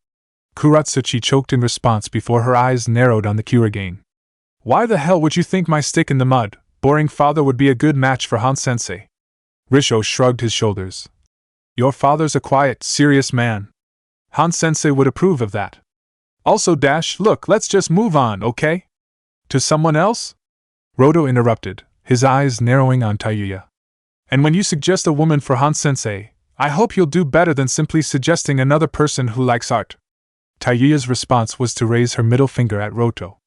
Speaker 1: Kuratsuchi choked in response before her eyes narrowed on the Kurigane. Why the hell would you think my stick in the mud, boring father would be a good match for Han-sensei? Risho shrugged his shoulders. Your father's a quiet, serious man. Han-sensei would approve of that. Also, Dash, look, let's just move on, okay? To someone else? Roto interrupted, his eyes narrowing on Taiyuya. And when you suggest a woman for Han-sensei, I hope you'll do better than simply suggesting another person who likes art. Taiyuya's response was to raise her middle finger at Roto.